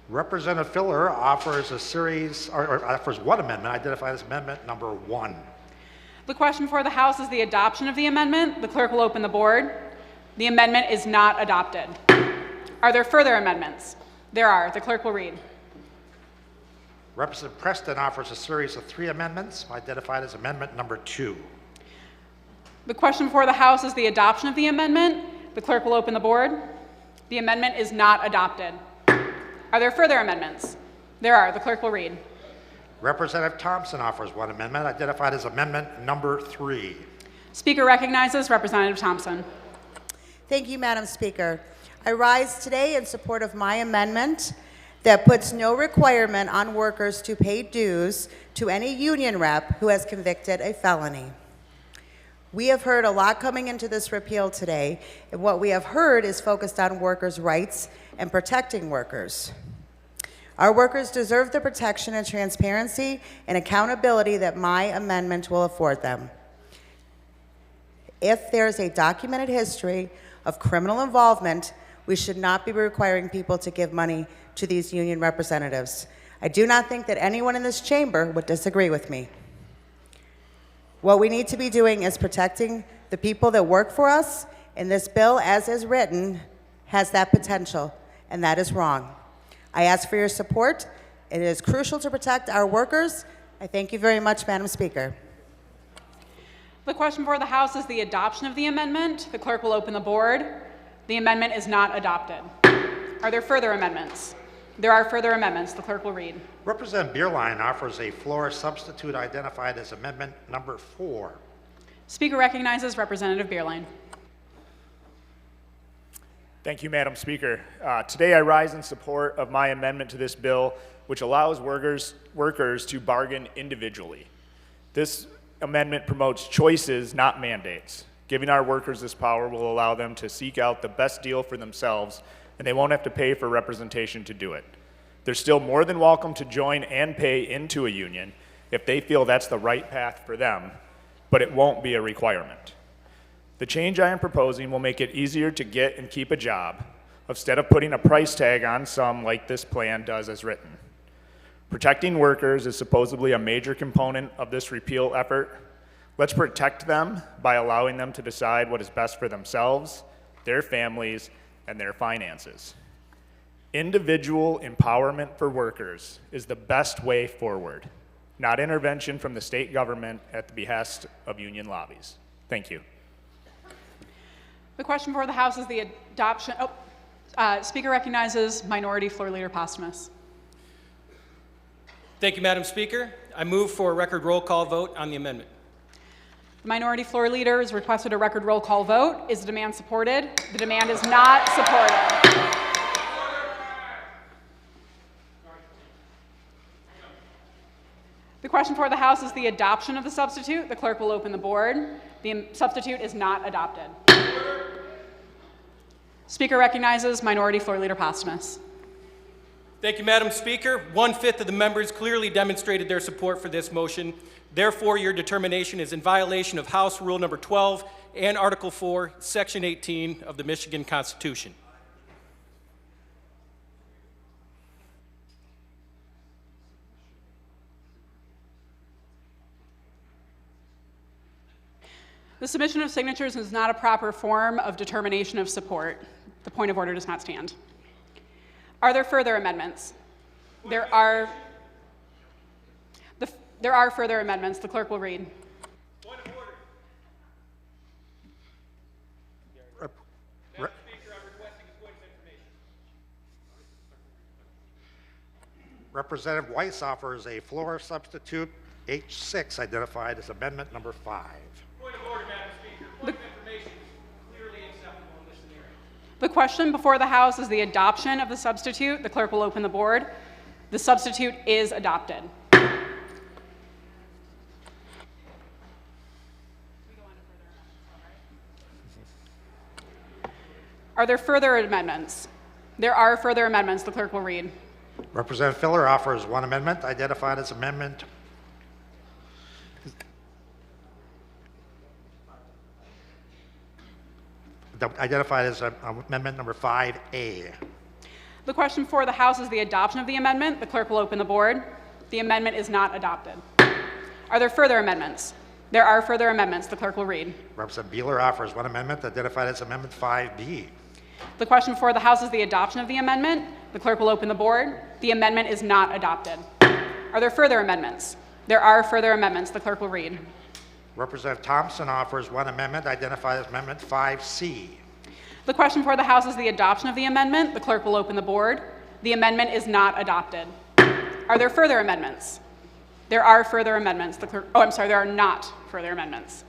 C: Representative Filler offers a series, or offers one amendment identified as amendment number 1.
O: The question before the House is the adoption of the amendment. The clerk will open the board. The amendment is not adopted. Are there further amendments? There are. The clerk will read.
C: Representative Preston offers a series of 3 amendments identified as amendment number 2.
O: The question before the House is the adoption of the amendment. The clerk will open the board. The amendment is not adopted. Are there further amendments? There are. The clerk will read.
C: Representative Thompson offers one amendment identified as amendment number 3.
O: Speaker recognizes Representative Thompson.
V: Thank you, Madam Speaker. I rise today in support of my amendment that puts no requirement on workers to pay dues to any union rep who has convicted a felony. We have heard a lot coming into this repeal today, and what we have heard is focused on workers' rights and protecting workers. Our workers deserve the protection and transparency and accountability that my amendment will afford them. If there's a documented history of criminal involvement, we should not be requiring people to give money to these union representatives. I do not think that anyone in this chamber would disagree with me. What we need to be doing is protecting the people that work for us, and this bill, as is written, has that potential, and that is wrong. I ask for your support. It is crucial to protect our workers. I thank you very much, Madam Speaker.
O: The question before the House is the adoption of the amendment. The clerk will open the board. The amendment is not adopted. Are there further amendments? There are further amendments. The clerk will read.
C: Representative Bierlein offers a floor substitute identified as amendment number 4.
O: Speaker recognizes Representative Bierlein.
M: Thank you, Madam Speaker. Today I rise in support of my amendment to this bill, which allows workers to bargain individually. This amendment promotes choices, not mandates. Giving our workers this power will allow them to seek out the best deal for themselves, and they won't have to pay for representation to do it. They're still more than welcome to join and pay into a union if they feel that's the right path for them, but it won't be a requirement. The change I am proposing will make it easier to get and keep a job, instead of putting a price tag on some like this plan does as written. Protecting workers is supposedly a major component of this repeal effort. Let's protect them by allowing them to decide what is best for themselves, their families, and their finances. Individual empowerment for workers is the best way forward, not intervention from the state government at the behest of union lobbies. Thank you.
O: The question before the House is the adoption. Speaker recognizes Minority Floor Leader Postumus.
N: Thank you, Madam Speaker. I move for a record roll call vote on the amendment.
O: The Minority Floor Leader has requested a record roll call vote. Is the demand supported? The demand is not supported. The question for the House is the adoption of the substitute. The clerk will open the board. The substitute is not adopted. Speaker recognizes Minority Floor Leader Postumus.
N: Thank you, Madam Speaker. 1/5 of the members clearly demonstrated their support for this motion. Therefore, your determination is in violation of House Rule Number 12 and Article 4, Section 18 of the Michigan Constitution.
O: The submission of signatures is not a proper form of determination of support. The point of order does not stand. Are there further amendments? There are further amendments. The clerk will read.
N: Point of order. Madam Speaker, I'm requesting a point of information.
C: Representative Weiss offers a floor substitute H6 identified as amendment number 5.
N: Point of order, Madam Speaker. Point of information is clearly acceptable in this scenario.
O: The question before the House is the adoption of the substitute. The clerk will open the board. The substitute is adopted. Are there further amendments? There are further amendments. The clerk will read.
C: Representative Filler offers one amendment identified as amendment amendment number 5A.
O: The question for the House is the adoption of the amendment. The clerk will open the board. The amendment is not adopted. Are there further amendments? There are further amendments. The clerk will read.
C: Representative Beeler offers one amendment identified as amendment 5B.
O: The question before the House is the adoption of the amendment. The clerk will open the board. The amendment is not adopted. Are there further amendments? There are further amendments. The clerk will read.
C: Representative Thompson offers one amendment identified as amendment 5C.
O: The question before the House is the adoption of the amendment. The clerk will open the board. The amendment is not adopted. Are there further amendments? There are further amendments. There are not further amendments.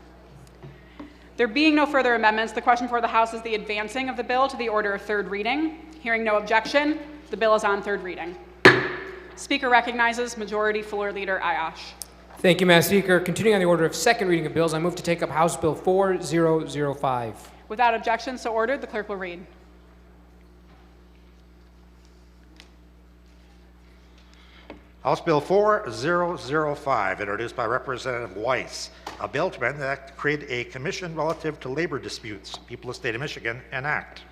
O: There being no further amendments, the question before the House is the advancing of the bill to the order of third reading. Hearing no objection, the bill is on third reading. Speaker recognizes Majority Floor Leader Ayash.
J: Thank you, Madam Speaker. Continuing on the order of second reading of bills, I move to take up House Bill 4005.
O: Without objection, so ordered, the clerk will read.
C: House Bill 4005, introduced by Representative Weiss, a bill to amend the act to create a commission relative to labor disputes. People of the State of Michigan enact.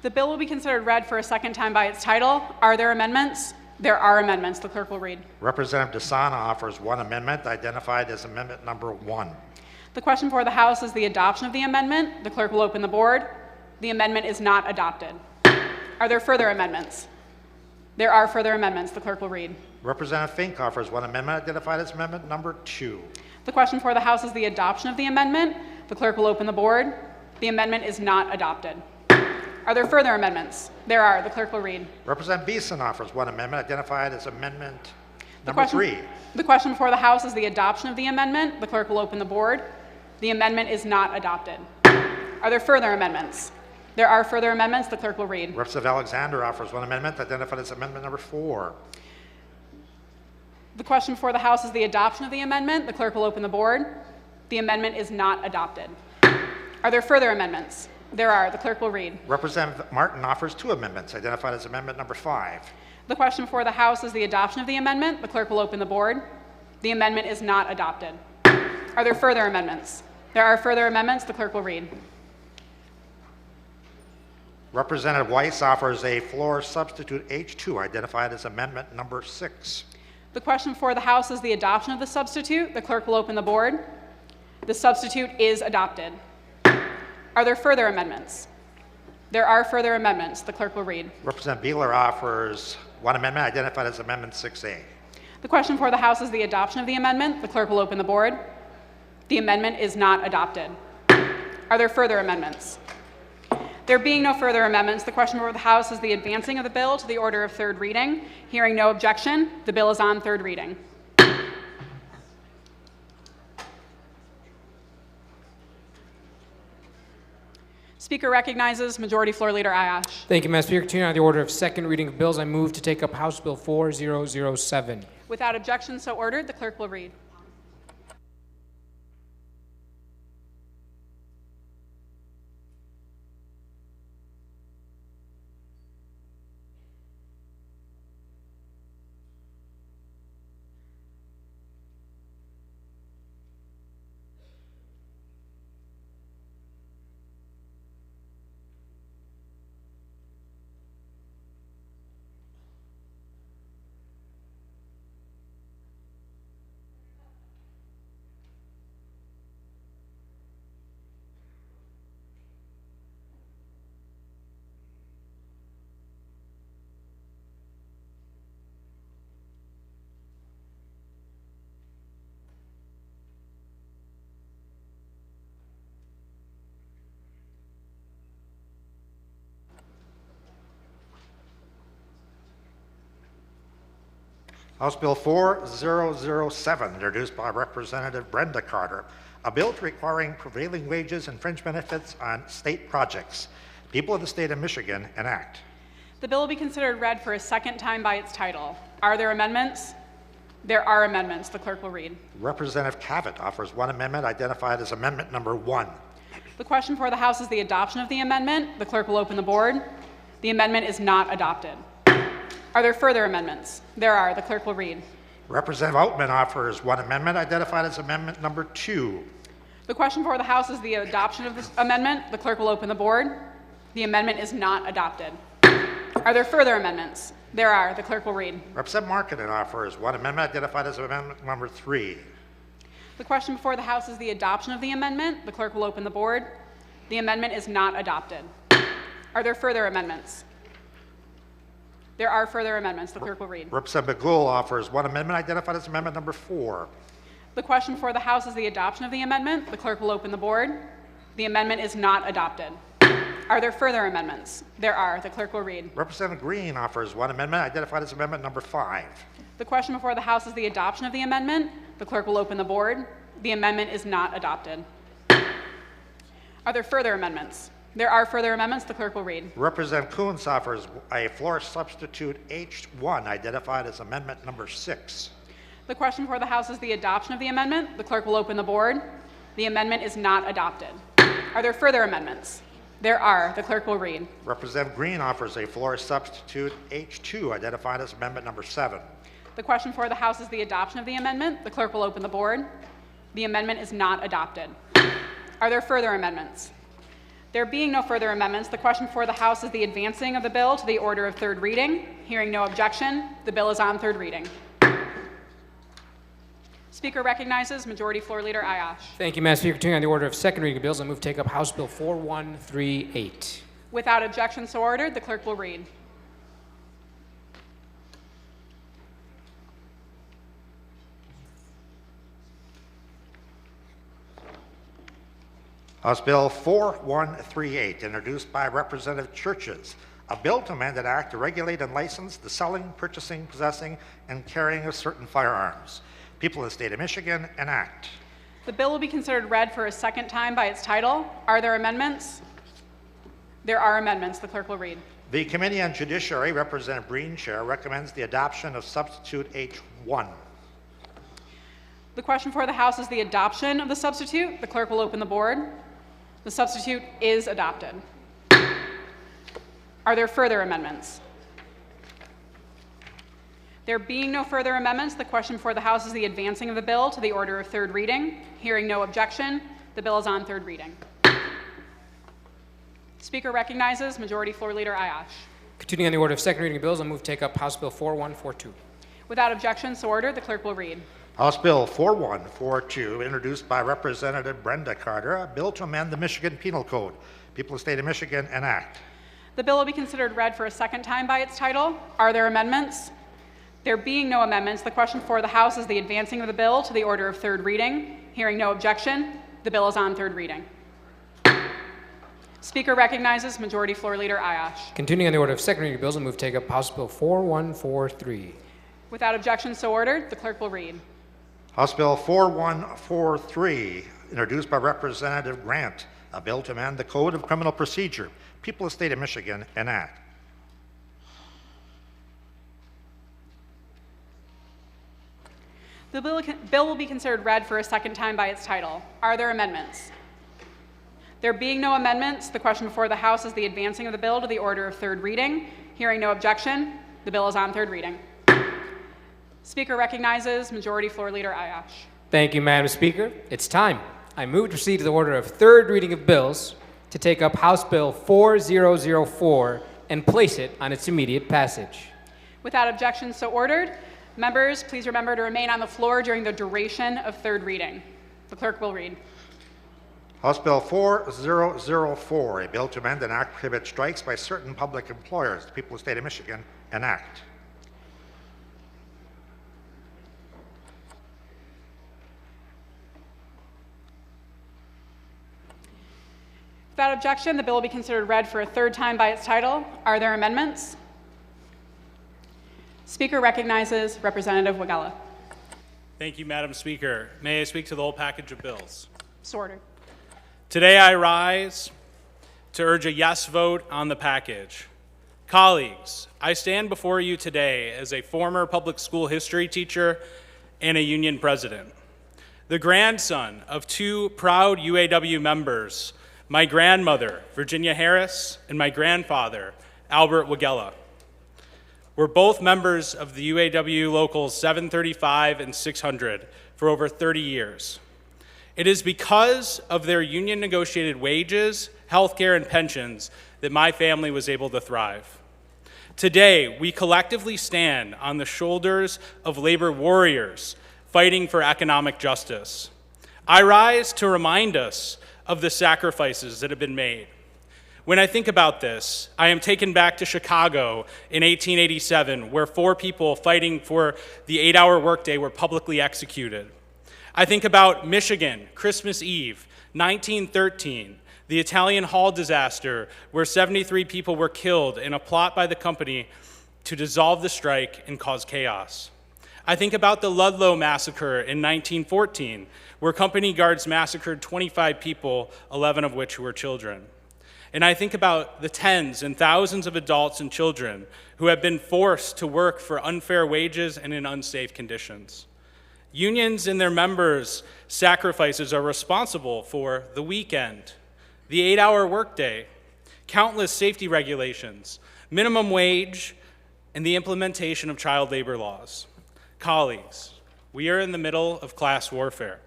O: The bill will be considered read for a second time by its title. Are there amendments? There are amendments. The clerk will read.
C: Representative DeSana offers one amendment identified as amendment number 1.
O: The question before the House is the adoption of the amendment. The clerk will open the board. The amendment is not adopted. Are there further amendments? There are further amendments. The clerk will read.
C: Representative Fink offers one amendment identified as amendment number 2.
O: The question before the House is the adoption of the amendment. The clerk will open the board. The amendment is not adopted. Are there further amendments? There are. The clerk will read.
C: Representative Beeson offers one amendment identified as amendment number 3.
O: The question before the House is the adoption of the amendment. The clerk will open the board. The amendment is not adopted. Are there further amendments? There are further amendments. The clerk will read.
C: Representative Alexander offers one amendment identified as amendment number 4.
O: The question before the House is the adoption of the amendment. The clerk will open the board. The amendment is not adopted. Are there further amendments? There are. The clerk will read.
C: Representative Martin offers 2 amendments identified as amendment number 5.
O: The question before the House is the adoption of the amendment. The clerk will open the board. The amendment is not adopted. Are there further amendments? There are further amendments. The clerk will read.
C: Representative Weiss offers a floor substitute H2 identified as amendment number 6.
O: The question before the House is the adoption of the substitute. The clerk will open the board. The substitute is adopted. Are there further amendments? There are further amendments. The clerk will read.
C: Representative Beeler offers one amendment identified as amendment 6A.
O: The question before the House is the adoption of the amendment. The clerk will open the board. The amendment is not adopted. Are there further amendments? There being no further amendments, the question before the House is the advancing of the bill to the order of third reading. Hearing no objection, the bill is on third reading. Speaker recognizes Majority Floor Leader Ayash.
J: Thank you, Madam Speaker. Continuing on the order of second reading of bills, I move to take up House Bill 4007.
O: Without objection, so ordered, the clerk will read.
C: House Bill 4007, introduced by Representative Brenda Carter, a bill requiring prevailing wages and fringe benefits on state projects. People of the state of Michigan enact.
O: The bill will be considered read for a second time by its title. Are there amendments? There are amendments. The clerk will read.
C: Representative Cavett offers one amendment identified as Amendment Number 1.
O: The question for the House is the adoption of the amendment. The clerk will open the board. The amendment is not adopted. Are there further amendments? There are. The clerk will read.
C: Representative Outman offers one amendment identified as Amendment Number 2.
O: The question for the House is the adoption of this amendment. The clerk will open the board. The amendment is not adopted. Are there further amendments? There are. The clerk will read.
C: Representative Markkinen offers one amendment identified as Amendment Number 3.
O: The question before the House is the adoption of the amendment. The clerk will open the board. The amendment is not adopted. Are there further amendments? There are further amendments. The clerk will read.
C: Representative McGool offers one amendment identified as Amendment Number 4.
O: The question before the House is the adoption of the amendment. The clerk will open the board. The amendment is not adopted. Are there further amendments? There are. The clerk will read.
C: Representative Green offers one amendment identified as Amendment Number 5.
O: The question before the House is the adoption of the amendment. The clerk will open the board. The amendment is not adopted. Are there further amendments? There are further amendments. The clerk will read.
C: Representative Coons offers a floor substitute H1 identified as Amendment Number 6.
O: The question before the House is the adoption of the amendment. The clerk will open the board. The amendment is not adopted. Are there further amendments? There are. The clerk will read.
C: Representative Green offers a floor substitute H2 identified as Amendment Number 7.
O: The question for the House is the adoption of the amendment. The clerk will open the board. The amendment is not adopted. Are there further amendments? There being no further amendments, the question for the House is the advancing of the bill to the order of third reading. Hearing no objection, the bill is on third reading. Speaker recognizes Majority Floor Leader Ayash.
J: Thank you, Madam Speaker. Continuing on the order of second reading of bills, I move to take up House Bill 4138.
O: Without objection, so ordered. The clerk will read.
C: House Bill 4138, introduced by Representative Churches, a bill to amend an act to regulate and license the selling, purchasing, possessing, and carrying of certain firearms. People of the state of Michigan enact.
O: The bill will be considered read for a second time by its title. Are there amendments? There are amendments. The clerk will read.
C: The Committee on Judiciary, Representative Breen Chair, recommends the adoption of substitute H1.
O: The question for the House is the adoption of the substitute. The clerk will open the board. The substitute is adopted. Are there further amendments? There being no further amendments, the question for the House is the advancing of the bill to the order of third reading. Hearing no objection, the bill is on third reading. Speaker recognizes Majority Floor Leader Ayash.
J: Continuing on the order of second reading of bills, I move to take up House Bill 4142.
O: Without objection, so ordered. The clerk will read.
C: House Bill 4142, introduced by Representative Brenda Carter, a bill to amend the Michigan Penal Code. People of the state of Michigan enact.
O: The bill will be considered read for a second time by its title. Are there amendments? There being no amendments, the question for the House is the advancing of the bill to the order of third reading. Hearing no objection, the bill is on third reading. Speaker recognizes Majority Floor Leader Ayash.
J: Continuing on the order of second reading of bills, I move to take up House Bill 4143.
O: Without objection, so ordered. The clerk will read.
C: House Bill 4143, introduced by Representative Grant, a bill to amend the Code of Criminal Procedure. People of the state of Michigan enact.
O: The bill will be considered read for a second time by its title. Are there amendments? There being no amendments, the question before the House is the advancing of the bill to the order of third reading. Hearing no objection, the bill is on third reading. Speaker recognizes Majority Floor Leader Ayash.
J: Thank you, Madam Speaker. It's time. I move to proceed to the order of third reading of bills to take up House Bill 4004 and place it on its immediate passage.
O: Without objection, so ordered. Members, please remember to remain on the floor during the duration of third reading. The clerk will read.
C: House Bill 4004, a bill to amend an act to prohibit strikes by certain public employers. The people of the state of Michigan enact.
O: Without objection, the bill will be considered read for a third time by its title. Are there amendments? Speaker recognizes Representative Wagella.
P: Thank you, Madam Speaker. May I speak to the whole package of bills?
O: So ordered.
P: Today I rise to urge a yes vote on the package. Colleagues, I stand before you today as a former public school history teacher and a union president, the grandson of two proud UAW members, my grandmother, Virginia Harris, and my grandfather, Albert Wagella. We're both members of the UAW Locals 735 and 600 for over 30 years. It is because of their union negotiated wages, health care, and pensions that my family was able to thrive. Today, we collectively stand on the shoulders of labor warriors fighting for economic justice. I rise to remind us of the sacrifices that have been made. When I think about this, I am taken back to Chicago in 1887, where 4 people fighting for the 8-hour workday were publicly executed. I think about Michigan, Christmas Eve, 1913, the Italian Hall disaster, where 73 people were killed in a plot by the company to dissolve the strike and cause chaos. I think about the Ludlow massacre in 1914, where company guards massacred 25 people, 11 of which were children. And I think about the tens and thousands of adults and children who have been forced to work for unfair wages and in unsafe conditions. Unions and their members' sacrifices are responsible for the weekend, the 8-hour workday, countless safety regulations, minimum wage, and the implementation of child labor laws. Colleagues, we are in the middle of class warfare.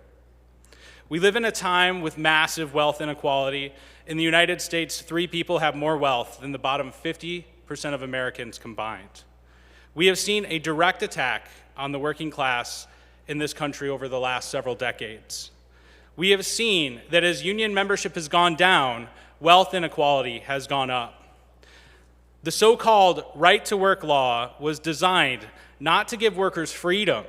P: We live in a time with massive wealth inequality. In the United States, 3 people have more wealth than the bottom 50% of Americans combined. We have seen a direct attack on the working class in this country over the last several decades. We have seen that as union membership has gone down, wealth inequality has gone up. The so-called right-to-work law was designed not to give workers freedom,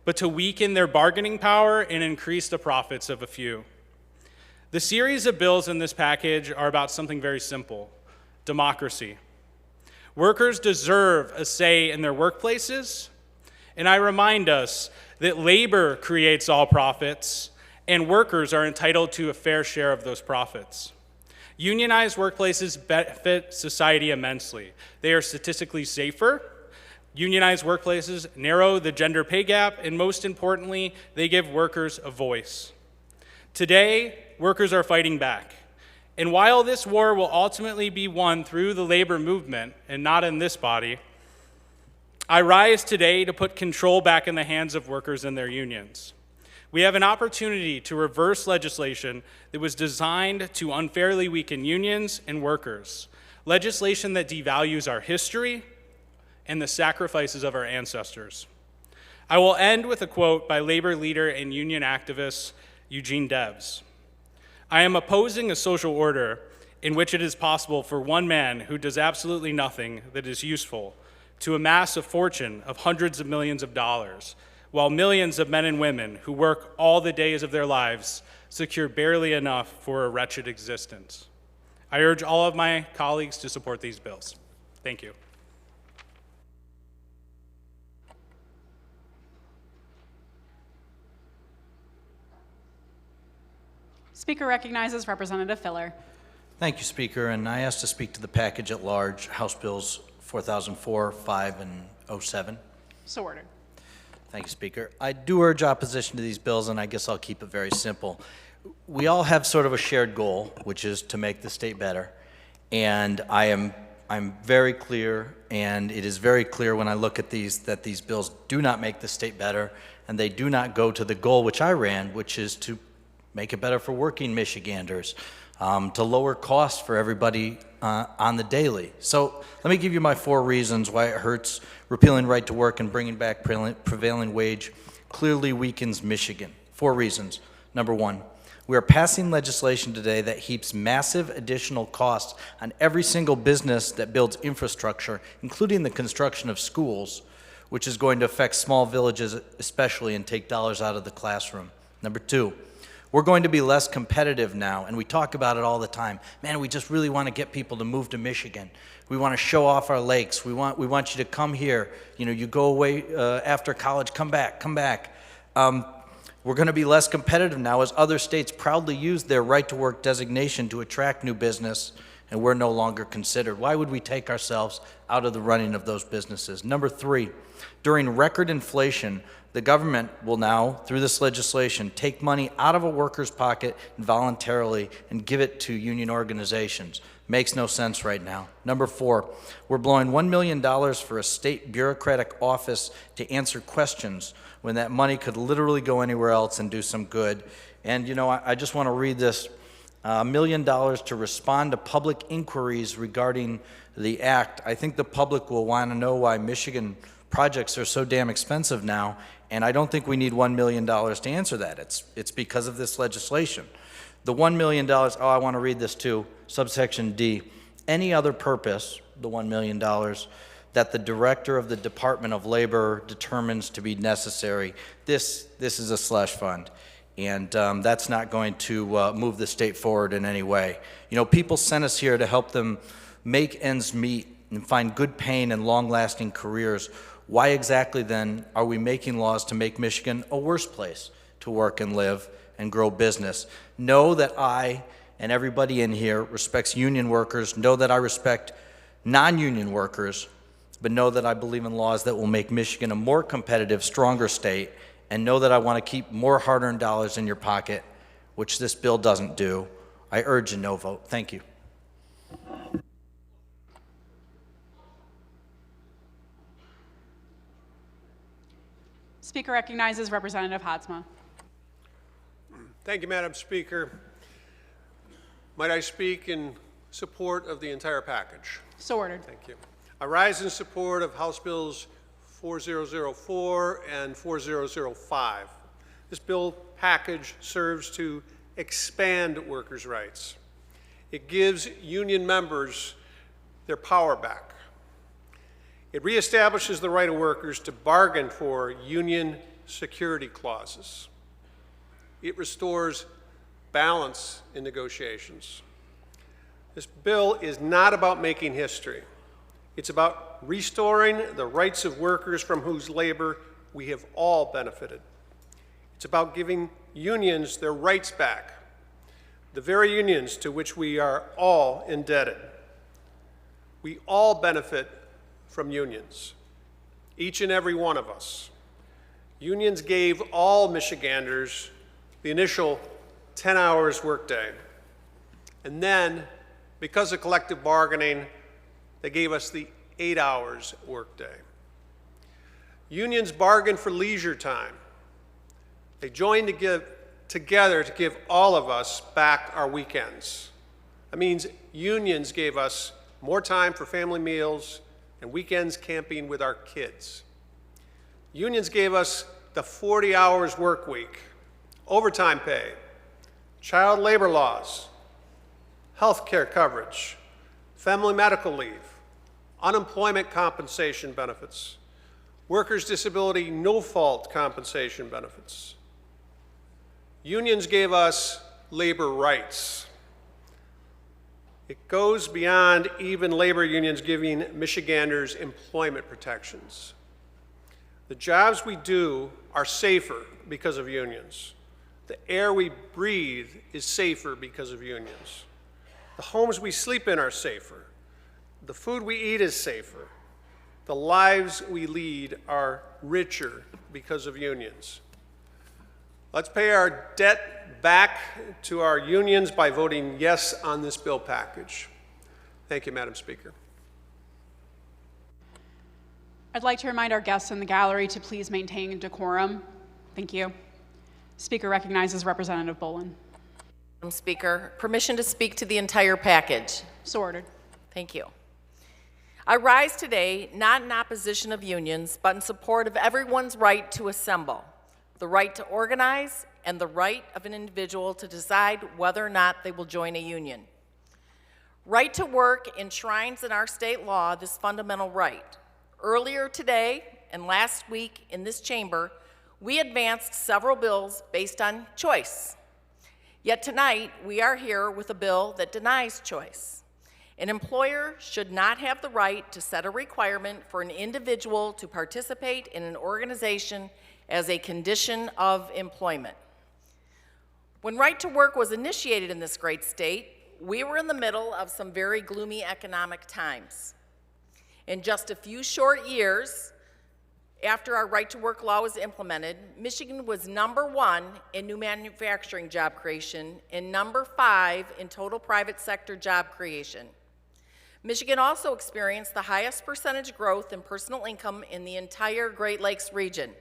P: but to weaken their bargaining power and increase the profits of a few. The series of bills in this package are about something very simple: democracy. Workers deserve a say in their workplaces, and I remind us that labor creates all profits, and workers are entitled to a fair share of those profits. Unionized workplaces benefit society immensely. They are statistically safer. Unionized workplaces narrow the gender pay gap, and most importantly, they give workers a voice. Today, workers are fighting back. And while this war will ultimately be won through the labor movement and not in this body, I rise today to put control back in the hands of workers and their unions. We have an opportunity to reverse legislation that was designed to unfairly weaken unions and workers, legislation that devalues our history and the sacrifices of our ancestors. I will end with a quote by labor leader and union activist Eugene Debs. "I am opposing a social order in which it is possible for one man who does absolutely nothing that is useful to amass a fortune of hundreds of millions of dollars, while millions of men and women who work all the days of their lives secure barely enough for a wretched existence." I urge all of my colleagues to support these bills. Thank you.
O: Speaker recognizes Representative Filler.
Q: Thank you, Speaker, and I ask to speak to the package at large, House Bills 4004, 5, and 07.
O: So ordered.
Q: Thank you, Speaker. I do urge opposition to these bills, and I guess I'll keep it very simple. We all have sort of a shared goal, which is to make the state better, and I'm very clear, and it is very clear when I look at these, that these bills do not make the state better, and they do not go to the goal which I ran, which is to make it better for working Michiganders, to lower costs for everybody on the daily. So let me give you my 4 reasons why it hurts. Repealing right to work and bringing back prevailing wage clearly weakens Michigan. 4 reasons. Number 1, we are passing legislation today that heaps massive additional costs on every single business that builds infrastructure, including the construction of schools, which is going to affect small villages especially and take dollars out of the classroom. Number 2, We're going to be less competitive now, and we talk about it all the time. Man, we just really want to get people to move to Michigan. We want to show off our lakes. We want you to come here. You know, you go away after college, come back. We're going to be less competitive now as other states proudly use their right-to-work designation to attract new business, and we're no longer considered. Why would we take ourselves out of the running of those businesses? Number 3, during record inflation, the government will now, through this legislation, take money out of a worker's pocket voluntarily and give it to union organizations. Makes no sense right now. Number 4, we're blowing $1 million for a state bureaucratic office to answer questions when that money could literally go anywhere else and do some good. And, you know, I just want to read this. $1 million to respond to public inquiries regarding the act. I think the public will want to know why Michigan projects are so damn expensive now, and I don't think we need $1 million to answer that. It's because of this legislation. The $1 million, I want to read this too, subsection D. Any other purpose, the $1 million, that the director of the Department of Labor determines to be necessary. This is a slush fund, and that's not going to move the state forward in any way. You know, people sent us here to help them make ends meet and find good paying and long-lasting careers. Why exactly then are we making laws to make Michigan a worse place to work and live and grow business? Know that I and everybody in here respects union workers. Know that I respect non-union workers, but know that I believe in laws that will make Michigan a more competitive, stronger state, and know that I want to keep more hard-earned dollars in your pocket, which this bill doesn't do. I urge a no vote. Thank you.
O: Speaker recognizes Representative Hadsma.
I: Thank you, Madam Speaker. Might I speak in support of the entire package?
O: So ordered.
I: Thank you. I rise in support of House Bills 4004 and 4005. This bill package serves to expand workers' rights. It gives union members their power back. It reestablishes the right of workers to bargain for union security clauses. It restores balance in negotiations. This bill is not about making history. It's about restoring the rights of workers from whose labor we have all benefited. It's about giving unions their rights back, the very unions to which we are all indebted. We all benefit from unions, each and every one of us. Unions gave all Michiganders the initial 10 hours workday. And then, because of collective bargaining, they gave us the 8 hours workday. Unions bargained for leisure time. They joined together to give all of us back our weekends. That means unions gave us more time for family meals and weekends camping with our kids. Unions gave us the 40 hours work week, overtime pay, child labor laws, health care coverage, family medical leave, unemployment compensation benefits, workers' disability no-fault compensation benefits. Unions gave us labor rights. It goes beyond even labor unions giving Michiganders employment protections. The jobs we do are safer because of unions. The air we breathe is safer because of unions. The homes we sleep in are safer. The food we eat is safer. The lives we lead are richer because of unions. Let's pay our debt back to our unions by voting yes on this bill package. Thank you, Madam Speaker.
O: I'd like to remind our guests in the gallery to please maintain decorum. Thank you. Speaker recognizes Representative Bolin.
R: Madam Speaker, permission to speak to the entire package.
O: So ordered.
R: Thank you. I rise today not in opposition of unions, but in support of everyone's right to assemble, the right to organize, and the right of an individual to decide whether or not they will join a union. Right to work enshrines in our state law this fundamental right. Earlier today and last week in this chamber, we advanced several bills based on choice. Yet tonight, we are here with a bill that denies choice. An employer should not have the right to set a requirement for an individual to participate in an organization as a condition of employment. When Right to Work was initiated in this great state, we were in the middle of some very gloomy economic times. In just a few short years after our Right to Work law was implemented, Michigan was #1 in new manufacturing job creation and #5 in total private sector job creation. Michigan also experienced the highest percentage growth in personal income in the entire Great Lakes region.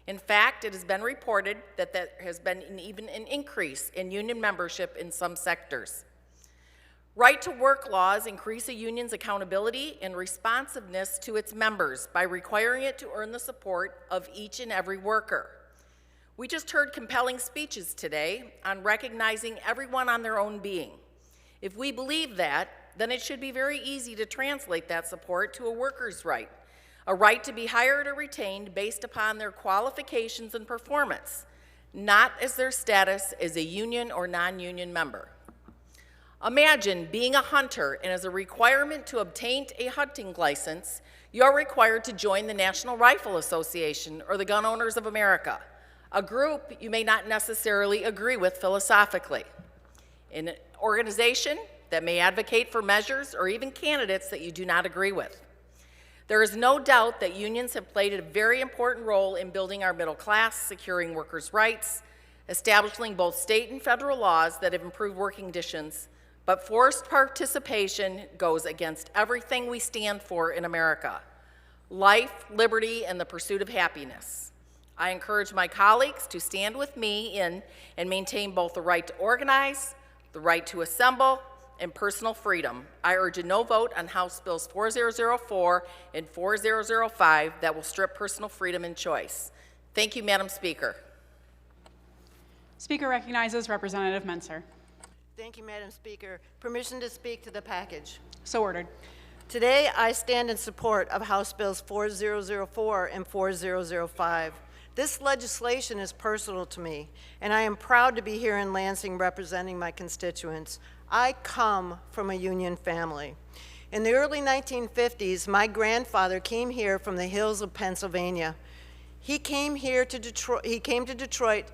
R: In fact, it has been reported that there has been even an increase in union membership in some sectors. Right to Work laws increase a union's accountability and responsiveness to its members by requiring it to earn the support of each and every worker. We just heard compelling speeches today on recognizing everyone on their own being. If we believe that, then it should be very easy to translate that support to a worker's right, a right to be hired or retained based upon their qualifications and performance, not as their status as a union or non-union member. Imagine being a hunter, and as a requirement to obtain a hunting license, you're required to join the National Rifle Association or the Gun Owners of America, a group you may not necessarily agree with philosophically. An organization that may advocate for measures or even candidates that you do not agree with. There is no doubt that unions have played a very important role in building our middle class, securing workers' rights, establishing both state and federal laws that have improved working conditions, but forced participation goes against everything we stand for in America: life, liberty, and the pursuit of happiness. I encourage my colleagues to stand with me in and maintain both the right to organize, the right to assemble, and personal freedom. I urge a no vote on House Bills 4004 and 4005 that will strip personal freedom and choice. Thank you, Madam Speaker.
O: Speaker recognizes Representative Menser.
S: Thank you, Madam Speaker. Permission to speak to the package.
O: So ordered.
S: Today, I stand in support of House Bills 4004 and 4005. This legislation is personal to me, and I am proud to be here in Lansing representing my constituents. I come from a union family. In the early 1950s, my grandfather came here from the hills of Pennsylvania. He came to Detroit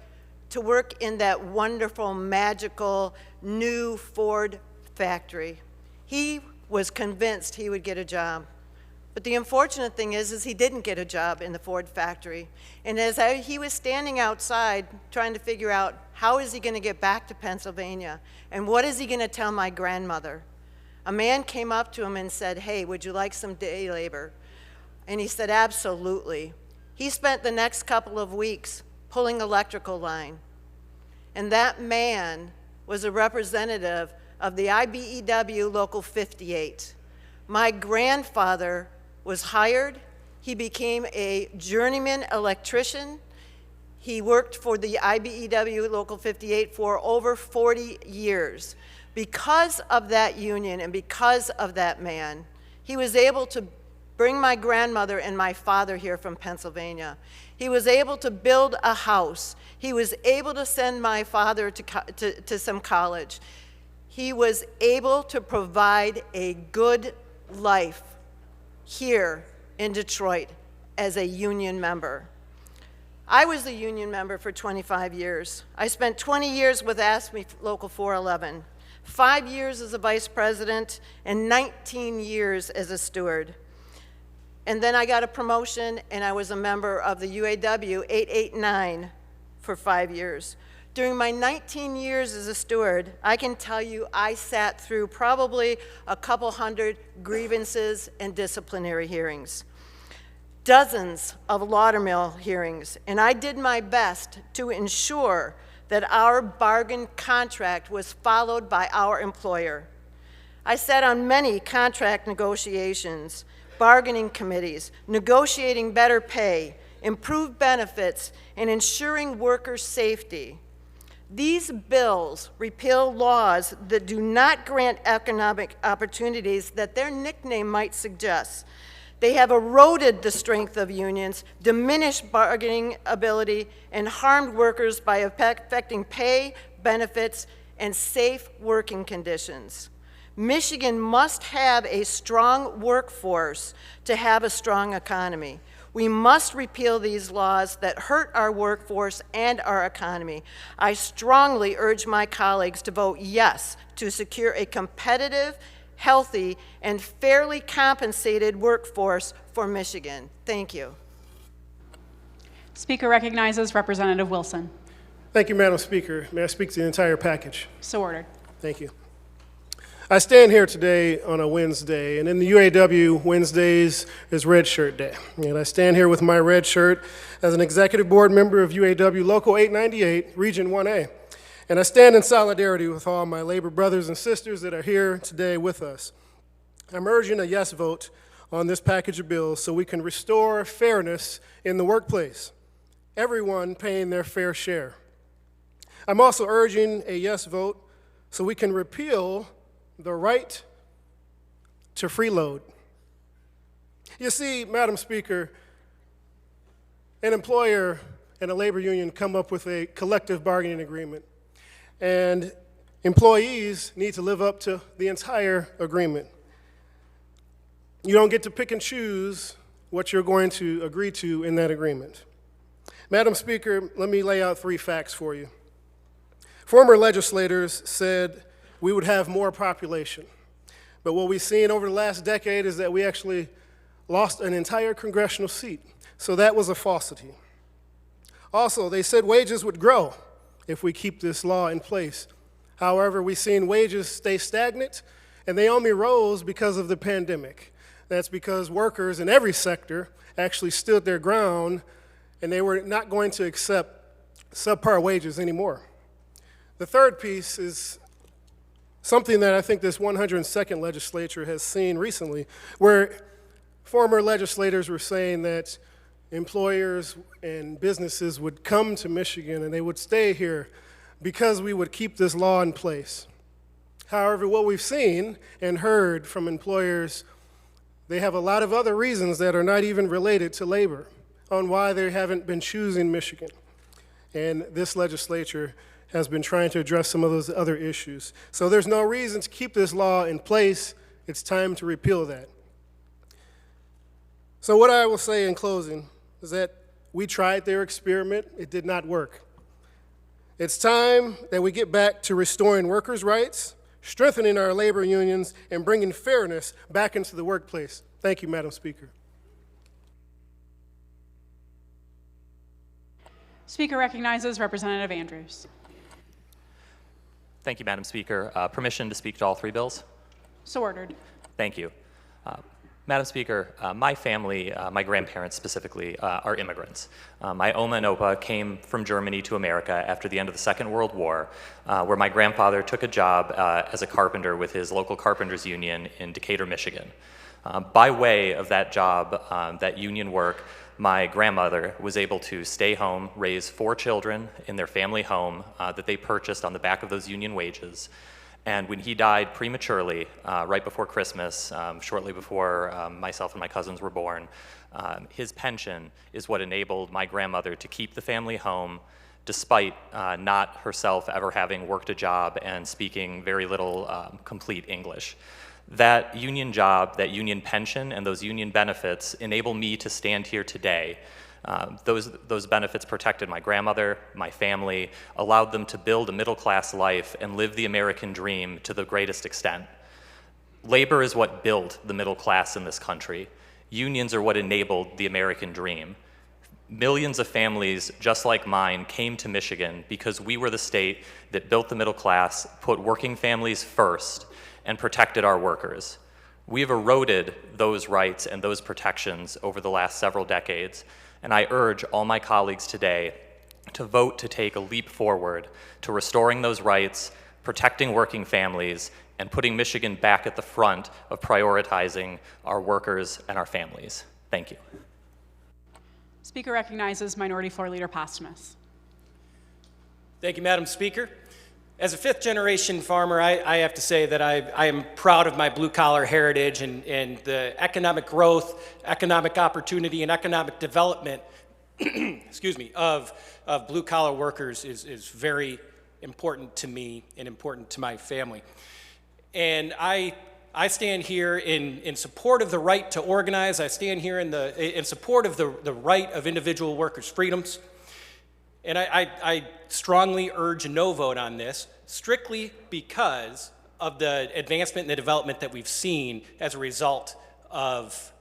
S: to work in that wonderful, magical, new Ford factory. He was convinced he would get a job. But the unfortunate thing is he didn't get a job in the Ford factory. And as he was standing outside trying to figure out how is he going to get back to Pennsylvania and what is he going to tell my grandmother, a man came up to him and said, "Hey, would you like some day labor?" And he said, "Absolutely." He spent the next couple of weeks pulling electrical line. And that man was a representative of the IBEW Local 58. My grandfather was hired. He became a journeyman electrician. He worked for the IBEW Local 58 for over 40 years. Because of that union and because of that man, he was able to bring my grandmother and my father here from Pennsylvania. He was able to build a house. He was able to send my father to some college. He was able to provide a good life here in Detroit as a union member. I was a union member for 25 years. I spent 20 years with AFSCME Local 411, 5 years as a vice president, and 19 years as a steward. And then I got a promotion, and I was a member of the UAW 889 for 5 years. During my 19 years as a steward, I can tell you I sat through probably a couple hundred grievances and disciplinary hearings, dozens of laudermill hearings, and I did my best to ensure that our bargain contract was followed by our employer. I sat on many contract negotiations, bargaining committees, negotiating better pay, improved benefits, and ensuring workers' safety. These bills repeal laws that do not grant economic opportunities that their nickname might suggest. They have eroded the strength of unions, diminished bargaining ability, and harmed workers by affecting pay, benefits, and safe working conditions. Michigan must have a strong workforce to have a strong economy. We must repeal these laws that hurt our workforce and our economy. I strongly urge my colleagues to vote yes to secure a competitive, healthy, and fairly compensated workforce for Michigan. Thank you.
O: Speaker recognizes Representative Wilson.
T: Thank you, Madam Speaker. May I speak to the entire package?
O: So ordered.
T: Thank you. I stand here today on a Wednesday, and in the UAW, Wednesdays is Red Shirt Day. And I stand here with my red shirt as an executive board member of UAW Local 898, Region 1A. And I stand in solidarity with all my labor brothers and sisters that are here today with us. I'm urging a yes vote on this package of bills so we can restore fairness in the workplace, everyone paying their fair share. I'm also urging a yes vote so we can repeal the right to freeload. You see, Madam Speaker, an employer and a labor union come up with a collective bargaining agreement, and employees need to live up to the entire agreement. You don't get to pick and choose what you're going to agree to in that agreement. Madam Speaker, let me lay out 3 facts for you. Former legislators said we would have more population. But what we've seen over the last decade is that we actually lost an entire congressional seat. So that was a falsity. Also, they said wages would grow if we keep this law in place. However, we've seen wages stay stagnant, and they only rose because of the pandemic. That's because workers in every sector actually stood their ground, and they were not going to accept subpar wages anymore. The third piece is something that I think this 102nd legislature has seen recently, where former legislators were saying that employers and businesses would come to Michigan and they would stay here because we would keep this law in place. However, what we've seen and heard from employers, they have a lot of other reasons that are not even related to labor on why they haven't been choosing Michigan. And this legislature has been trying to address some of those other issues. So there's no reason to keep this law in place. It's time to repeal that. So what I will say in closing is that we tried their experiment. It did not work. It's time that we get back to restoring workers' rights, strengthening our labor unions, and bringing fairness back into the workplace. Thank you, Madam Speaker.
O: Speaker recognizes Representative Andrews.
U: Thank you, Madam Speaker. Permission to speak to all 3 bills?
O: So ordered.
U: Thank you. Madam Speaker, my family, my grandparents specifically, are immigrants. My Oma and Opa came from Germany to America after the end of the Second World War, where my grandfather took a job as a carpenter with his local carpenters union in Decatur, Michigan. By way of that job, that union work, my grandmother was able to stay home, raise 4 children in their family home that they purchased on the back of those union wages. And when he died prematurely, right before Christmas, shortly before myself and my cousins were born, his pension is what enabled my grandmother to keep the family home, despite not herself ever having worked a job and speaking very little complete English. That union job, that union pension, and those union benefits enable me to stand here today. Those benefits protected my grandmother, my family, allowed them to build a middle-class life and live the American dream to the greatest extent. Labor is what built the middle class in this country. Unions are what enabled the American dream. Millions of families just like mine came to Michigan because we were the state that built the middle class, put working families first, and protected our workers. We've eroded those rights and those protections over the last several decades, and I urge all my colleagues today to vote to take a leap forward to restoring those rights, protecting working families, and putting Michigan back at the front of prioritizing our workers and our families. Thank you.
O: Speaker recognizes Minority Floor Leader Postumus.
N: Thank you, Madam Speaker. As a fifth-generation farmer, I have to say that I am proud of my blue-collar heritage and the economic growth, economic opportunity, and economic development excuse me, of blue-collar workers is very important to me and important to my family. And I stand here in support of the right to organize. I stand here in support of the right of individual workers' freedoms. And I strongly urge a no vote on this, strictly because of the advancement and the development that we've seen as a result of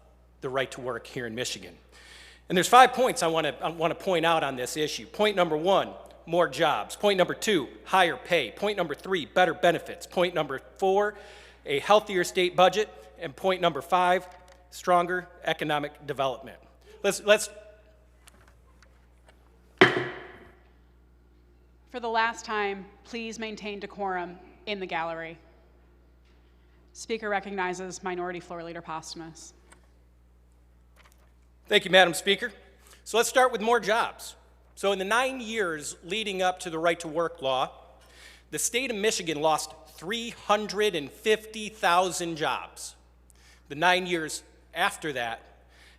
N: the right to work here in Michigan. And there's 5 points I want to point out on this issue. Point number 1, more jobs. Point number 2, higher pay. Point number 3, better benefits. Point number 4, a healthier state budget. And point number 5, stronger economic development. Let's
O: For the last time, please maintain decorum in the gallery. Speaker recognizes Minority Floor Leader Postumus.
N: Thank you, Madam Speaker. So let's start with more jobs. So in the 9 years leading up to the right to work law, the state of Michigan lost 350,000 jobs. The 9 years after that,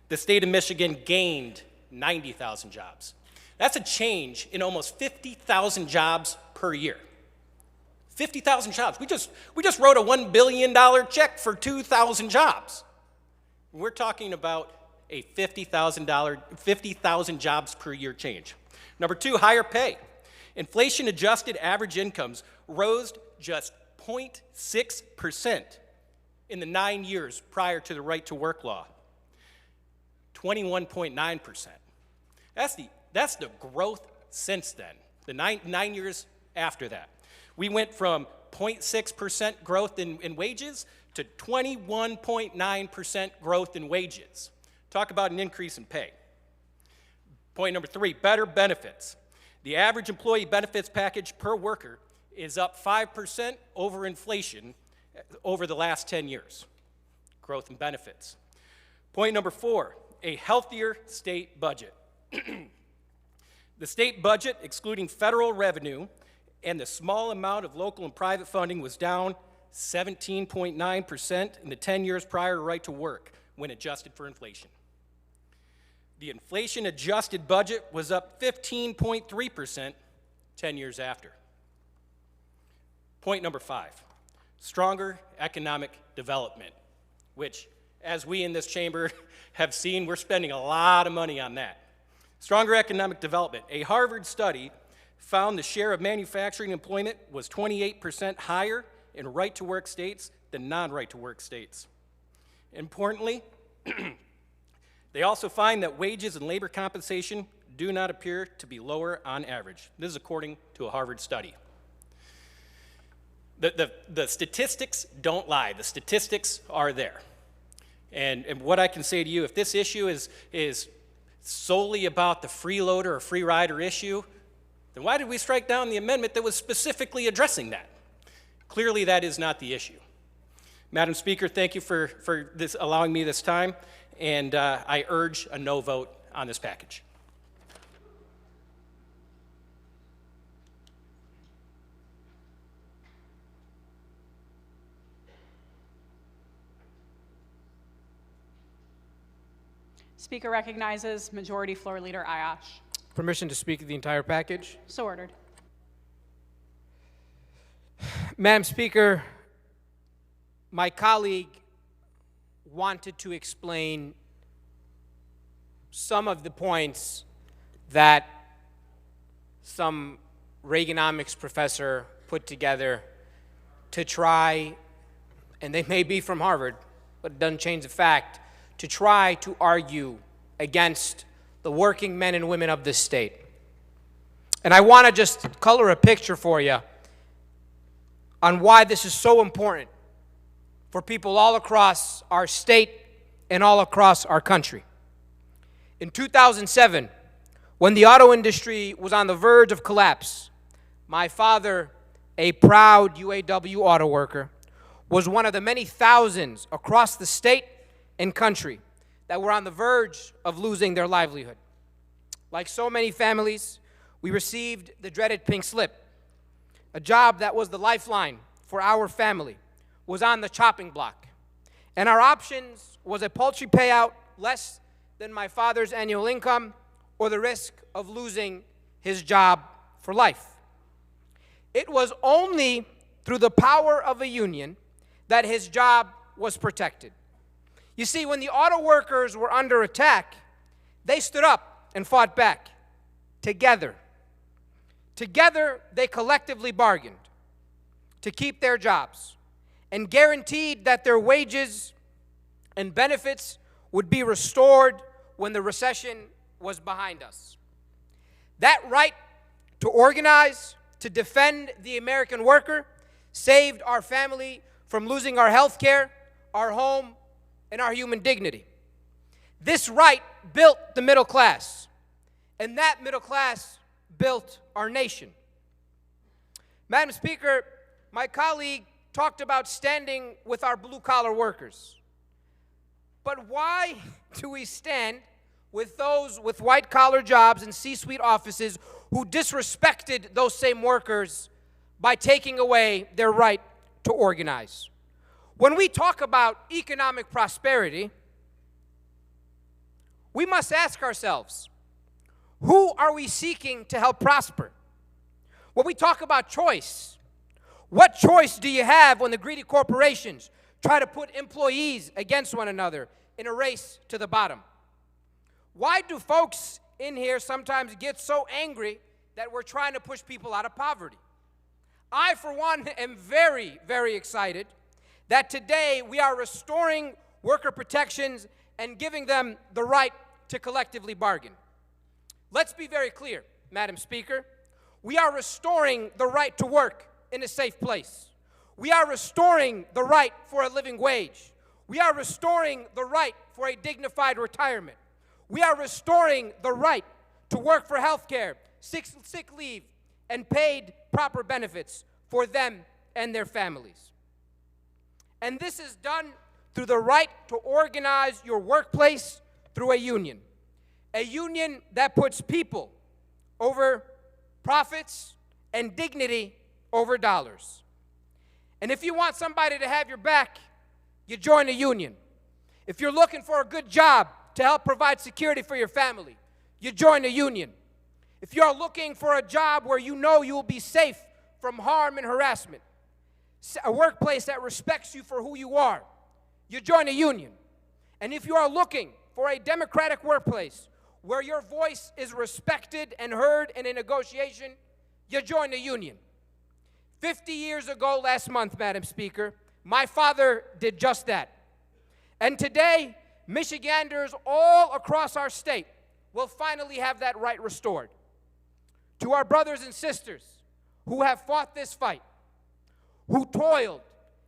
N: the state of Michigan gained 90,000 jobs. That's a change in almost 50,000 jobs per year. 50,000 jobs. We just wrote a $1 billion check for 2,000 jobs. We're talking about a 50,000 jobs per year change. Number 2, higher pay. Inflation-adjusted average incomes rose just 0.6% in the 9 years prior to the right to work law. 21.9%. That's the growth since then, the nine years after that. We went from 0.6% growth in wages to 21.9% growth in wages. Talk about an increase in pay. Point number 3, better benefits. The average employee benefits package per worker is up 5% over inflation over the last 10 years. Growth in benefits. Point number 4, a healthier state budget. The state budget, excluding federal revenue and the small amount of local and private funding, was down 17.9% in the 10 years prior to right to work when adjusted for inflation. The inflation-adjusted budget was up 15.3% 10 years after. Point number 5, stronger economic development, which, as we in this chamber have seen, we're spending a lot of money on that. Stronger economic development. A Harvard study found the share of manufacturing employment was 28% higher in right-to-work states than non-right-to-work states. Importantly, they also find that wages and labor compensation do not appear to be lower on average. This is according to a Harvard study. The statistics don't lie. The statistics are there. And what I can say to you, if this issue is solely about the freeloader or free rider issue, then why did we strike down the amendment that was specifically addressing that? Clearly, that is not the issue. Madam Speaker, thank you for this, allowing me this time, and I urge a no vote on this package.
O: Speaker recognizes Majority Floor Leader Ayash.
J: Permission to speak to the entire package?
O: So ordered.
J: Madam Speaker, my colleague wanted to explain some of the points that some Reaganomics professor put together to try, and they may be from Harvard, but it doesn't change the fact, to try to argue against the working men and women of this state. And I want to just color a picture for you on why this is so important for people all across our state and all across our country. In 2007, when the auto industry was on the verge of collapse, my father, a proud UAW auto worker, was one of the many thousands across the state and country that were on the verge of losing their livelihood. Like so many families, we received the dreaded pink slip. A job that was the lifeline for our family was on the chopping block. And our options was a paltry payout less than my father's annual income or the risk of losing his job for life. It was only through the power of a union that his job was protected. You see, when the auto workers were under attack, they stood up and fought back together. Together, they collectively bargained to keep their jobs and guaranteed that their wages and benefits would be restored when the recession was behind us. That right to organize, to defend the American worker, saved our family from losing our health care, our home, and our human dignity. This right built the middle class, and that middle class built our nation. Madam Speaker, my colleague talked about standing with our blue-collar workers. But why do we stand with those with white-collar jobs and C-suite offices who disrespected those same workers by taking away their right to organize? When we talk about economic prosperity, we must ask ourselves, who are we seeking to help prosper? When we talk about choice, what choice do you have when the greedy corporations try to put employees against one another in a race to the bottom? Why do folks in here sometimes get so angry that we're trying to push people out of poverty? I, for one, am very, very excited that today we are restoring worker protections and giving them the right to collectively bargain. Let's be very clear, Madam Speaker. We are restoring the right to work in a safe place. We are restoring the right for a living wage. We are restoring the right for a dignified retirement. We are restoring the right to work for health care, sick leave, and paid proper benefits for them and their families. And this is done through the right to organize your workplace through a union that puts people over profits and dignity over dollars. And if you want somebody to have your back, you join a union. If you're looking for a good job to help provide security for your family, you join a union. If you're looking for a job where you know you will be safe from harm and harassment, a workplace that respects you for who you are, you join a union. And if you are looking for a democratic workplace where your voice is respected and heard in a negotiation, you join a union. 50 years ago last month, Madam Speaker, my father did just that. And today, Michiganders all across our state will finally have that right restored. To our brothers and sisters who have fought this fight, who toiled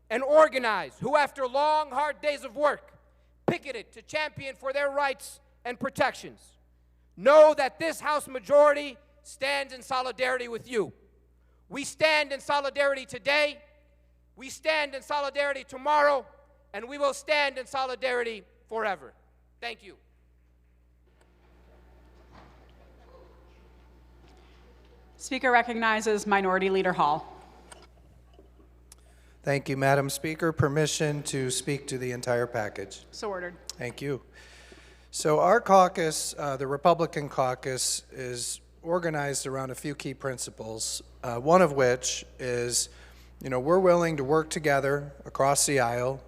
J: and organized, who after long, hard days of work, picketed to champion for their rights and protections, know that this House majority stands in solidarity with you. We stand in solidarity today, we stand in solidarity tomorrow, and we will stand in solidarity forever. Thank you.
O: Speaker recognizes Minority Leader Hall.
A: Thank you, Madam Speaker. Permission to speak to the entire package.
O: So ordered.
A: Thank you. So our caucus, the Republican caucus, is organized around a few key principles, one of which is, we're willing to work together across the aisle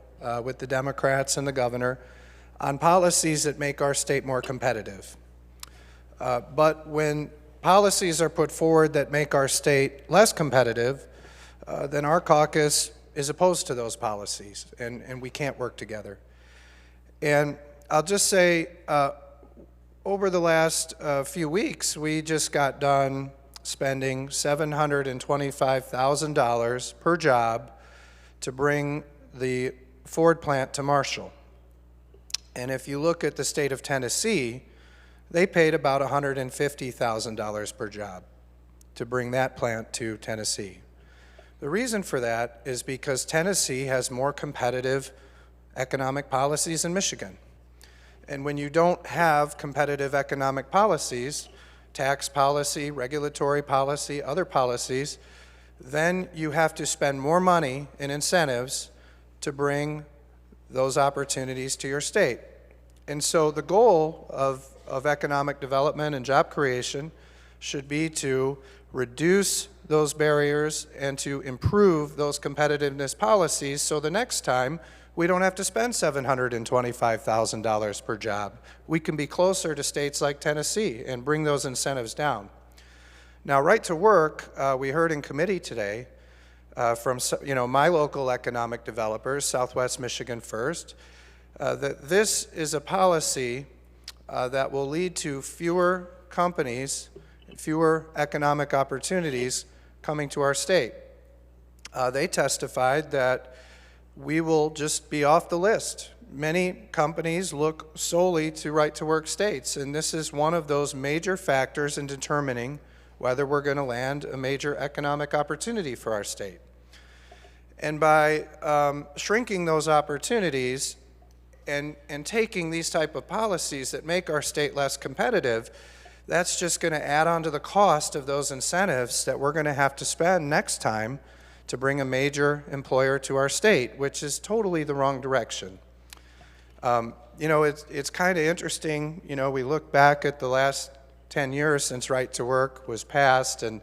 A: with the Democrats and the governor on policies that make our state more competitive. But when policies are put forward that make our state less competitive, then our caucus is opposed to those policies, and we can't work together. And I'll just say, over the last few weeks, we just got done spending $725,000 per job to bring the Ford plant to Marshall. And if you look at the state of Tennessee, they paid about $150,000 per job to bring that plant to Tennessee. The reason for that is because Tennessee has more competitive economic policies than Michigan. And when you don't have competitive economic policies, tax policy, regulatory policy, other policies, then you have to spend more money in incentives to bring those opportunities to your state. And so the goal of economic development and job creation should be to reduce those barriers and to improve those competitiveness policies so the next time we don't have to spend $725,000 per job. We can be closer to states like Tennessee and bring those incentives down. Now, right to work, we heard in committee today from my local economic developers, Southwest Michigan First, that this is a policy that will lead to fewer companies, fewer economic opportunities coming to our state. They testified that we will just be off the list. Many companies look solely to right-to-work states, and this is one of those major factors in determining whether we're going to land a major economic opportunity for our state. And by shrinking those opportunities and taking these type of policies that make our state less competitive, that's just going to add on to the cost of those incentives that we're going to have to spend next time to bring a major employer to our state, which is totally the wrong direction. It's kind of interesting, we look back at the last 10 years since Right to Work was passed, and,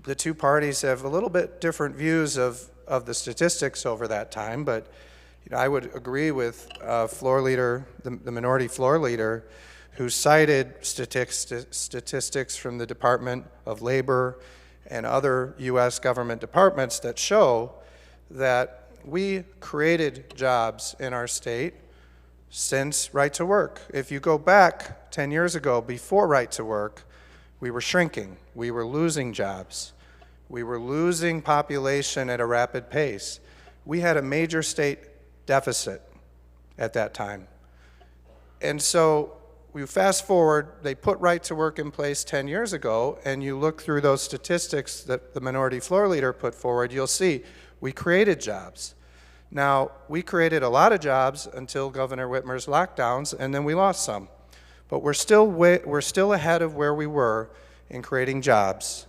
A: the two parties have a little bit different views of the statistics over that time, but I would agree with floor leader, the minority floor leader, who cited statistics from the Department of Labor and other U.S. government departments that show that we created jobs in our state since Right to Work. If you go back 10 years ago, before Right to Work, we were shrinking. We were losing jobs. We were losing population at a rapid pace. We had a major state deficit at that time. And so we fast forward, they put Right to Work in place 10 years ago, and you look through those statistics that the minority floor leader put forward, you'll see we created jobs. Now, we created a lot of jobs until Governor Whitmer's lockdowns, and then we lost some. But we're still ahead of where we were in creating jobs.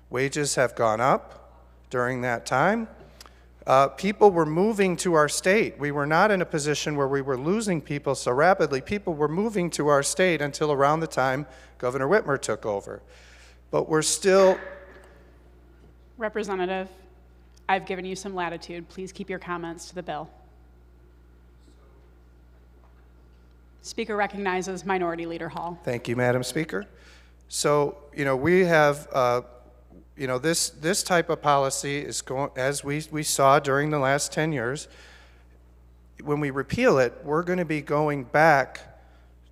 A: Wages have gone up during that time. People were moving to our state. We were not in a position where we were losing people so rapidly. People were moving to our state until around the time Governor Whitmer took over. But we're still...
O: Representative, I've given you some latitude. Please keep your comments to the bill. Speaker recognizes Minority Leader Hall.
A: Thank you, Madam Speaker. So, we have... this type of policy is going, as we saw during the last 10 years, when we repeal it, we're going to be going back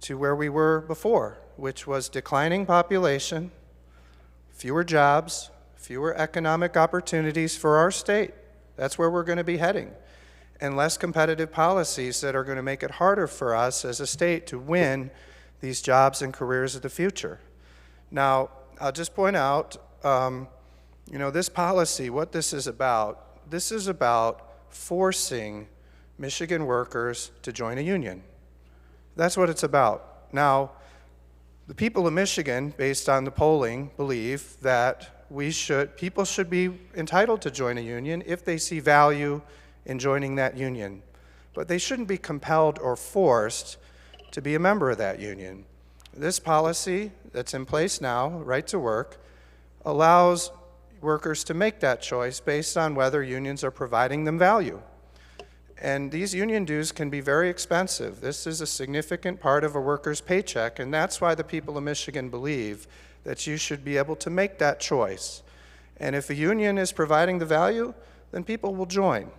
A: to where we were before, which was declining population, fewer jobs, fewer economic opportunities for our state. That's where we're going to be heading. And less competitive policies that are going to make it harder for us as a state to win these jobs and careers of the future. Now, I'll just point out, this policy, what this is about forcing Michigan workers to join a union. That's what it's about. Now, the people of Michigan, based on the polling, believe that people should be entitled to join a union if they see value in joining that union. But they shouldn't be compelled or forced to be a member of that union. This policy that's in place now, Right to Work, allows workers to make that choice based on whether unions are providing them value. And these union dues can be very expensive. This is a significant part of a worker's paycheck, and that's why the people of Michigan believe that you should be able to make that choice. And if a union is providing the value, then people will join.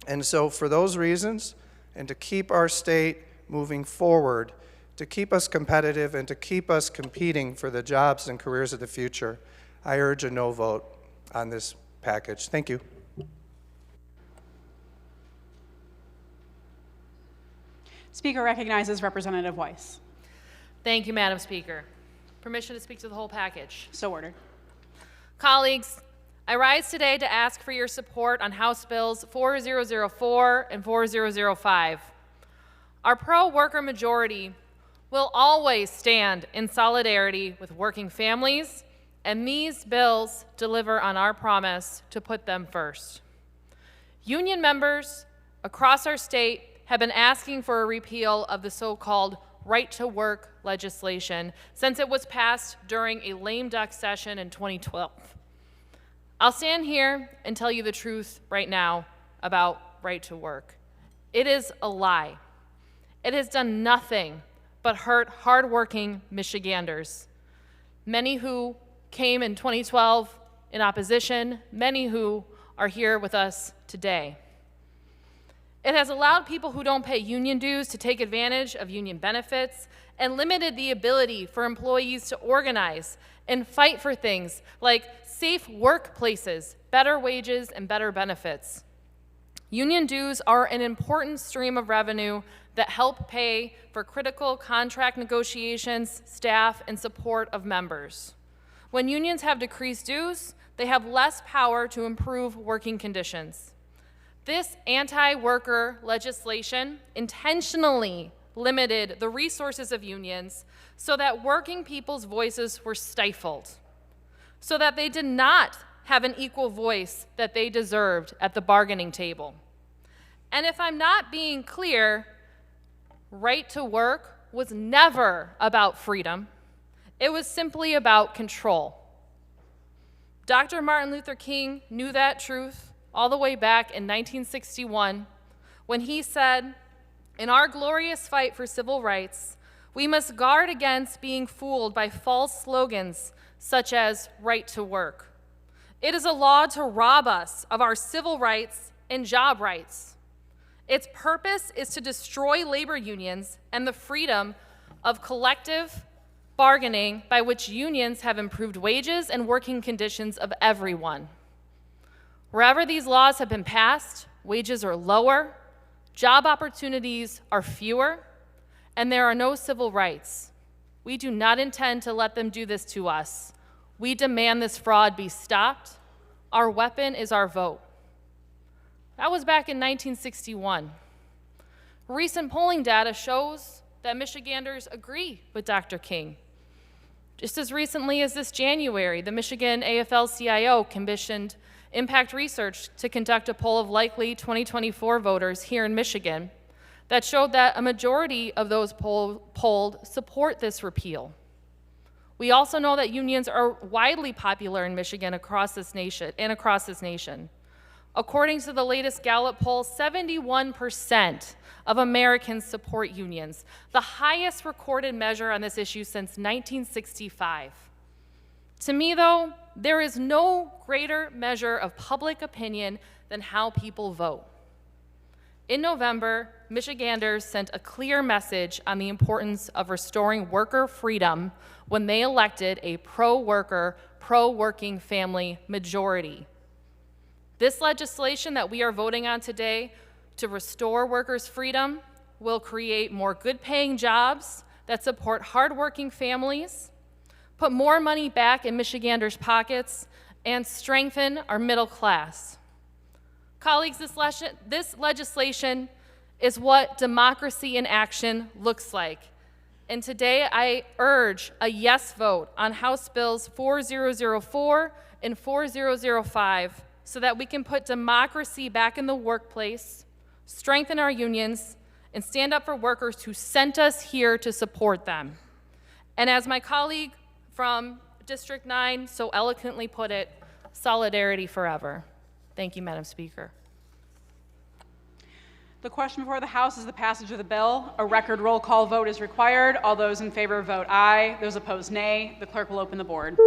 A: And so for those reasons, and to keep our state moving forward, to keep us competitive and to keep us competing for the jobs and careers of the future, I urge a no vote on this package. Thank you.
O: Speaker recognizes Representative Weiss.
B: Thank you, Madam Speaker. Permission to speak to the whole package.
O: So ordered.
B: Colleagues, I rise today to ask for your support on House Bills 4004 and 4005. Our pro-worker majority will always stand in solidarity with working families, and these bills deliver on our promise to put them first. Union members across our state have been asking for a repeal of the so-called right-to-work legislation since it was passed during a lame duck session in 2012. I'll stand here and tell you the truth right now about right to work. It is a lie. It has done nothing but hurt hardworking Michiganders, many who came in 2012 in opposition, many who are here with us today. It has allowed people who don't pay union dues to take advantage of union benefits and limited the ability for employees to organize and fight for things like safe workplaces, better wages, and better benefits. Union dues are an important stream of revenue that help pay for critical contract negotiations, staff, and support of members. When unions have decreased dues, they have less power to improve working conditions. This anti-worker legislation intentionally limited the resources of unions so that working people's voices were stifled, so that they did not have an equal voice that they deserved at the bargaining table. And if I'm not being clear, right to work was never about freedom. It was simply about control. Dr. Martin Luther King knew that truth all the way back in 1961 when he said, "In our glorious fight for civil rights, we must guard against being fooled by false slogans such as right to work. It is a law to rob us of our civil rights and job rights. Its purpose is to destroy labor unions and the freedom of collective bargaining by which unions have improved wages and working conditions of everyone. Wherever these laws have been passed, wages are lower, job opportunities are fewer, and there are no civil rights. We do not intend to let them do this to us. We demand this fraud be stopped. Our weapon is our vote." That was back in 1961. Recent polling data shows that Michiganders agree with Dr. King. Just as recently as this January, the Michigan AFL-CIO commissioned Impact Research to conduct a poll of likely 2024 voters here in Michigan that showed that a majority of those polled support this repeal. We also know that unions are widely popular in Michigan and across this nation. According to the latest Gallup poll, 71% of Americans support unions, the highest recorded measure on this issue since 1965. To me, though, there is no greater measure of public opinion than how people vote. In November, Michiganders sent a clear message on the importance of restoring worker freedom when they elected a pro-worker, pro-working family majority. This legislation that we are voting on today to restore workers' freedom will create more good-paying jobs that support hardworking families, put more money back in Michiganders' pockets, and strengthen our middle class. Colleagues, this legislation is what democracy in action looks like. And today I urge a yes vote on House Bills 4004 and 4005 so that we can put democracy back in the workplace, strengthen our unions, and stand up for workers who sent us here to support them. And as my colleague from District 9 so eloquently put it, solidarity forever. Thank you, Madam Speaker.
O: The question before the House is the passage of the bill. A record roll call vote is required. All those in favor vote aye. Those opposed, nay. The clerk will open the board.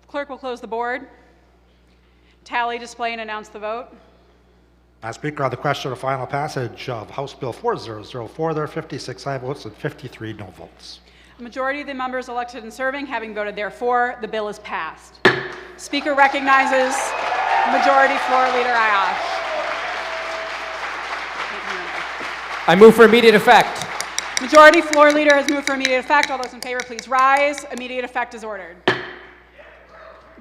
O: Clerk will close the board. Tally, display, and announce the vote.
C: Madam Speaker, on the question of final passage of House Bill 4004, there are 56 aye votes and 53 no votes.
O: A majority of the members elected and serving having voted therefore, the bill is passed. Speaker recognizes Majority Floor Leader Ayash.
J: I move for immediate effect.
O: Majority Floor Leader has moved for immediate effect. All those in favor, please rise. Immediate effect is ordered.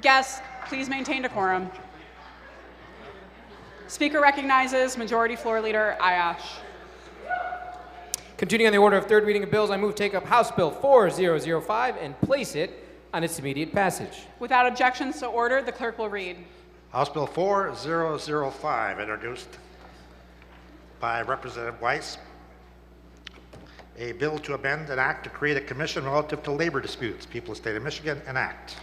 O: Guests, please maintain decorum. Speaker recognizes Majority Floor Leader Ayash.
J: Continuing on the order of third reading of bills, I move to take up House Bill 4005 and place it on its immediate passage.
O: Without objection, so ordered, the clerk will read.
C: House Bill 4005, introduced by Representative Weiss. A bill to amend an act to create a commission relative to labor disputes. People of the State of Michigan, enact.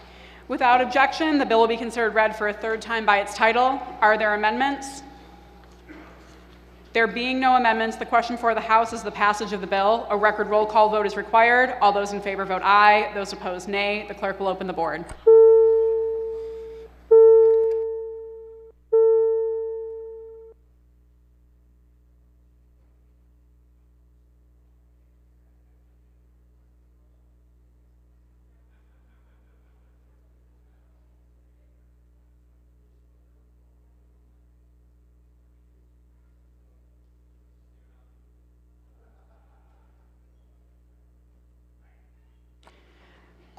O: Without objection, the bill will be considered read for a third time by its title. Are there amendments? There being no amendments, the question for the House is the passage of the bill. A record roll call vote is required. All those in favor vote aye. Those opposed, nay. The clerk will open the board.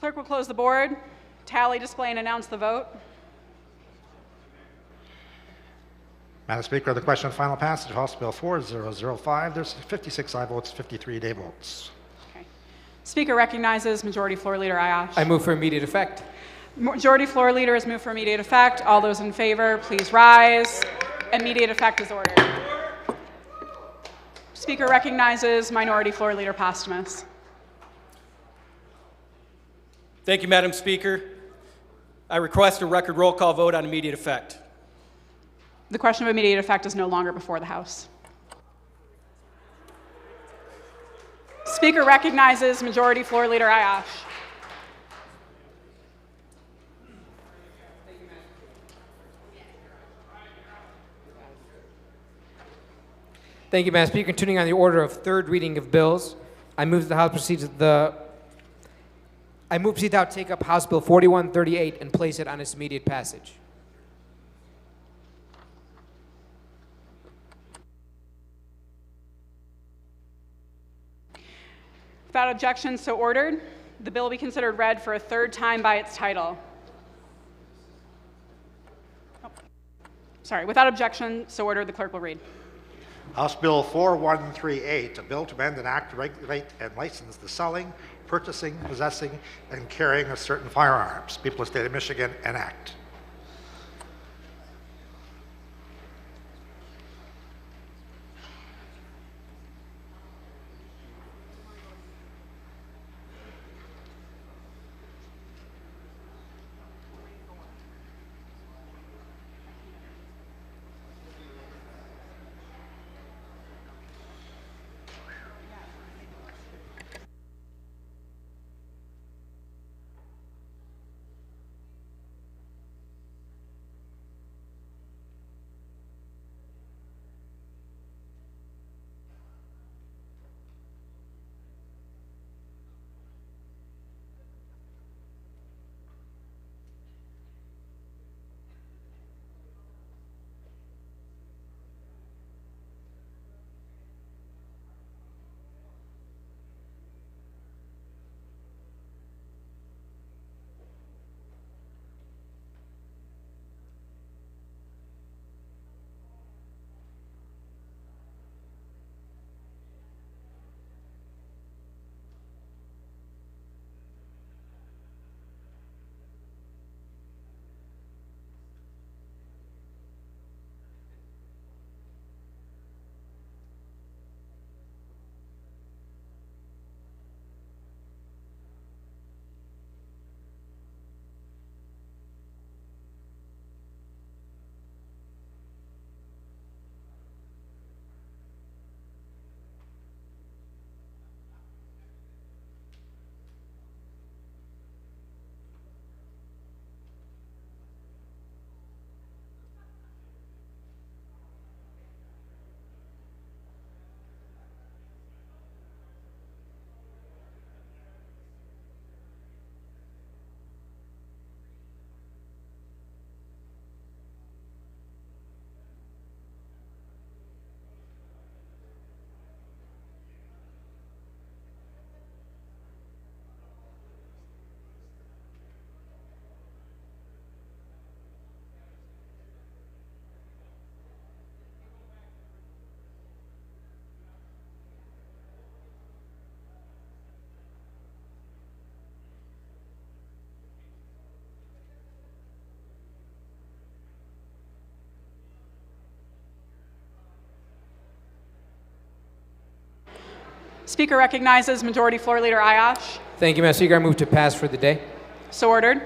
O: Clerk will close the board, tally, display, and announce the vote.
C: Madam Speaker, the question of final passage of House Bill 4005, there's 56 aye votes, 53 nay votes.
O: Okay. Speaker recognizes Majority Floor Leader Ayash.
J: I move for immediate effect.
O: Majority Floor Leader has moved for immediate effect. All those in favor, please rise. Immediate effect is ordered. Speaker recognizes Minority Floor Leader Postumus.
N: Thank you, Madam Speaker. I request a record roll call vote on immediate effect.
O: The question of immediate effect is no longer before the House. Speaker recognizes Majority Floor Leader Ayash.
J: Thank you, Madam Speaker. Continuing on the order of third reading of bills, I move that the House proceeds I move to now take up House Bill 4138 and place it on its immediate passage.
O: Without objection, so ordered. The bill will be considered read for a third time by its title. Sorry, without objection, so ordered, the clerk will read.
C: House Bill 4138, a bill to amend an act to regulate and license the selling, purchasing, possessing, and carrying of certain firearms. People of the State of Michigan, enact.
O: Speaker recognizes Majority Floor Leader Ayash.
J: Thank you, Madam Speaker. I move to pass for the day.
O: So ordered.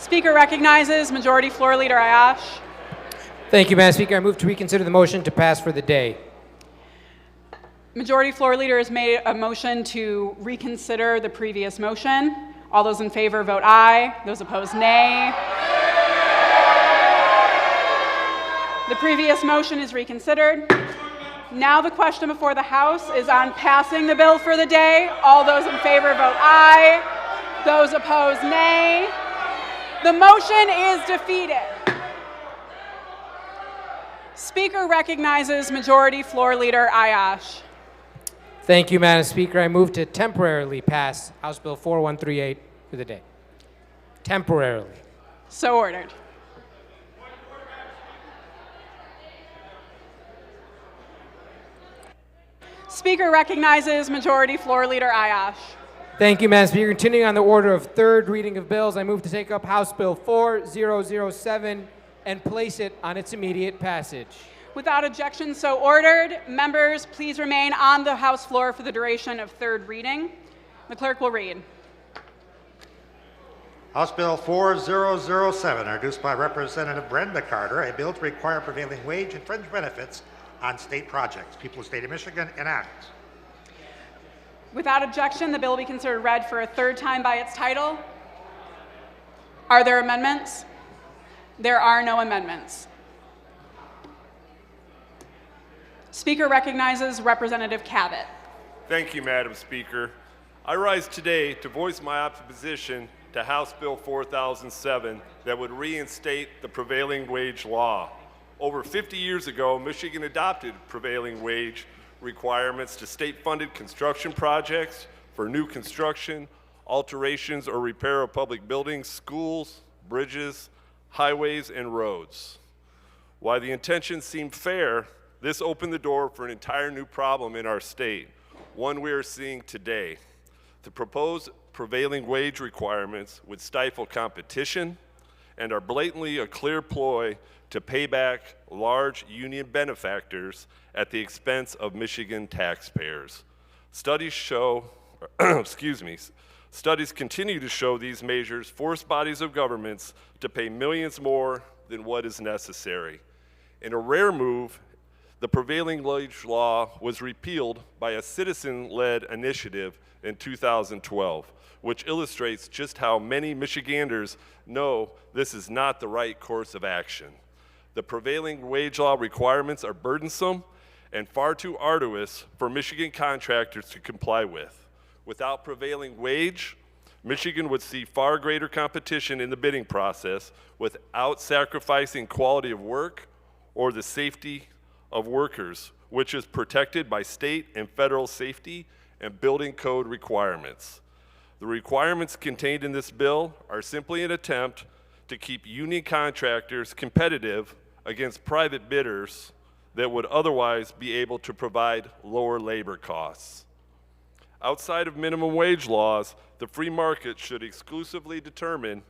O: Speaker recognizes Majority Floor Leader Ayash.
J: Thank you, Madam Speaker. I move to reconsider the motion to pass for the day.
O: Majority Floor Leader has made a motion to reconsider the previous motion. All those in favor vote aye. Those opposed, nay. The previous motion is reconsidered. Now the question before the House is on passing the bill for the day. All those in favor vote aye. Those opposed, nay. The motion is defeated. Speaker recognizes Majority Floor Leader Ayash.
J: Thank you, Madam Speaker. I move to temporarily pass House Bill 4138 for the day. Temporarily.
O: So ordered. Speaker recognizes Majority Floor Leader Ayash.
J: Thank you, Madam Speaker. Continuing on the order of third reading of bills, I move to take up House Bill 4007 and place it on its immediate passage.
O: Without objection, so ordered. Members, please remain on the House floor for the duration of third reading. The clerk will read.
C: House Bill 4007, introduced by Representative Brenda Carter, a bill to require prevailing wage and fringe benefits on state projects. People of the State of Michigan enact.
O: Without objection, the bill will be considered read for a third time by its title. Are there amendments? There are no amendments. Speaker recognizes Representative Cabot.
F: Thank you, Madam Speaker. I rise today to voice my opposition to House Bill 4007 that would reinstate the prevailing wage law. Over 50 years ago, Michigan adopted prevailing wage requirements to state-funded construction projects for new construction, alterations or repair of public buildings, schools, bridges, highways, and roads. While the intention seemed fair, this opened the door for an entire new problem in our state, one we are seeing today. The proposed prevailing wage requirements would stifle competition and are blatantly a clear ploy to pay back large union benefactors at the expense of Michigan taxpayers. Studies show, studies continue to show these measures force bodies of governments to pay millions more than what is necessary. In a rare move, the prevailing wage law was repealed by a citizen-led initiative in 2012, which illustrates just how many Michiganders know this is not the right course of action. The prevailing wage law requirements are burdensome and far too arduous for Michigan contractors to comply with. Without prevailing wage, Michigan would see far greater competition in the bidding process without sacrificing quality of work or the safety of workers, which is protected by state and federal safety and building code requirements. The requirements contained in this bill are simply an attempt to keep union contractors competitive against private bidders that would otherwise be able to provide lower labor costs. Outside of minimum wage laws, the free market should exclusively determine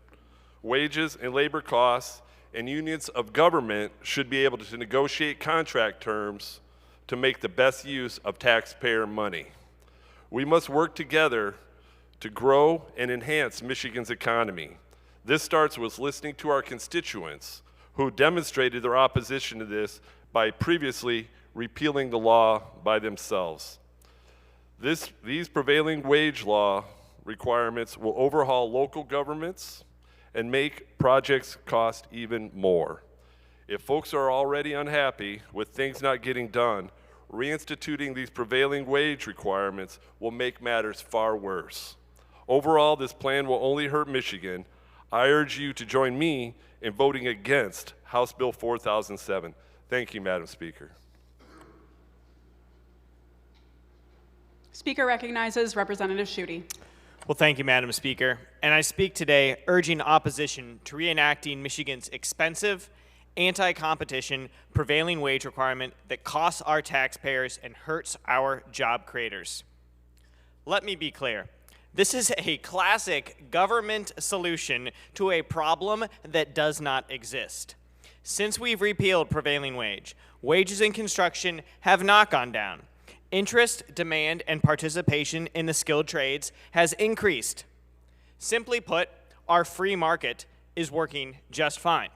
F: wages and labor costs, and unions of government should be able to negotiate contract terms to make the best use of taxpayer money. We must work together to grow and enhance Michigan's economy. This starts with listening to our constituents who demonstrated their opposition to this by previously repealing the law by themselves. These prevailing wage law requirements will overhaul local governments and make projects cost even more. If folks are already unhappy with things not getting done, reinstituting these prevailing wage requirements will make matters far worse. Overall, this plan will only hurt Michigan. I urge you to join me in voting against House Bill 4007. Thank you, Madam Speaker.
O: Speaker recognizes Representative Schuette.
G: Well, thank you, Madam Speaker. And I speak today urging opposition to reenacting Michigan's expensive, anti-competition prevailing wage requirement that costs our taxpayers and hurts our job creators. Let me be clear. This is a classic government solution to a problem that does not exist. Since we've repealed prevailing wage, wages in construction have not gone down. Interest, demand, and participation in the skilled trades has increased. Simply put, our free market is working just fine.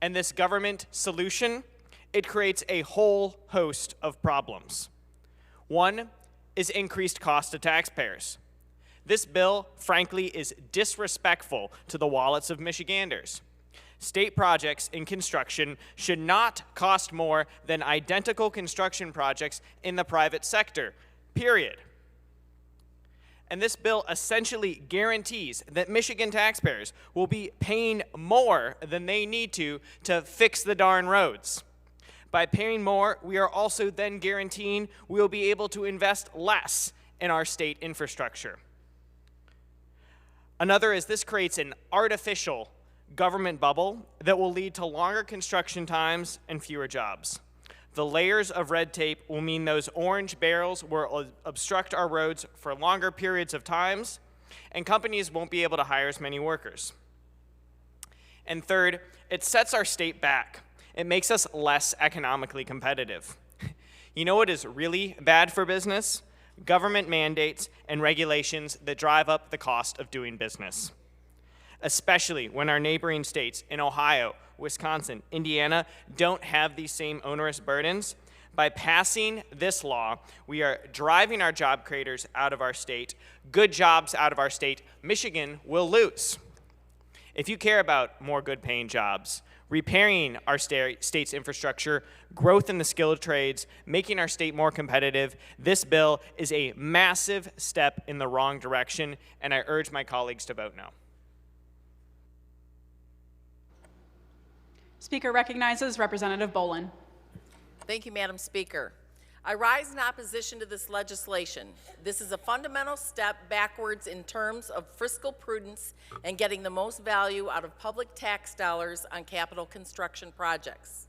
G: And this government solution, it creates a whole host of problems. One is increased cost to taxpayers. This bill, frankly, is disrespectful to the wallets of Michiganders. State projects in construction should not cost more than identical construction projects in the private sector, period. And this bill essentially guarantees that Michigan taxpayers will be paying more than they need to fix the darn roads. By paying more, we are also then guaranteeing we will be able to invest less in our state infrastructure. Another is this creates an artificial government bubble that will lead to longer construction times and fewer jobs. The layers of red tape will mean those orange barrels will obstruct our roads for longer periods of times, and companies won't be able to hire as many workers. And third, it sets our state back. It makes us less economically competitive. You know what is really bad for business? Government mandates and regulations that drive up the cost of doing business, especially when our neighboring states in Ohio, Wisconsin, Indiana don't have these same onerous burdens. By passing this law, we are driving our job creators out of our state, good jobs out of our state. Michigan will lose. If you care about more good paying jobs, repairing our state's infrastructure, growth in the skilled trades, making our state more competitive, this bill is a massive step in the wrong direction, and I urge my colleagues to vote no.
O: Speaker recognizes Representative Bolin.
R: Thank you, Madam Speaker. I rise in opposition to this legislation. This is a fundamental step backwards in terms of fiscal prudence and getting the most value out of public tax dollars on capital construction projects.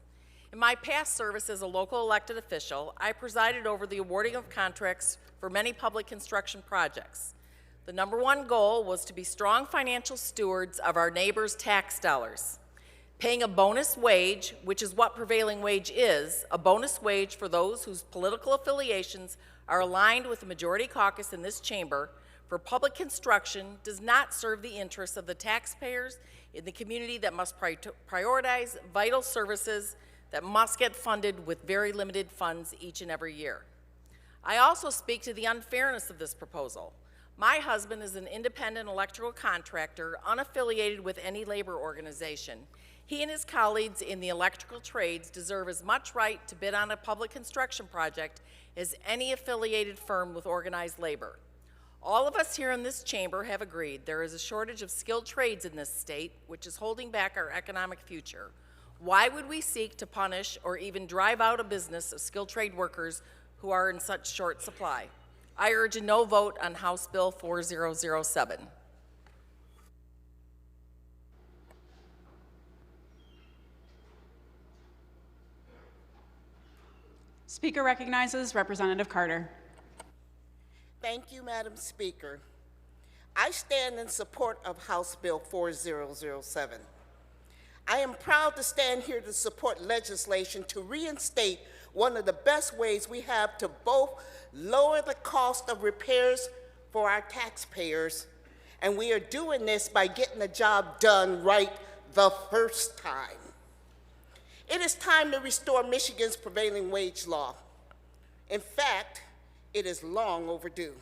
R: In my past service as a local elected official, I presided over the awarding of contracts for many public construction projects. The number one goal was to be strong financial stewards of our neighbors' tax dollars. Paying a bonus wage, which is what prevailing wage is, a bonus wage for those whose political affiliations are aligned with the majority caucus in this chamber for public construction does not serve the interests of the taxpayers in the community that must prioritize vital services that must get funded with very limited funds each and every year. I also speak to the unfairness of this proposal. My husband is an independent electrical contractor, unaffiliated with any labor organization. He and his colleagues in the electrical trades deserve as much right to bid on a public construction project as any affiliated firm with organized labor. All of us here in this chamber have agreed there is a shortage of skilled trades in this state, which is holding back our economic future. Why would we seek to punish or even drive out a business of skilled trade workers who are in such short supply? I urge a no vote on House Bill 4007.
O: Speaker recognizes Representative Carter.
H: Thank you, Madam Speaker. I stand in support of House Bill 4007. I am proud to stand here to support legislation to reinstate one of the best ways we have to both lower the cost of repairs for our taxpayers, and we are doing this by getting the job done right the first time. It is time to restore Michigan's prevailing wage law. In fact, it is long overdue.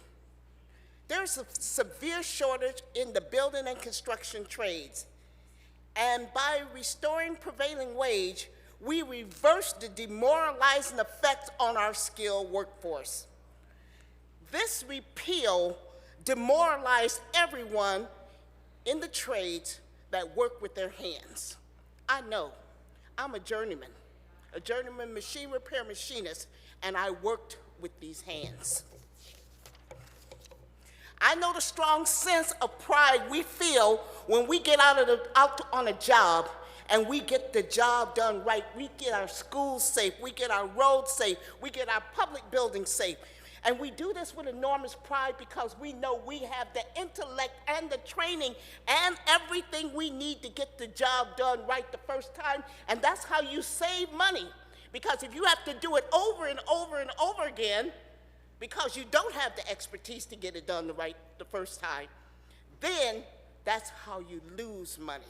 H: There's a severe shortage in the building and construction trades, and by restoring prevailing wage, we reverse the demoralizing effects on our skilled workforce. This repeal demoralized everyone in the trades that work with their hands. I know. I'm a journeyman machine repair machinist, and I worked with these hands. I know the strong sense of pride we feel when we get out on a job and we get the job done right. We get our schools safe, we get our roads safe, we get our public buildings safe. And we do this with enormous pride because we know we have the intellect and the training and everything we need to get the job done right the first time. And that's how you save money. Because if you have to do it over and over and over again, because you don't have the expertise to get it done right the first time, then That's how you lose money.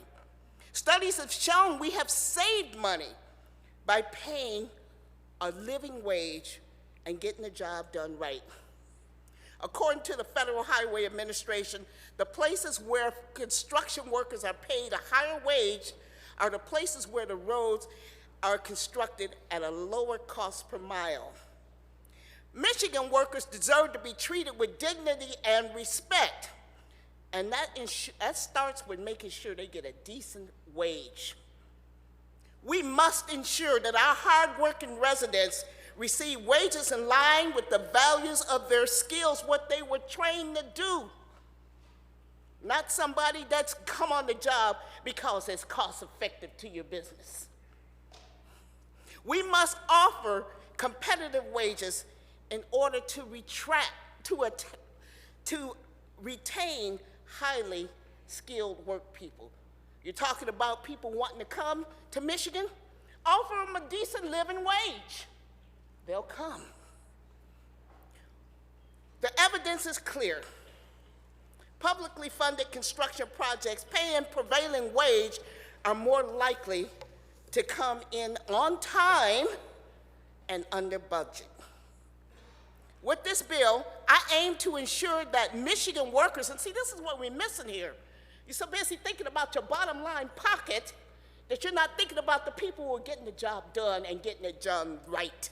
H: Studies have shown we have saved money by paying a living wage and getting the job done right. According to the Federal Highway Administration, the places where construction workers are paid a higher wage are the places where the roads are constructed at a lower cost per mile. Michigan workers deserve to be treated with dignity and respect, and that starts with making sure they get a decent wage. We must ensure that our hardworking residents receive wages in line with the values of their skills, what they were trained to do. Not somebody that's come on the job because it's cost effective to your business. We must offer competitive wages in order to retain highly skilled work people. You're talking about people wanting to come to Michigan? Offer them a decent living wage. They'll come. The evidence is clear. Publicly funded construction projects paying prevailing wage are more likely to come in on time and under budget. With this bill, I aim to ensure that Michigan workers, and see, this is what we're missing here. You're so busy thinking about your bottom line pocket that you're not thinking about the people who are getting the job done and getting it done right.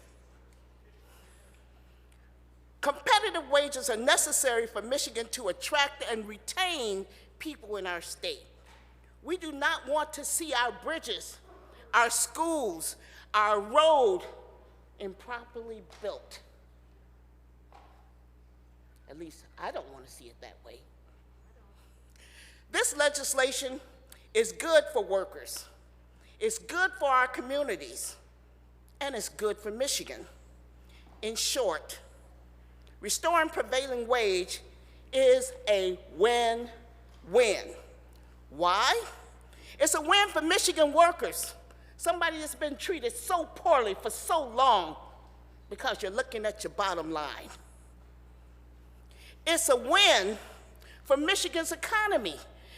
H: Competitive wages are necessary for Michigan to attract and retain people in our state. We do not want to see our bridges, our schools, our road improperly built. At least I don't want to see it that way. This legislation is good for workers, it's good for our communities, and it's good for Michigan. In short, restoring prevailing wage is a win-win. Why? It's a win for Michigan workers, somebody that's been treated so poorly for so long because you're looking at your bottom line. It's a win for Michigan's economy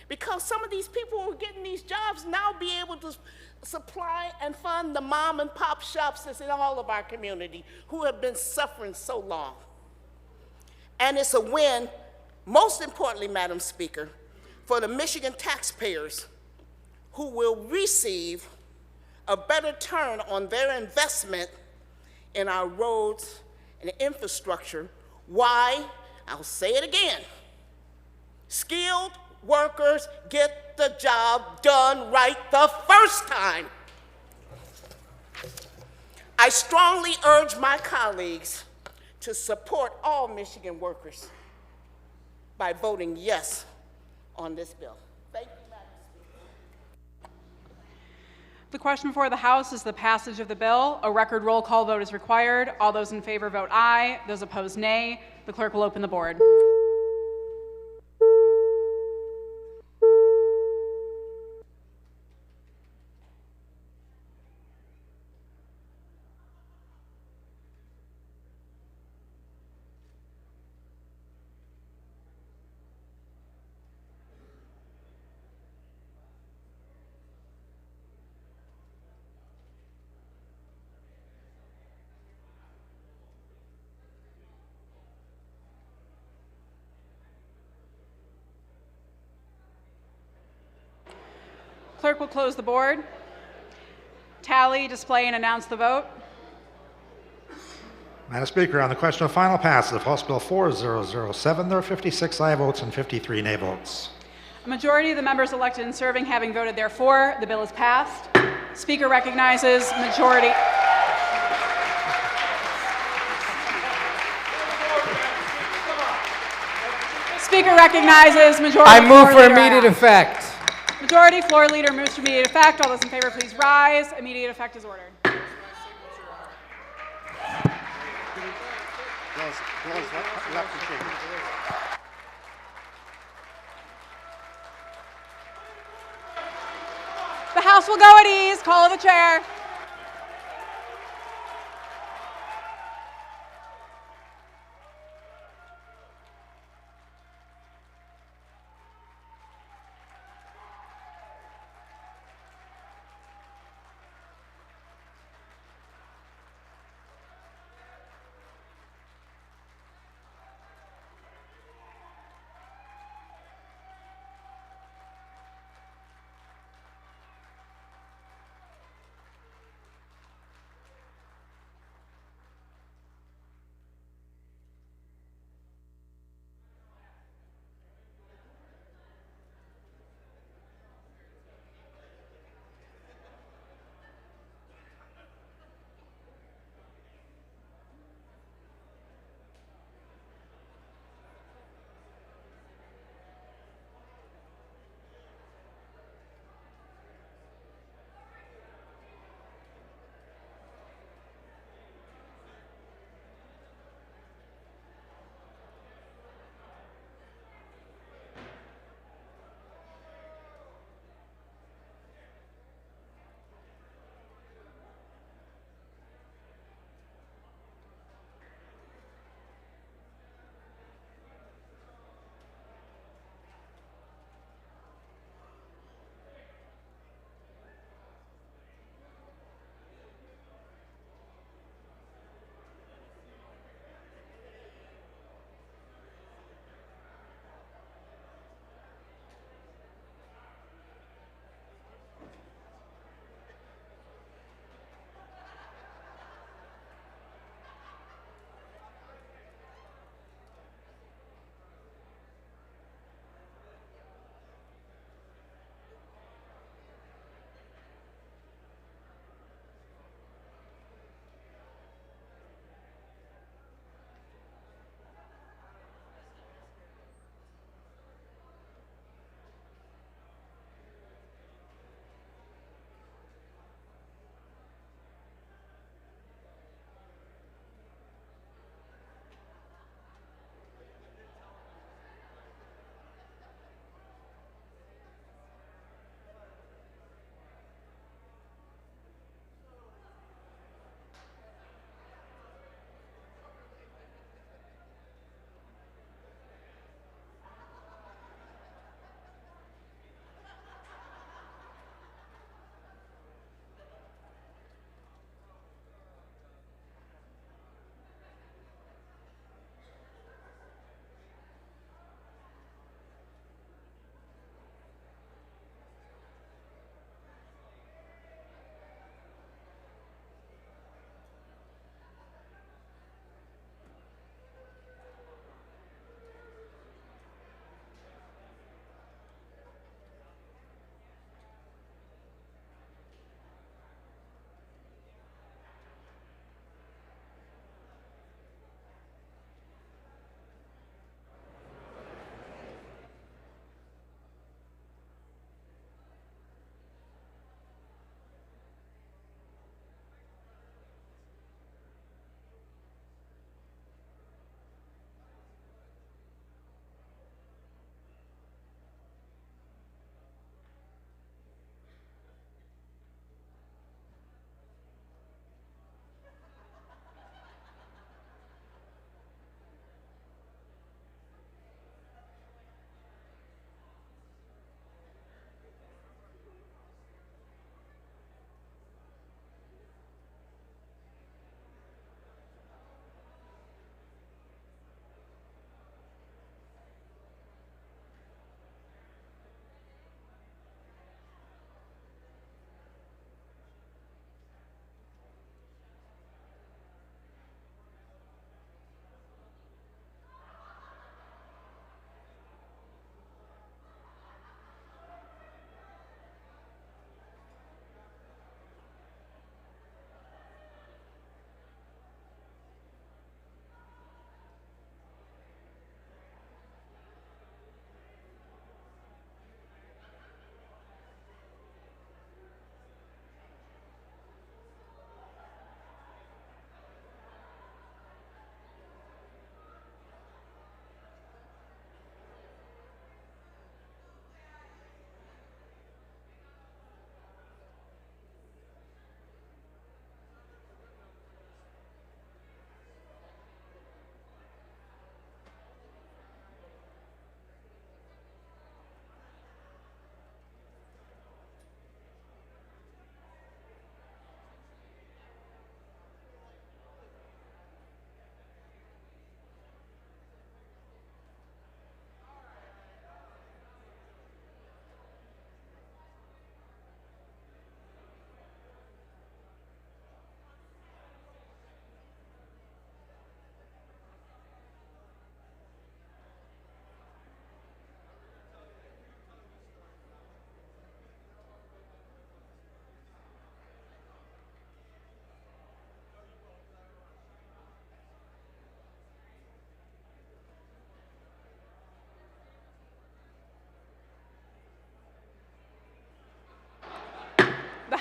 H: because some of these people who are getting these jobs now be able to supply and fund the mom and pop shops that's in all of our community who have been suffering so long. And it's a win, most importantly, Madam Speaker, for the Michigan taxpayers who will receive a better turn on their investment in our roads and infrastructure. Why? I'll say it again. Skilled workers get the job done right the first time. I strongly urge my colleagues to support all Michigan workers by voting yes on this bill. Thank you, Madam Speaker.
O: The question before the House is the passage of the bill. A record roll call vote is required. All those in favor vote aye. Those opposed, nay. The clerk will open the board. Clerk will close the board. Tally, display, and announce the vote.
C: Madam Speaker, on the question of final passage of House Bill 4007, there are 56 aye votes and 53 nay votes.
O: A majority of the members elected and serving having voted therefore, the bill is passed. Speaker recognizes majority. Speaker recognizes majority.
J: I move
O: floor
J: for
O: leader
J: immediate
O: act.
J: effect.
O: Majority floor leader moves for immediate effect. All those in favor, please rise. Immediate effect is ordered. The House will go at ease. Call of the chair.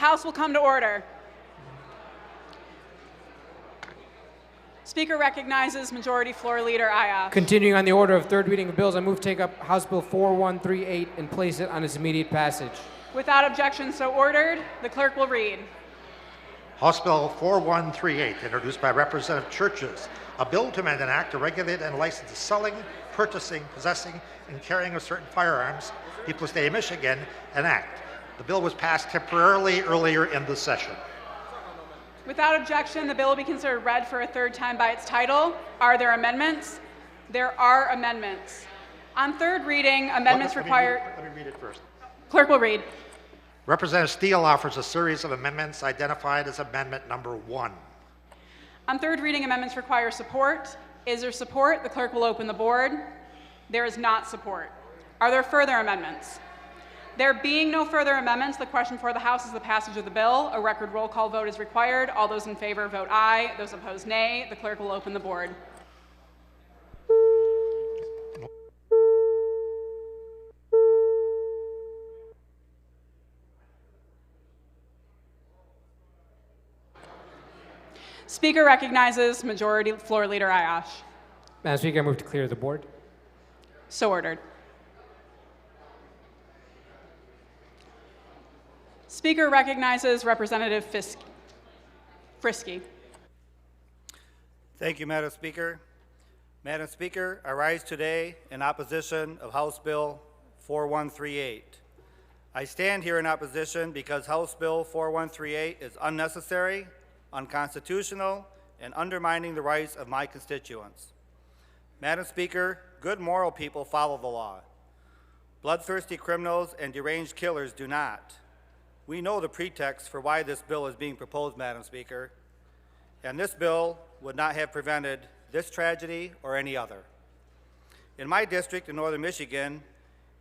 O: House will come to order. Speaker recognizes Majority Floor Leader Ayash.
J: Continuing on the order of third reading of bills, I move to take up House Bill 4138 and place it on its immediate passage.
O: Without objection, so ordered. The clerk will read.
C: House Bill 4138, introduced by Representative Churches, a bill to amend an act to regulate and license the selling, purchasing, possessing, and carrying of certain firearms, People of the State of Michigan, an act. The bill was passed temporarily earlier in the session.
O: Without objection, the bill will be considered read for a third time by its title. Are there amendments? There are amendments. On third reading, amendments require...
C: Let me read it first.
O: Clerk will read.
C: Representative Steele offers a series of amendments identified as Amendment Number 1.
O: On third reading, amendments require support. Is there support? The clerk will open the board. There is not support. Are there further amendments? There being no further amendments, the question for the House is the passage of the bill. A record roll call vote is required. All those in favor vote aye. Those opposed, nay. The clerk will open the board. Speaker recognizes Majority Floor Leader Ayash.
J: Madam Speaker, I move to clear the board.
O: So ordered. Speaker recognizes Representative Frisky.
K: Thank you, Madam Speaker. Madam Speaker, I rise today in opposition of House Bill 4138. I stand here in opposition because House Bill 4138 is unnecessary, unconstitutional, and undermining the rights of my constituents. Madam Speaker, good moral people follow the law. Bloodthirsty criminals and deranged killers do not. We know the pretext for why this bill is being proposed, Madam Speaker, and this bill would not have prevented this tragedy or any other. In my district in northern Michigan,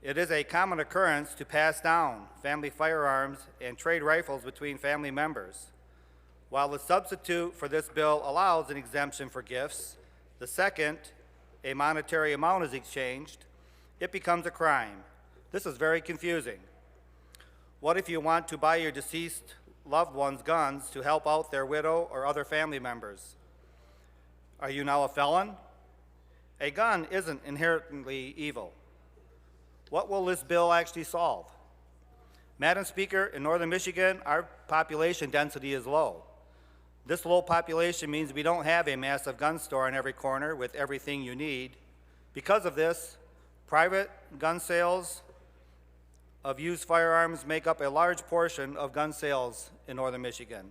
K: it is a common occurrence to pass down family firearms and trade rifles between family members. While the substitute for this bill allows an exemption for gifts, the second, a monetary amount is exchanged, it becomes a crime. This is very confusing. What if you want to buy your deceased loved one's guns to help out their widow or other family members? Are you now a felon? A gun isn't inherently evil. What will this bill actually solve? Madam Speaker, in northern Michigan, our population density is low. This low population means we don't have a massive gun store on every corner with everything you need. Because of this, private gun sales of used firearms make up a large portion of gun sales in northern Michigan.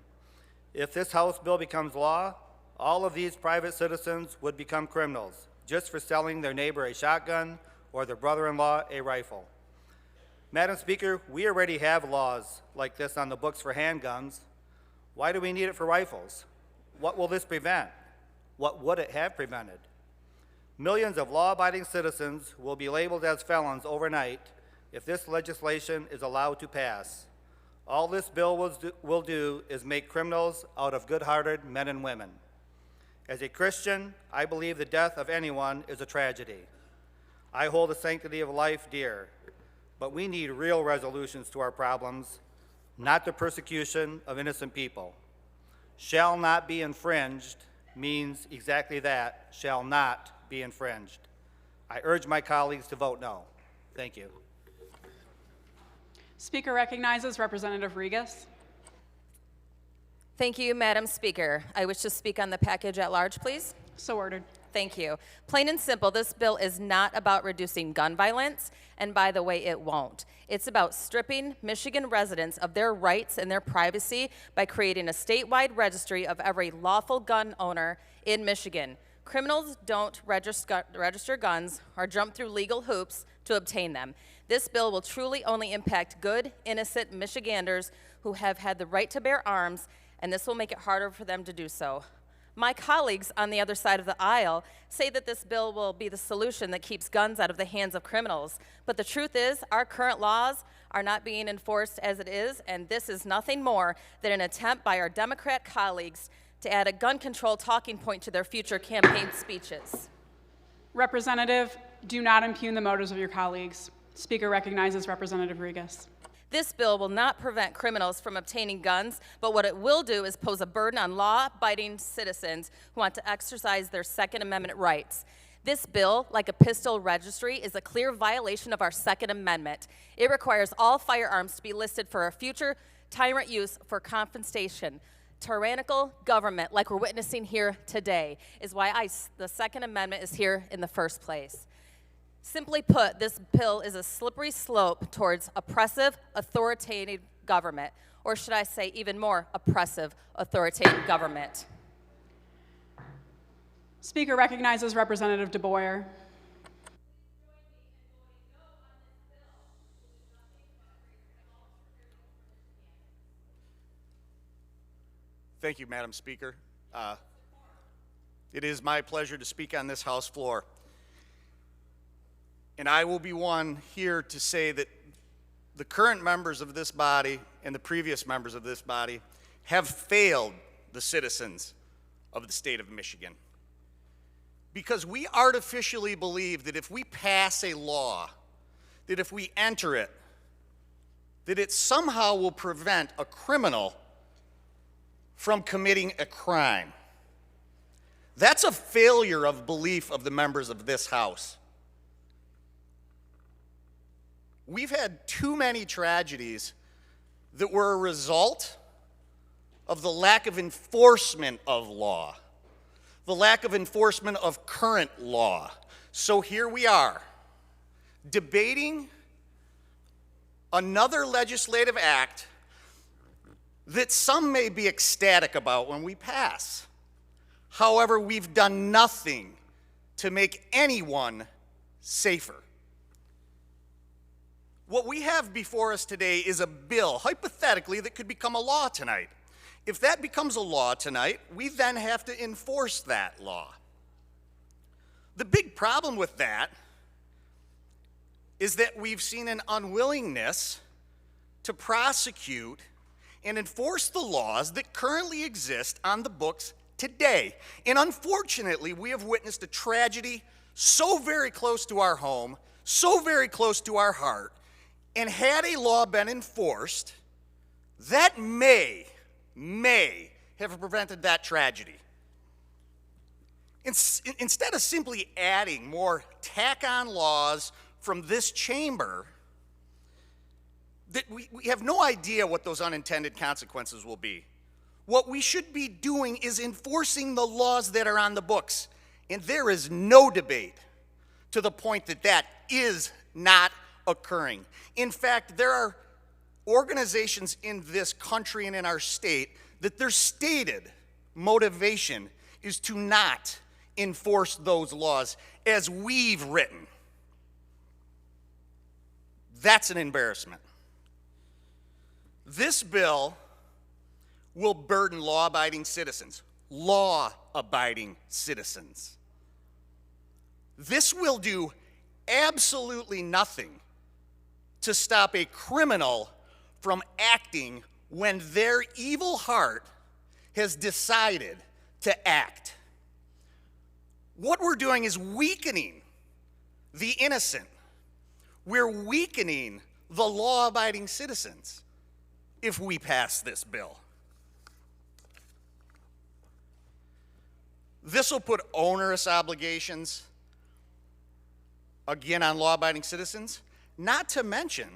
K: If this House bill becomes law, all of these private citizens would become criminals just for selling their neighbor a shotgun or their brother-in-law a rifle. Madam Speaker, we already have laws like this on the books for handguns. Why do we need it for rifles? What will this prevent? What would it have prevented? Millions of law-abiding citizens will be labeled as felons overnight if this legislation is allowed to pass. All this bill will do is make criminals out of good-hearted men and women. As a Christian, I believe the death of anyone is a tragedy. I hold the sanctity of life dear, but we need real resolutions to our problems, not the persecution of innocent people. Shall not be infringed means exactly that, shall not be infringed. I urge my colleagues to vote no. Thank you.
O: Speaker recognizes Representative Regas.
L: Thank you, Madam Speaker. I wish to speak on the package at large, please.
O: So ordered.
L: Thank you. Plain and simple, this bill is not about reducing gun violence, and by the way, it won't. It's about stripping Michigan residents of their rights and their privacy by creating a statewide registry of every lawful gun owner in Michigan. Criminals don't register guns or jump through legal hoops to obtain them. This bill will truly only impact good, innocent Michiganders who have had the right to bear arms, and this will make it harder for them to do so. My colleagues on the other side of the aisle say that this bill will be the solution that keeps guns out of the hands of criminals. But the truth is, our current laws are not being enforced as it is, and this is nothing more than an attempt by our Democrat colleagues to add a gun control talking point to their future campaign speeches.
O: Representative, do not impugn the motives of your colleagues. Speaker recognizes Representative Regas.
L: This bill will not prevent criminals from obtaining guns, but what it will do is pose a burden on law-abiding citizens who want to exercise their Second Amendment rights. This bill, like a pistol registry, is a clear violation of our Second Amendment. It requires all firearms to be listed for a future tyrant use for confiscation. Tyrannical government, like we're witnessing here today, is why the Second Amendment is here in the first place. Simply put, this bill is a slippery slope towards oppressive, authoritative government, or should I say even more oppressive, authoritative government.
O: Speaker recognizes Representative DeBoyer.
D: Thank you, Madam Speaker. It is my pleasure to speak on this House floor. And I will be one here to say that the current members of this body and the previous members of this body have failed the citizens of the state of Michigan. Because we artificially believe that if we pass a law, that if we enter it, that it somehow will prevent a criminal from committing a crime. That's a failure of belief of the members of this House. We've had too many tragedies that were a result of the lack of enforcement of law, the lack of enforcement of current law. So here we are, debating another legislative act that some may be ecstatic about when we pass. However, we've done nothing to make anyone safer. What we have before us today is a bill, hypothetically, that could become a law tonight. If that becomes a law tonight, we then have to enforce that law. The big problem with that is that we've seen an unwillingness to prosecute and enforce the laws that currently exist on the books today. And unfortunately, we have witnessed a tragedy so very close to our home, so very close to our heart, and had a law been enforced, that may have prevented that tragedy. Instead of simply adding more tack-on laws from this chamber, that we have no idea what those unintended consequences will be. What we should be doing is enforcing the laws that are on the books. And there is no debate to the point that that is not occurring. In fact, there are organizations in this country and in our state that their stated motivation is to not enforce those laws as we've written. That's an embarrassment. This bill will burden law-abiding citizens. Law-abiding citizens. This will do absolutely nothing to stop a criminal from acting when their evil heart has decided to act. What we're doing is weakening the innocent. We're weakening the law-abiding citizens if we pass this bill. This will put onerous obligations, again, on law-abiding citizens. Not to mention,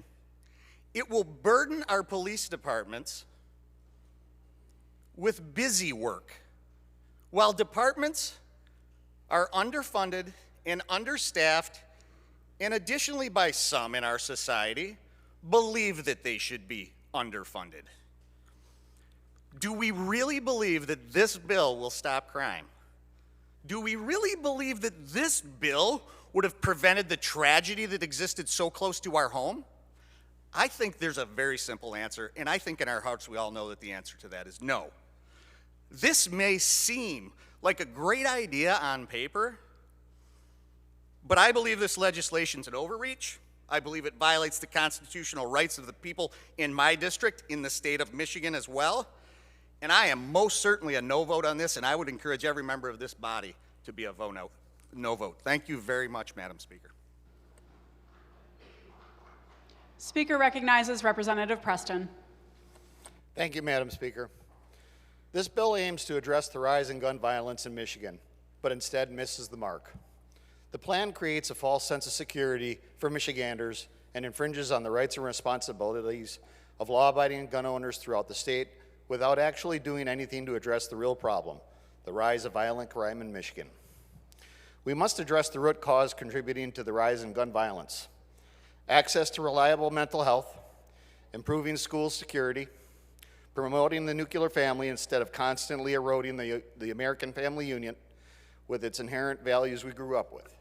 D: it will burden our police departments with busy work. While departments are underfunded and understaffed, and additionally by some in our society, believe that they should be underfunded. Do we really believe that this bill will stop crime? Do we really believe that this bill would have prevented the tragedy that existed so close to our home? I think there's a very simple answer, and I think in our hearts we all know that the answer to that is no. This may seem like a great idea on paper, but I believe this legislation is an overreach. I believe it violates the constitutional rights of the people in my district, in the state of Michigan as well. And I am most certainly a no vote on this, and I would encourage every member of this body to be a no vote. Thank you very much, Madam Speaker.
O: Speaker recognizes Representative Preston.
D: Thank you, Madam Speaker. This bill aims to address the rise in gun violence in Michigan, but instead misses the mark. The plan creates a false sense of security for Michiganders and infringes on the rights and responsibilities of law-abiding gun owners throughout the state without actually doing anything to address the real problem, the rise of violent crime in Michigan. We must address the root cause contributing to the rise in gun violence: access to reliable mental health, improving school security, promoting the nuclear family instead of constantly eroding the American family unit with its inherent values we grew up with.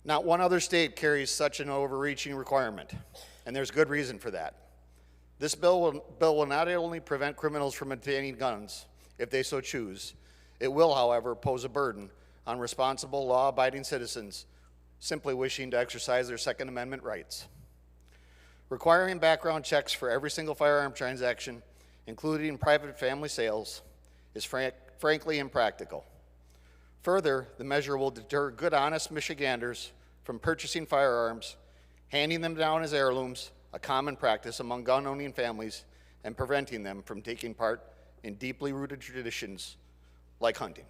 D: Not one other state carries such an overreaching requirement, and there's good reason for that. This bill will not only prevent criminals from obtaining guns, if they so choose, it will, however, pose a burden on responsible, law-abiding citizens simply wishing to exercise their Second Amendment rights. Requiring background checks for every single firearm transaction, including private family sales, is frankly impractical. Further, the measure will deter good, honest Michiganders from purchasing firearms, handing them down as heirlooms, a common practice among gun-owning families, and preventing them from taking part in deeply rooted traditions like hunting.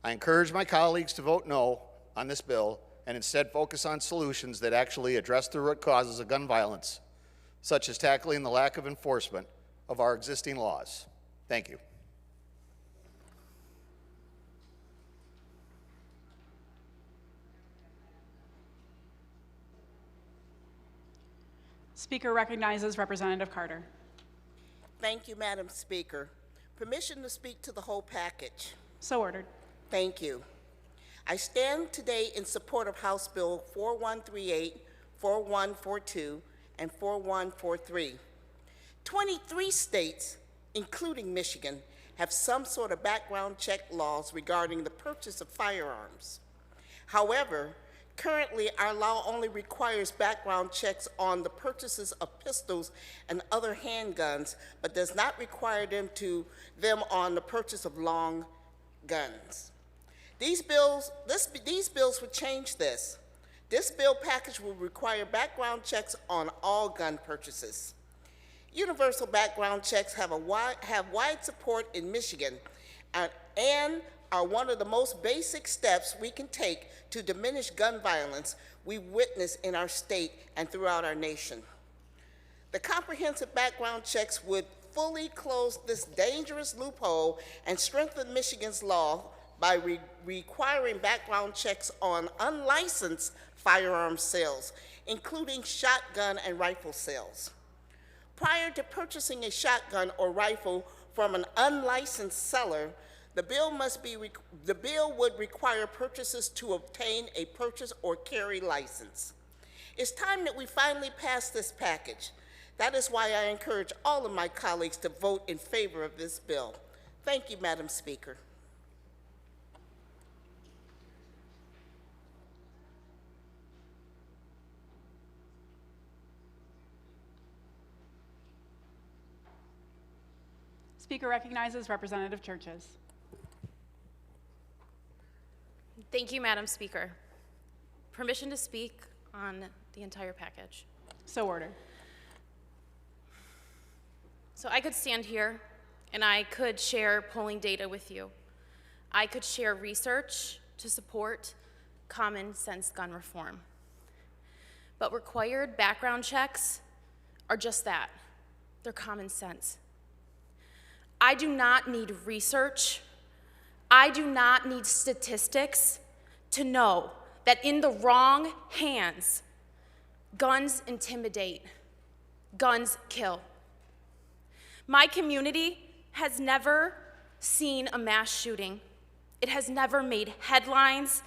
D: I encourage my colleagues to vote no on this bill and instead focus on solutions that actually address the root causes of gun violence, such as tackling the lack of enforcement of our existing laws. Thank you.
O: Speaker recognizes Representative Carter.
H: Thank you, Madam Speaker. Permission to speak to the whole package.
O: So ordered.
H: Thank you. I stand today in support of House Bill 4138, 4142, and 4143. 23 states, including Michigan, have some sort of background check laws regarding the purchase of firearms. However, currently, our law only requires background checks on the purchases of pistols and other handguns, but does not require them on the purchase of long guns. These bills would change this. This bill package will require background checks on all gun purchases. Universal background checks have wide support in Michigan and are one of the most basic steps we can take to diminish gun violence we witness in our state and throughout our nation. The comprehensive background checks would fully close this dangerous loophole and strengthen Michigan's law by requiring background checks on unlicensed firearm sales, including shotgun and rifle sales. Prior to purchasing a shotgun or rifle from an unlicensed seller, the bill would require purchasers to obtain a purchase or carry license. It's time that we finally pass this package. That is why I encourage all of my colleagues to vote in favor of this bill. Thank you, Madam Speaker.
O: Speaker recognizes Representative Churches.
E: Thank you, Madam Speaker. Permission to speak on the entire package.
O: So ordered.
E: So I could stand here and I could share polling data with you. I could share research to support common sense gun reform. But required background checks are just that. They're common sense. I do not need research. I do not need statistics to know that in the wrong hands, guns intimidate, guns kill. My community has never seen a mass shooting. It has never made headlines.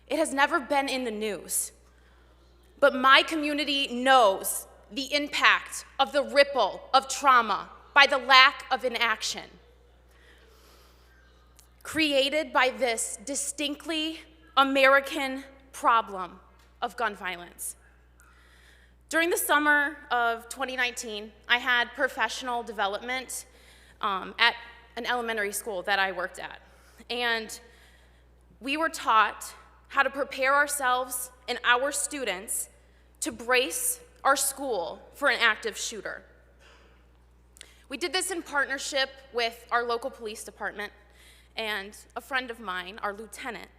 E: It has never been in the news. But my community knows the impact of the ripple of trauma by the lack of inaction created by this distinctly American problem of gun violence. During the summer of 2019, I had professional development at an elementary school that I worked at. And we were taught how to prepare ourselves and our students to brace our school for an active shooter. We did this in partnership with our local police department, and a friend of mine, our lieutenant,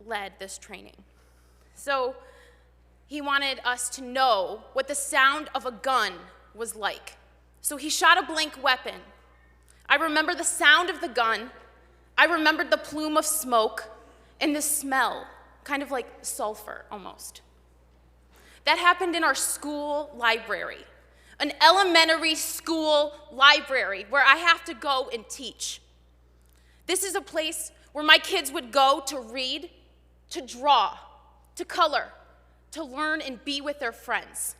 E: led this training. So he wanted us to know what the sound of a gun was like. So he shot a blank weapon. I remember the sound of the gun. I remembered the plume of smoke and the smell, kind of like sulfur almost. That happened in our school library, an elementary school library where I have to go and teach. This is a place where my kids would go to read, to draw, to color, to learn and be with their friends.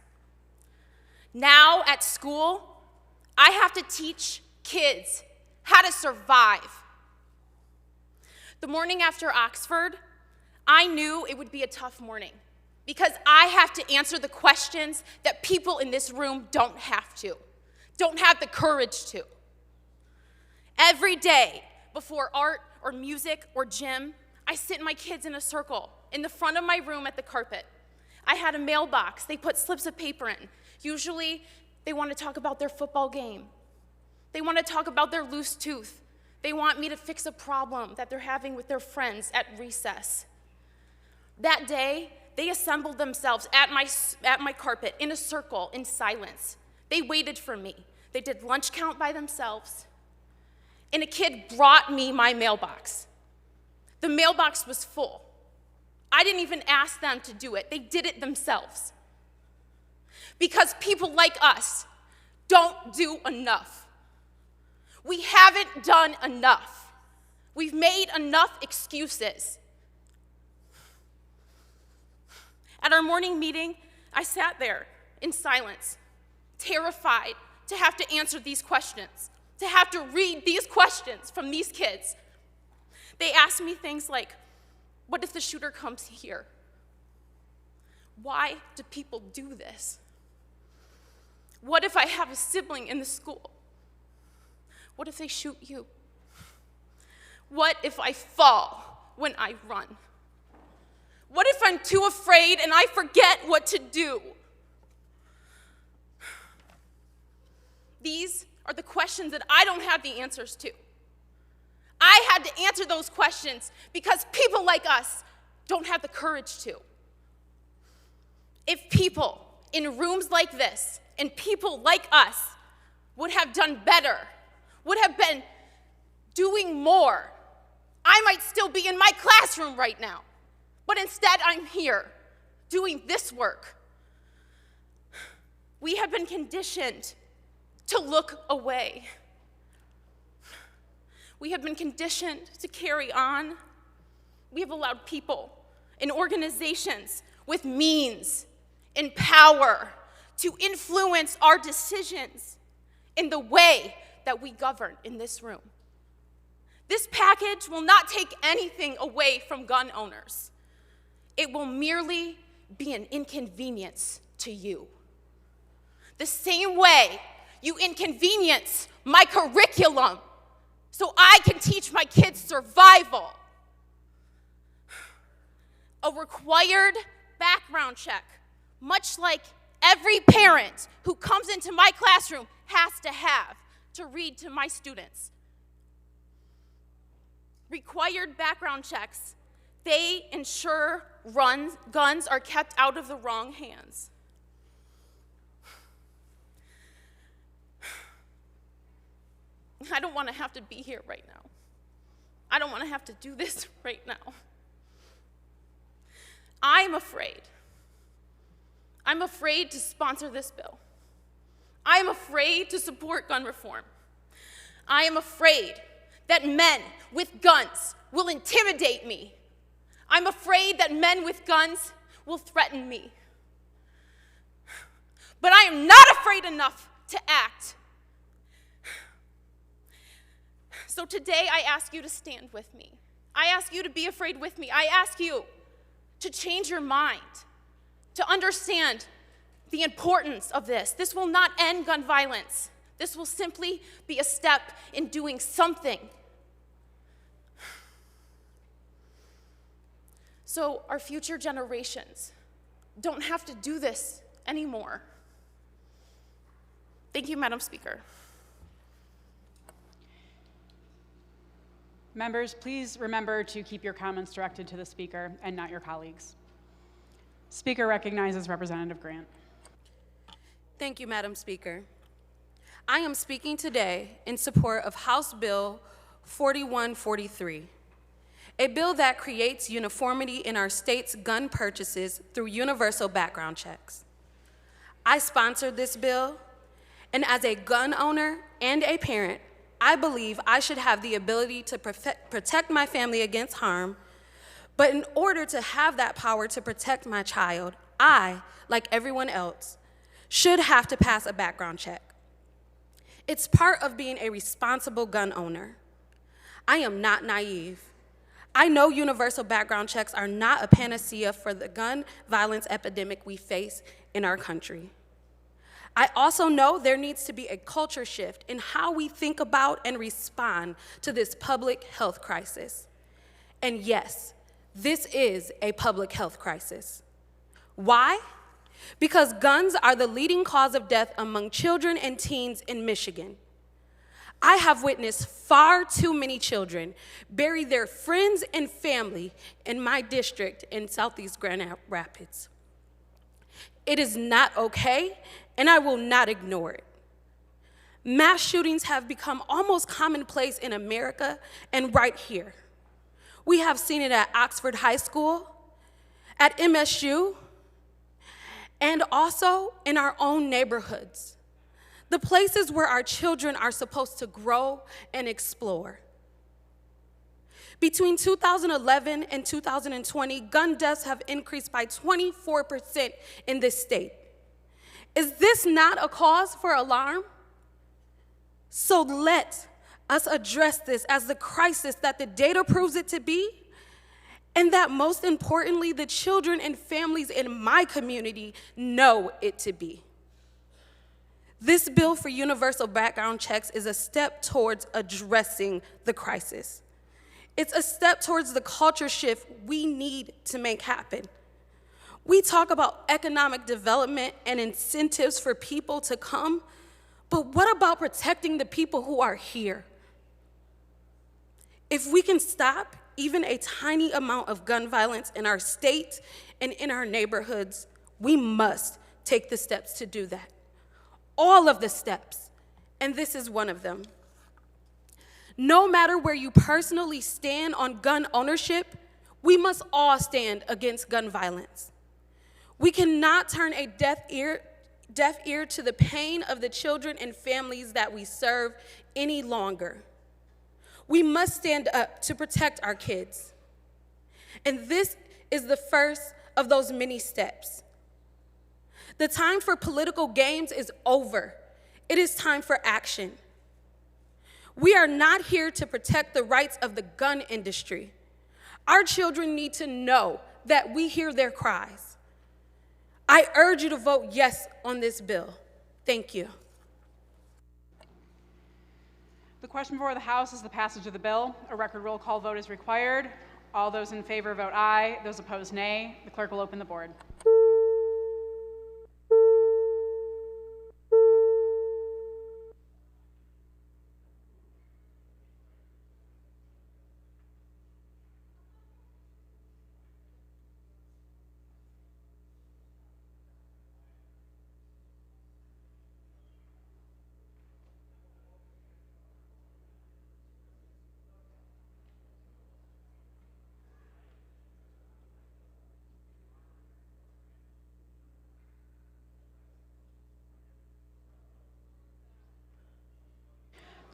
E: Now at school, I have to teach kids how to survive. The morning after Oxford, I knew it would be a tough morning because I have to answer the questions that people in this room don't have the courage to. Every day before art or music or gym, I sit my kids in a circle in the front of my room at the carpet. I had a mailbox. They put slips of paper in. Usually, they want to talk about their football game. They want to talk about their loose tooth. They want me to fix a problem that they're having with their friends at recess. That day, they assembled themselves at my carpet in a circle in silence. They waited for me. They did lunch count by themselves. And a kid brought me my mailbox. The mailbox was full. I didn't even ask them to do it. They did it themselves. Because people like us don't do enough. We haven't done enough. We've made enough excuses. At our morning meeting, I sat there in silence, terrified to have to answer these questions, to have to read these questions from these kids. They asked me things like, what if the shooter comes here? Why do people do this? What if I have a sibling in the school? What if they shoot you? What if I fall when I run? What if I'm too afraid and I forget what to do? These are the questions that I don't have the answers to. I had to answer those questions because people like us don't have the courage to. If people in rooms like this and people like us would have done better, would have been doing more, I might still be in my classroom right now. But instead, I'm here doing this work. We have been conditioned to look away. We have been conditioned to carry on. We have allowed people and organizations with means and power to influence our decisions in the way that we govern in this room. This package will not take anything away from gun owners. It will merely be an inconvenience to you. The same way you inconvenience my curriculum so I can teach my kids survival. A required background check, much like every parent who comes into my classroom has to have to read to my students. Required background checks, they ensure guns are kept out of the wrong hands. I don't want to have to be here right now. I don't want to have to do this right now. I'm afraid. I'm afraid to sponsor this bill. I'm afraid to support gun reform. I am afraid that men with guns will intimidate me. I'm afraid that men with guns will threaten me. But I am not afraid enough to act. So today I ask you to stand with me. I ask you to be afraid with me. I ask you to change your mind, to understand the importance of this. This will not end gun violence. This will simply be a step in doing something. So our future generations don't have to do this anymore. Thank you, Madam Speaker.
O: Members, please remember to keep your comments directed to the speaker and not your colleagues. Speaker recognizes Representative Grant.
E: Thank you, Madam Speaker. I am speaking today in support of House Bill 4143, a bill that creates uniformity in our state's gun purchases through universal background checks. I sponsored this bill, and as a gun owner and a parent, I believe I should have the ability to protect my family against harm, but in order to have that power to protect my child, I, like everyone else, should have to pass a background check. It's part of being a responsible gun owner. I am not naive. I know universal background checks are not a panacea for the gun violence epidemic we face in our country. I also know there needs to be a culture shift in how we think about and respond to this public health crisis. And yes, this is a public health crisis. Why? Because guns are the leading cause of death among children and teens in Michigan. I have witnessed far too many children bury their friends and family in my district in Southeast Grand Rapids. It is not okay, and I will not ignore it. Mass shootings have become almost commonplace in America and right here. We have seen it at Oxford High School, at MSU, and also in our own neighborhoods, the places where our children are supposed to grow and explore. Between 2011 and 2020, gun deaths have increased by 24% in this state. Is this not a cause for alarm? So let us address this as the crisis that the data proves it to be, and that most importantly, the children and families in my community know it to be. This bill for universal background checks is a step towards addressing the crisis. It's a step towards the culture shift we need to make happen. We talk about economic development and incentives for people to come, but what about protecting the people who are here? If we can stop even a tiny amount of gun violence in our state and in our neighborhoods, we must take the steps to do that. All of the steps, and this is one of them. No matter where you personally stand on gun ownership, we must all stand against gun violence. We cannot turn a deaf ear to the pain of the children and families that we serve any longer. We must stand up to protect our kids. And this is the first of those many steps. The time for political games is over. It is time for action. We are not here to protect the rights of the gun industry. Our children need to know that we hear their cries. I urge you to vote yes on this bill. Thank you.
O: The question before the House is the passage of the bill. A record roll call vote is required. All those in favor vote aye. Those opposed, nay. The clerk will open the board.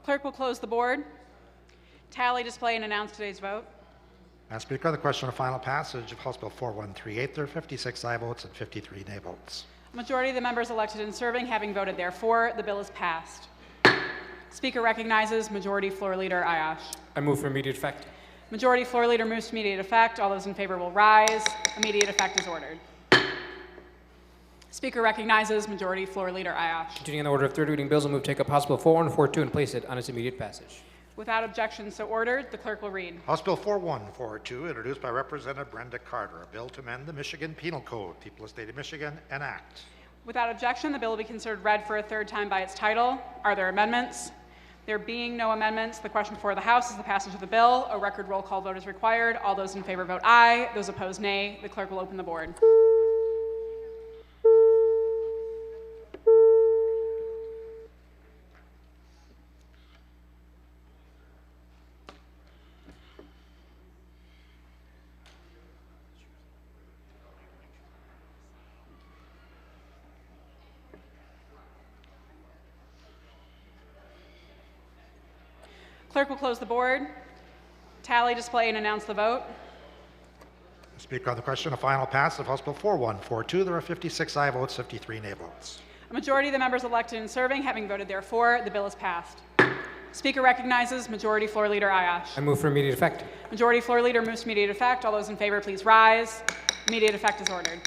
O: Clerk will close the board. Tally, display, and announce today's vote.
C: Madam Speaker, the question of final passage of House Bill 4138, there are 56 aye votes and 53 nay votes.
O: A majority of the members elected and serving having voted therefore, the bill is passed. Speaker recognizes Majority Floor Leader Ayash.
J: I move for immediate effect.
O: Majority Floor Leader moves to immediate effect. All those in favor will rise. Immediate effect is ordered. Speaker recognizes Majority Floor Leader Ayash.
J: Continuing on the order of third reading bills, I'll move to take up House Bill 4142 and place it on its immediate passage.
O: Without objection, so ordered. The clerk will read.
C: House Bill 4142, introduced by Representative Brenda Carter, a bill to amend the Michigan Penal Code, People of the State of Michigan, enact.
O: Without objection, the bill will be considered read for a third time by its title. Are there amendments? There being no amendments, the question before the House is the passage of the bill. A record roll call vote is required. All those in favor vote aye. Those opposed, nay. The clerk will open the board. Clerk will close the board, tally, display, and announce the vote.
C: Speaker, on the question of final passage of House Bill 4142, there are 56 aye votes, 53 nay votes.
O: A majority of the members elected and serving having voted therefore, the bill is passed. Speaker recognizes Majority Floor Leader Ayash.
J: I move for immediate effect.
O: Majority Floor Leader moves to immediate effect. All those in favor, please rise. Immediate effect is ordered.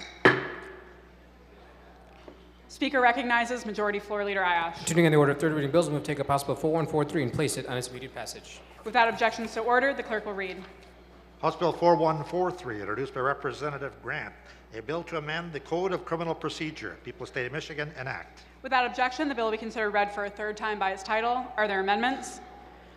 O: Speaker recognizes Majority Floor Leader Ayash.
J: Continuing on the order of third reading bills, I move to take up House Bill 4143 and place it on its immediate passage.
O: Without objection, so ordered. The clerk will read.
C: House Bill 4143, introduced by Representative Grant, a bill to amend the Code of Criminal Procedure, People of the State of Michigan, enact.
O: Without objection, the bill will be considered read for a third time by its title. Are there amendments?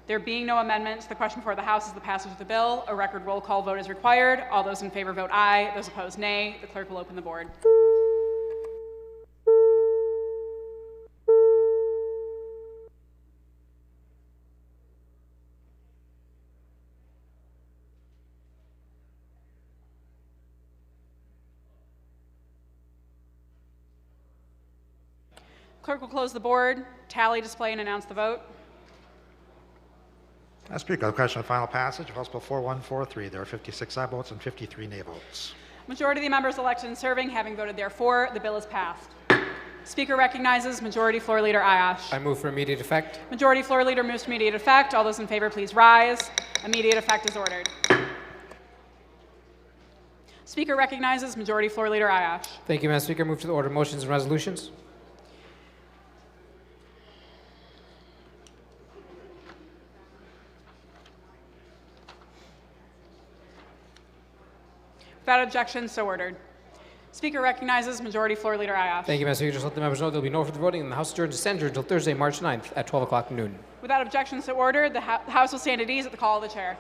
O: There being no amendments, the question before the House is the passage of the bill. A record roll call vote is required. All those in favor vote aye. Those opposed, nay. The clerk will open the board. Clerk will close the board, tally, display, and announce the vote.
C: Speaker, on the question of final passage of House Bill 4143, there are 56 aye votes and 53 nay votes.
O: Majority of the members elected and serving having voted therefore, the bill is passed. Speaker recognizes Majority Floor Leader Ayash.
J: I move for immediate effect.
O: Majority Floor Leader moves to immediate effect. All those in favor, please rise. Immediate effect is ordered. Speaker recognizes Majority Floor Leader Ayash.
J: Thank you, Madam Speaker. Move to the order of motions and resolutions.
O: Without objection, so ordered. Speaker recognizes Majority Floor Leader Ayash.
J: Thank you, Madam Speaker. Just let the members know there will be no further voting, and the House adjourns to stand until Thursday, March 9th at 12 o'clock noon.
O: Without objection, so ordered. The House will stand at ease at the call of the chair.